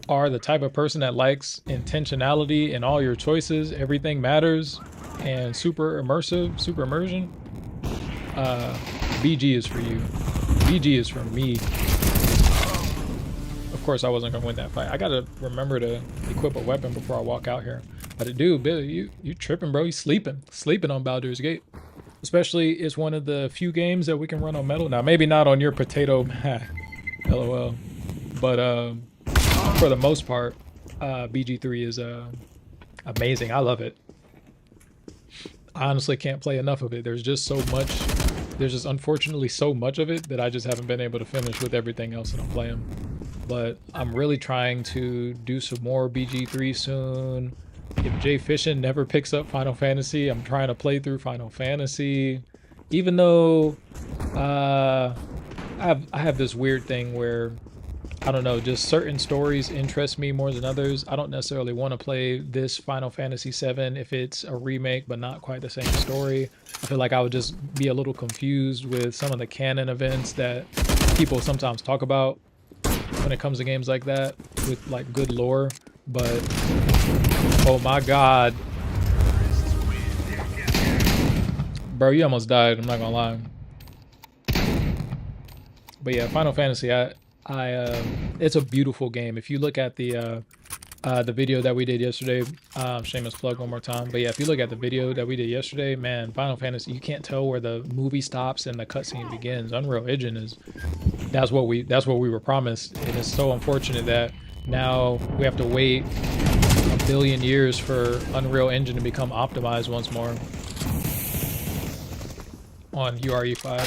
are the type of person that likes intentionality in all your choices, everything matters, and super immersion, BG is for you. BG is for me. Of course, I wasn't gonna win that fight. I gotta remember to equip a weapon before I walk out here. But dude, Billy, you tripping, bro. You sleeping on Baldur's Gate. Especially, it's one of the few games that we can run on metal. Now, maybe not on your potato Mac, LOL. But for the most part, BG3 is amazing. I love it. I honestly can't play enough of it. There's just so much there's just unfortunately so much of it that I just haven't been able to finish with everything else that I'm playing. But I'm really trying to do some more BG3 soon. If Jay Fishin never picks up Final Fantasy, I'm trying to play through Final Fantasy. Even though I have this weird thing where, I don't know, just certain stories interest me more than others. I don't necessarily want to play this Final Fantasy VII if it's a remake but not quite the same story. I feel like I would just be a little confused with some of the canon events that people sometimes talk about when it comes to games like that with like good lore. But oh my god, bro, you almost died, I'm not gonna lie. But yeah, Final Fantasy, it's a beautiful game. If you look at the video that we did yesterday, shameless plug one more time. But yeah, if you look at the video that we did yesterday, man, Final Fantasy, you can't tell where the movie stops and the cutscene begins. Unreal Engine is that's what we were promised, and it's so unfortunate that now we have to wait a billion years for Unreal Engine to become optimized once more on URE5.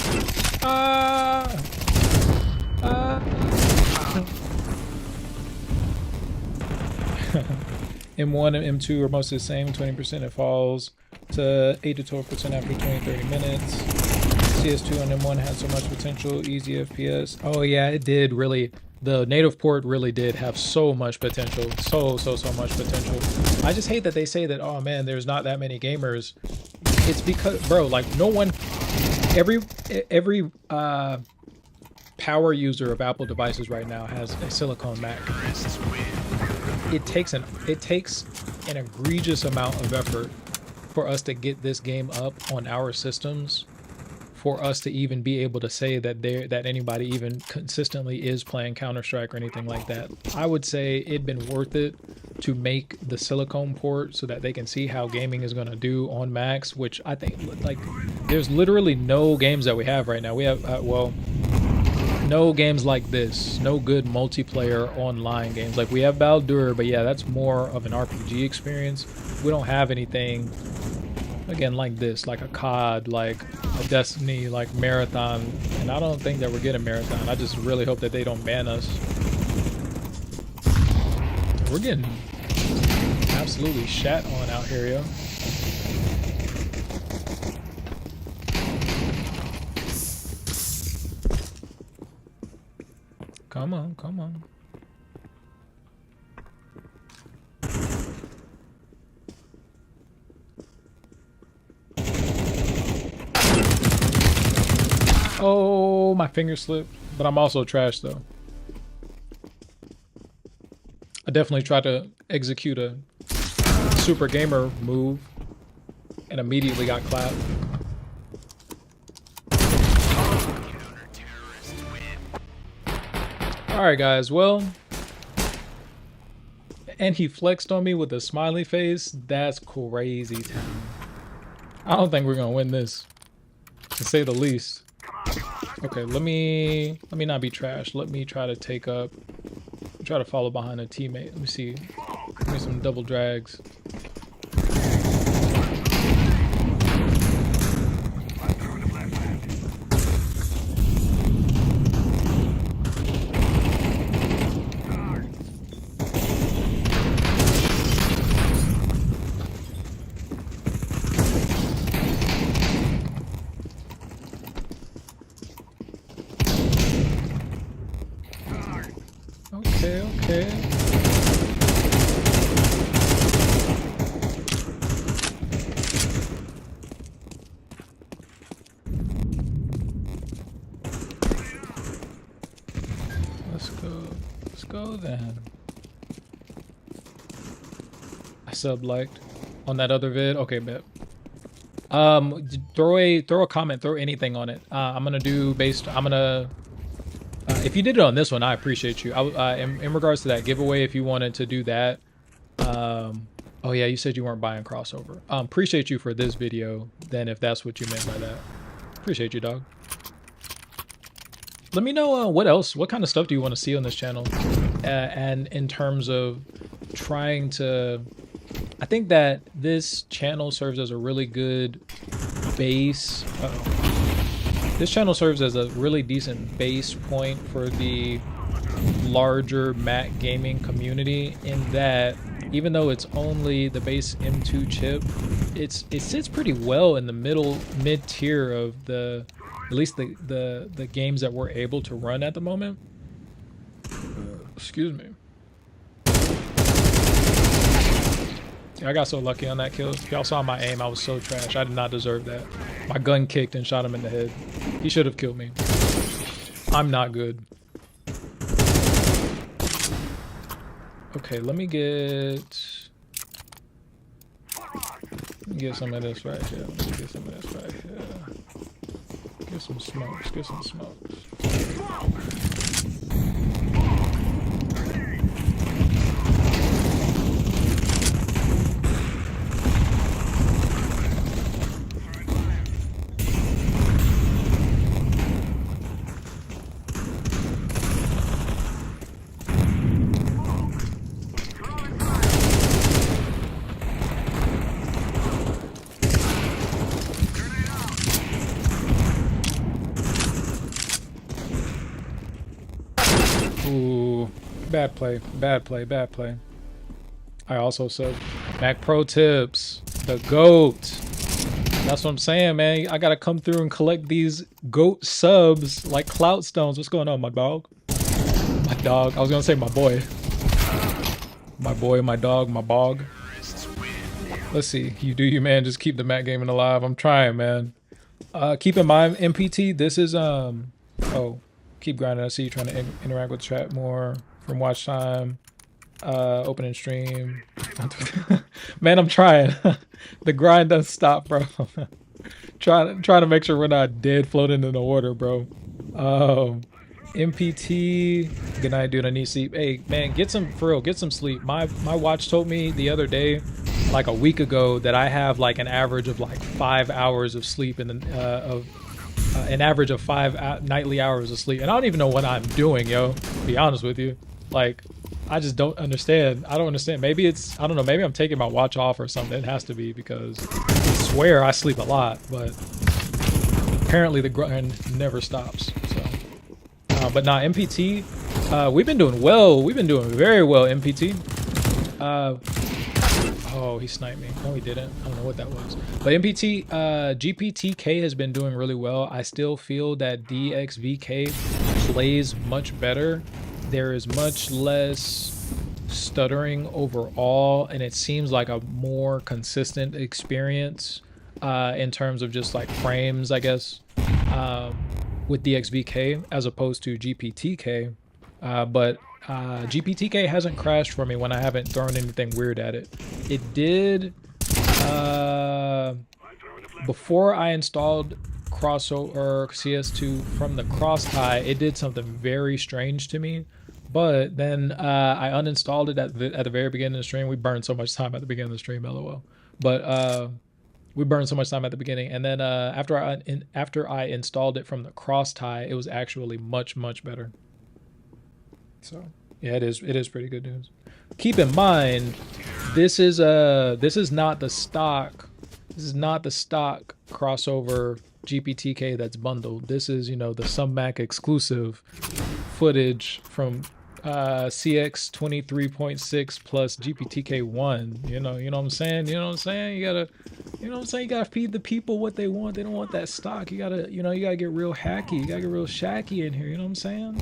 M1 and M2 are mostly the same, 20%. It falls to 8 to 12% after 20-30 minutes. CS2 on M1 had so much potential, easy FPS. Oh yeah, it did really. The native port really did have so much potential, so much potential. I just hate that they say that, oh man, there's not that many gamers. It's because, bro, like no one, every power user of Apple devices right now has a silicone Mac. It takes an egregious amount of effort for us to get this game up on our systems, for us to even be able to say that anybody even consistently is playing Counter-Strike or anything like that. I would say it'd been worth it to make the silicone port so that they can see how gaming is going to do on Macs, which I think, like, there's literally no games that we have right now. We have, well, no games like this, no good multiplayer online games. Like we have Baldur, but yeah, that's more of an RPG experience. We don't have anything, again, like this, like a COD, like a Destiny, like Marathon, and I don't think that we're getting Marathon. I just really hope that they don't ban us. We're getting absolutely shat on out here, yo. Come on, come on. Oh, my finger slipped, but I'm also trash though. I definitely tried to execute a super gamer move and immediately got clapped. Alright guys, well, and he flexed on me with a smiley face. That's crazy town. I don't think we're gonna win this, to say the least. Okay, let me not be trash. Let me try to take up, try to follow behind a teammate. Let me see. Give me some double drags. Okay. Let's go then. I sub-liked on that other vid. Okay, bet. Throw a comment, throw anything on it. I'm gonna do based. If you did it on this one, I appreciate you. In regards to that giveaway, if you wanted to do that, oh yeah, you said you weren't buying Crossover. Appreciate you for this video, then, if that's what you meant by that. Appreciate you, dog. Let me know what kind of stuff do you want to see on this channel, and in terms of trying to, I think that this channel serves as a really good base. This channel serves as a really decent base point for the larger Mac gaming community, in that even though it's only the base M2 chip, it sits pretty well in the mid tier of at least the games that we're able to run at the moment. Excuse me. I got so lucky on that kill. If y'all saw my aim, I was so trash. I did not deserve that. My gun kicked and shot him in the head. He should have killed me. I'm not good. Okay, let me get some of this right here. Let me get some of this right here. Get some smokes. Get some smokes. Ooh, bad play, bad play, bad play. I also said Mac Pro Tips, the GOAT. That's what I'm saying, man. I gotta come through and collect these GOAT subs like clout stones. What's going on, my dog? My dog. I was gonna say my boy. My boy, my dog, my bog. Let's see. You do you, man. Just keep the Mac gaming alive. I'm trying, man. Keep in mind, MPT, this is oh. Keep grinding. I see you trying to interact with the chat more from watch time. Opening stream. Man, I'm trying. The grind doesn't stop, bro. trying to make sure we're not dead floating in the water, bro. MPT. Good night, dude. I need sleep. Hey, man, get some sleep. My watch told me the other day, like a week ago, that I have like an average of like 5 hours of sleep in the an average of 5 nightly hours of sleep, and I don't even know what I'm doing, yo, to be honest with you. Like, I just don't understand. I don't understand. Maybe it's, I don't know, maybe I'm taking my watch off or something. It has to be, because I swear I sleep a lot, but apparently the grind never stops. So but nah, MPT, we've been doing well. We've been doing very well, MPT. Oh, he sniped me. No, he didn't. I don't know what that was. But MPT, GPTK has been doing really well. I still feel that DXVK plays much better. There is much less stuttering overall, and it seems like a more consistent experience in terms of just like frames, I guess, with DXVK as opposed to GPTK. But GPTK hasn't crashed for me when I haven't thrown anything weird at it. It did before I installed Crossover CS2 from the cross tie. It did something very strange to me, but then I uninstalled it at the very beginning of the stream. We burned so much time at the beginning of the stream, lol. But we burned so much time at the beginning, and then after I installed it from the cross tie, it was actually much better. So yeah, it is pretty good news. Keep in mind, this is not the stock. This is not the stock Crossover GPTK that's bundled. This is, you know, the some Mac exclusive footage from CX 23.6 plus GPTK 1. You know what I'm saying? You know what I'm saying? You gotta, you know what I'm saying? You gotta feed the people what they want. They don't want that stock. You gotta, you gotta get real hacky. You gotta get real shacky in here. You know what I'm saying?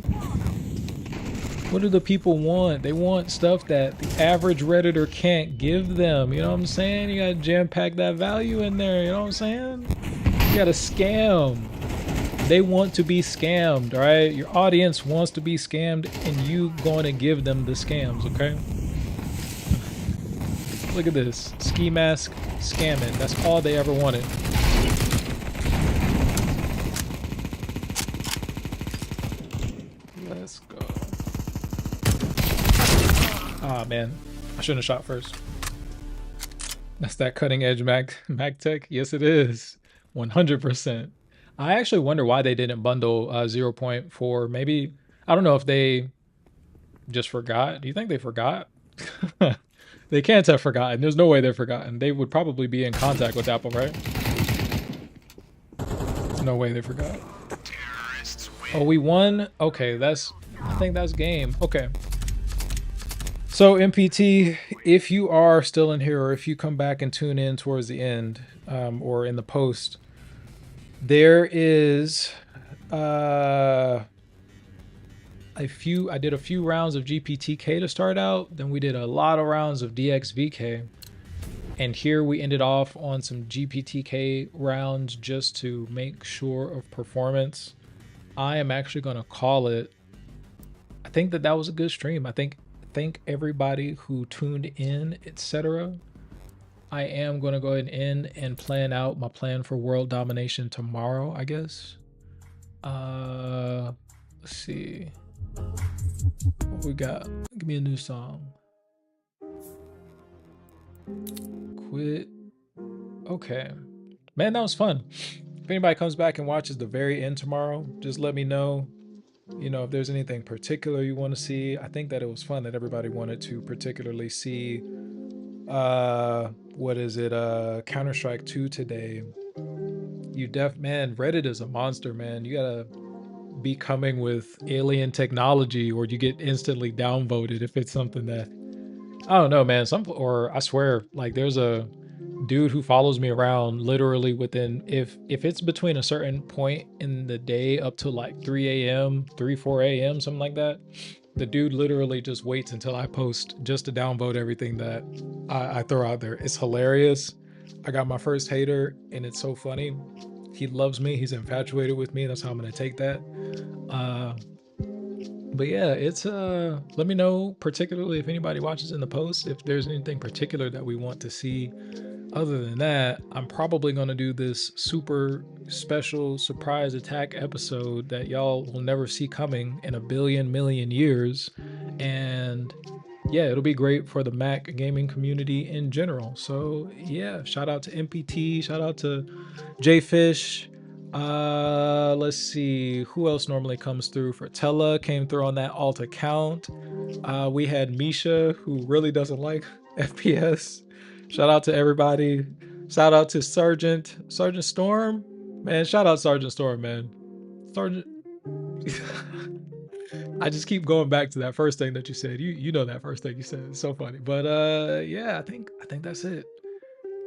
What do the people want? They want stuff that the average Redditor can't give them. You know what I'm saying? You gotta jam pack that value in there. You know what I'm saying? You gotta scam. They want to be scammed, all right? Your audience wants to be scammed, and you going to give them the scams, okay? Look at this. Ski mask scamming. That's all they ever wanted. Let's go. Ah, man. I shouldn't have shot first. That's that cutting edge Mac tech. Yes, it is. 100%. I actually wonder why they didn't bundle 0.4. Maybe, I don't know if they just forgot. Do you think they forgot? They can't have forgotten. There's no way they're forgotten. They would probably be in contact with Apple, right? There's no way they forgot. Oh, we won? Okay, I think that's game. Okay. So MPT, if you are still in here, or if you come back and tune in towards the end, or in the post, there is I did a few rounds of GPTK to start out, then we did a lot of rounds of DXVK. And here we ended off on some GPTK rounds just to make sure of performance. I am actually going to call it. I think that was a good stream. I thank everybody who tuned in, etc. I am going to go ahead and end and plan out my plan for world domination tomorrow, I guess. Let's see. What we got? Give me a new song. Quit. Okay. Man, that was fun. If anybody comes back and watches the very end tomorrow, just let me know. You know, if there's anything particular you want to see. I think that it was fun that everybody wanted to particularly see what is it, Counter-Strike 2 today. Man, Reddit is a monster, man. You gotta be coming with alien technology or you get instantly downvoted if it's something that, I don't know, man. I swear, like, there's a dude who follows me around literally within, if it's between a certain point in the day up to like 4 a.m, something like that, the dude literally just waits until I post just to downvote everything that I throw out there. It's hilarious. I got my first hater and it's so funny. He loves me. He's infatuated with me. That's how I'm going to take that. But yeah, it's let me know, particularly if anybody watches in the post, if there's anything particular that we want to see. Other than that, I'm probably going to do this super special surprise attack episode that y'all will never see coming in a million years. And yeah, it'll be great for the Mac gaming community in general. So yeah, shout out to MPT, shout out to JFish. Let's see who else normally comes through. Fortella came through on that alt account. We had Misha, who really doesn't like FPS. Shout out to everybody. Shout out to Sergeant Storm, man. Shout out Sergeant Storm, man. Sergeant. I just keep going back to that first thing that you said. You know that first thing you said. It's so funny. But yeah, I think that's it.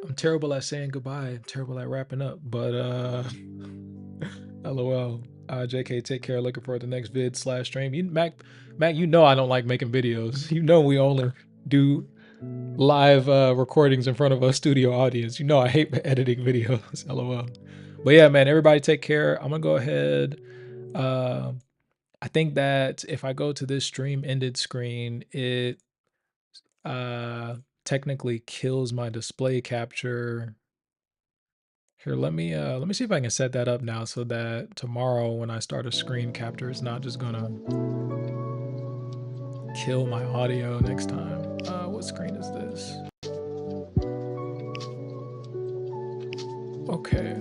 I'm terrible at saying goodbye. I'm terrible at wrapping up. But LOL. JK, take care. Looking forward to the next vid/stream. Mac, you know I don't like making videos. You know we only do live recordings in front of a studio audience. You know I hate editing videos. LOL. But yeah, man, everybody take care. I'm gonna go ahead. I think that if I go to this stream ended screen, it technically kills my display capture. Here, let me see if I can set that up now so that tomorrow when I start a screen capture, it's not just gonna kill my audio next time. What screen is this? Okay.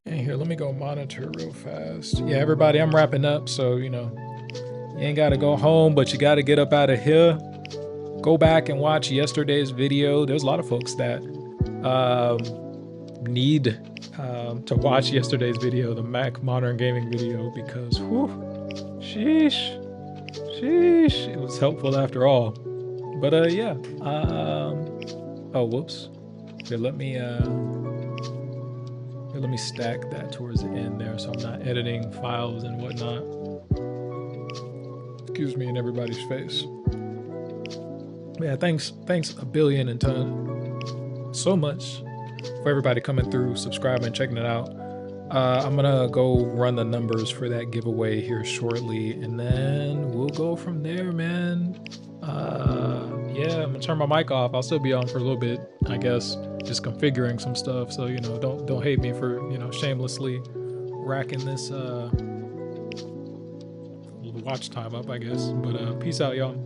And here, let me go monitor real fast. Yeah, everybody, I'm wrapping up, so you know, you ain't gotta go home, but you gotta get up out of here. Go back and watch yesterday's video. There's a lot of folks that need to watch yesterday's video, the Mac Modern Gaming video, because whew, sheesh, it was helpful after all. But yeah, oh whoops, here, let me stack that towards the end there so I'm not editing files and whatnot. Excuse me in everybody's face. Yeah, thanks a billion and ton so much for everybody coming through, subscribing, checking it out. I'm gonna go run the numbers for that giveaway here shortly, and then we'll go from there, man. Yeah, I'm gonna turn my mic off. I'll still be on for a little bit, I guess, just configuring some stuff. So, you know, don't hate me for, you know, shamelessly racking this watch time up, I guess. But peace out, y'all.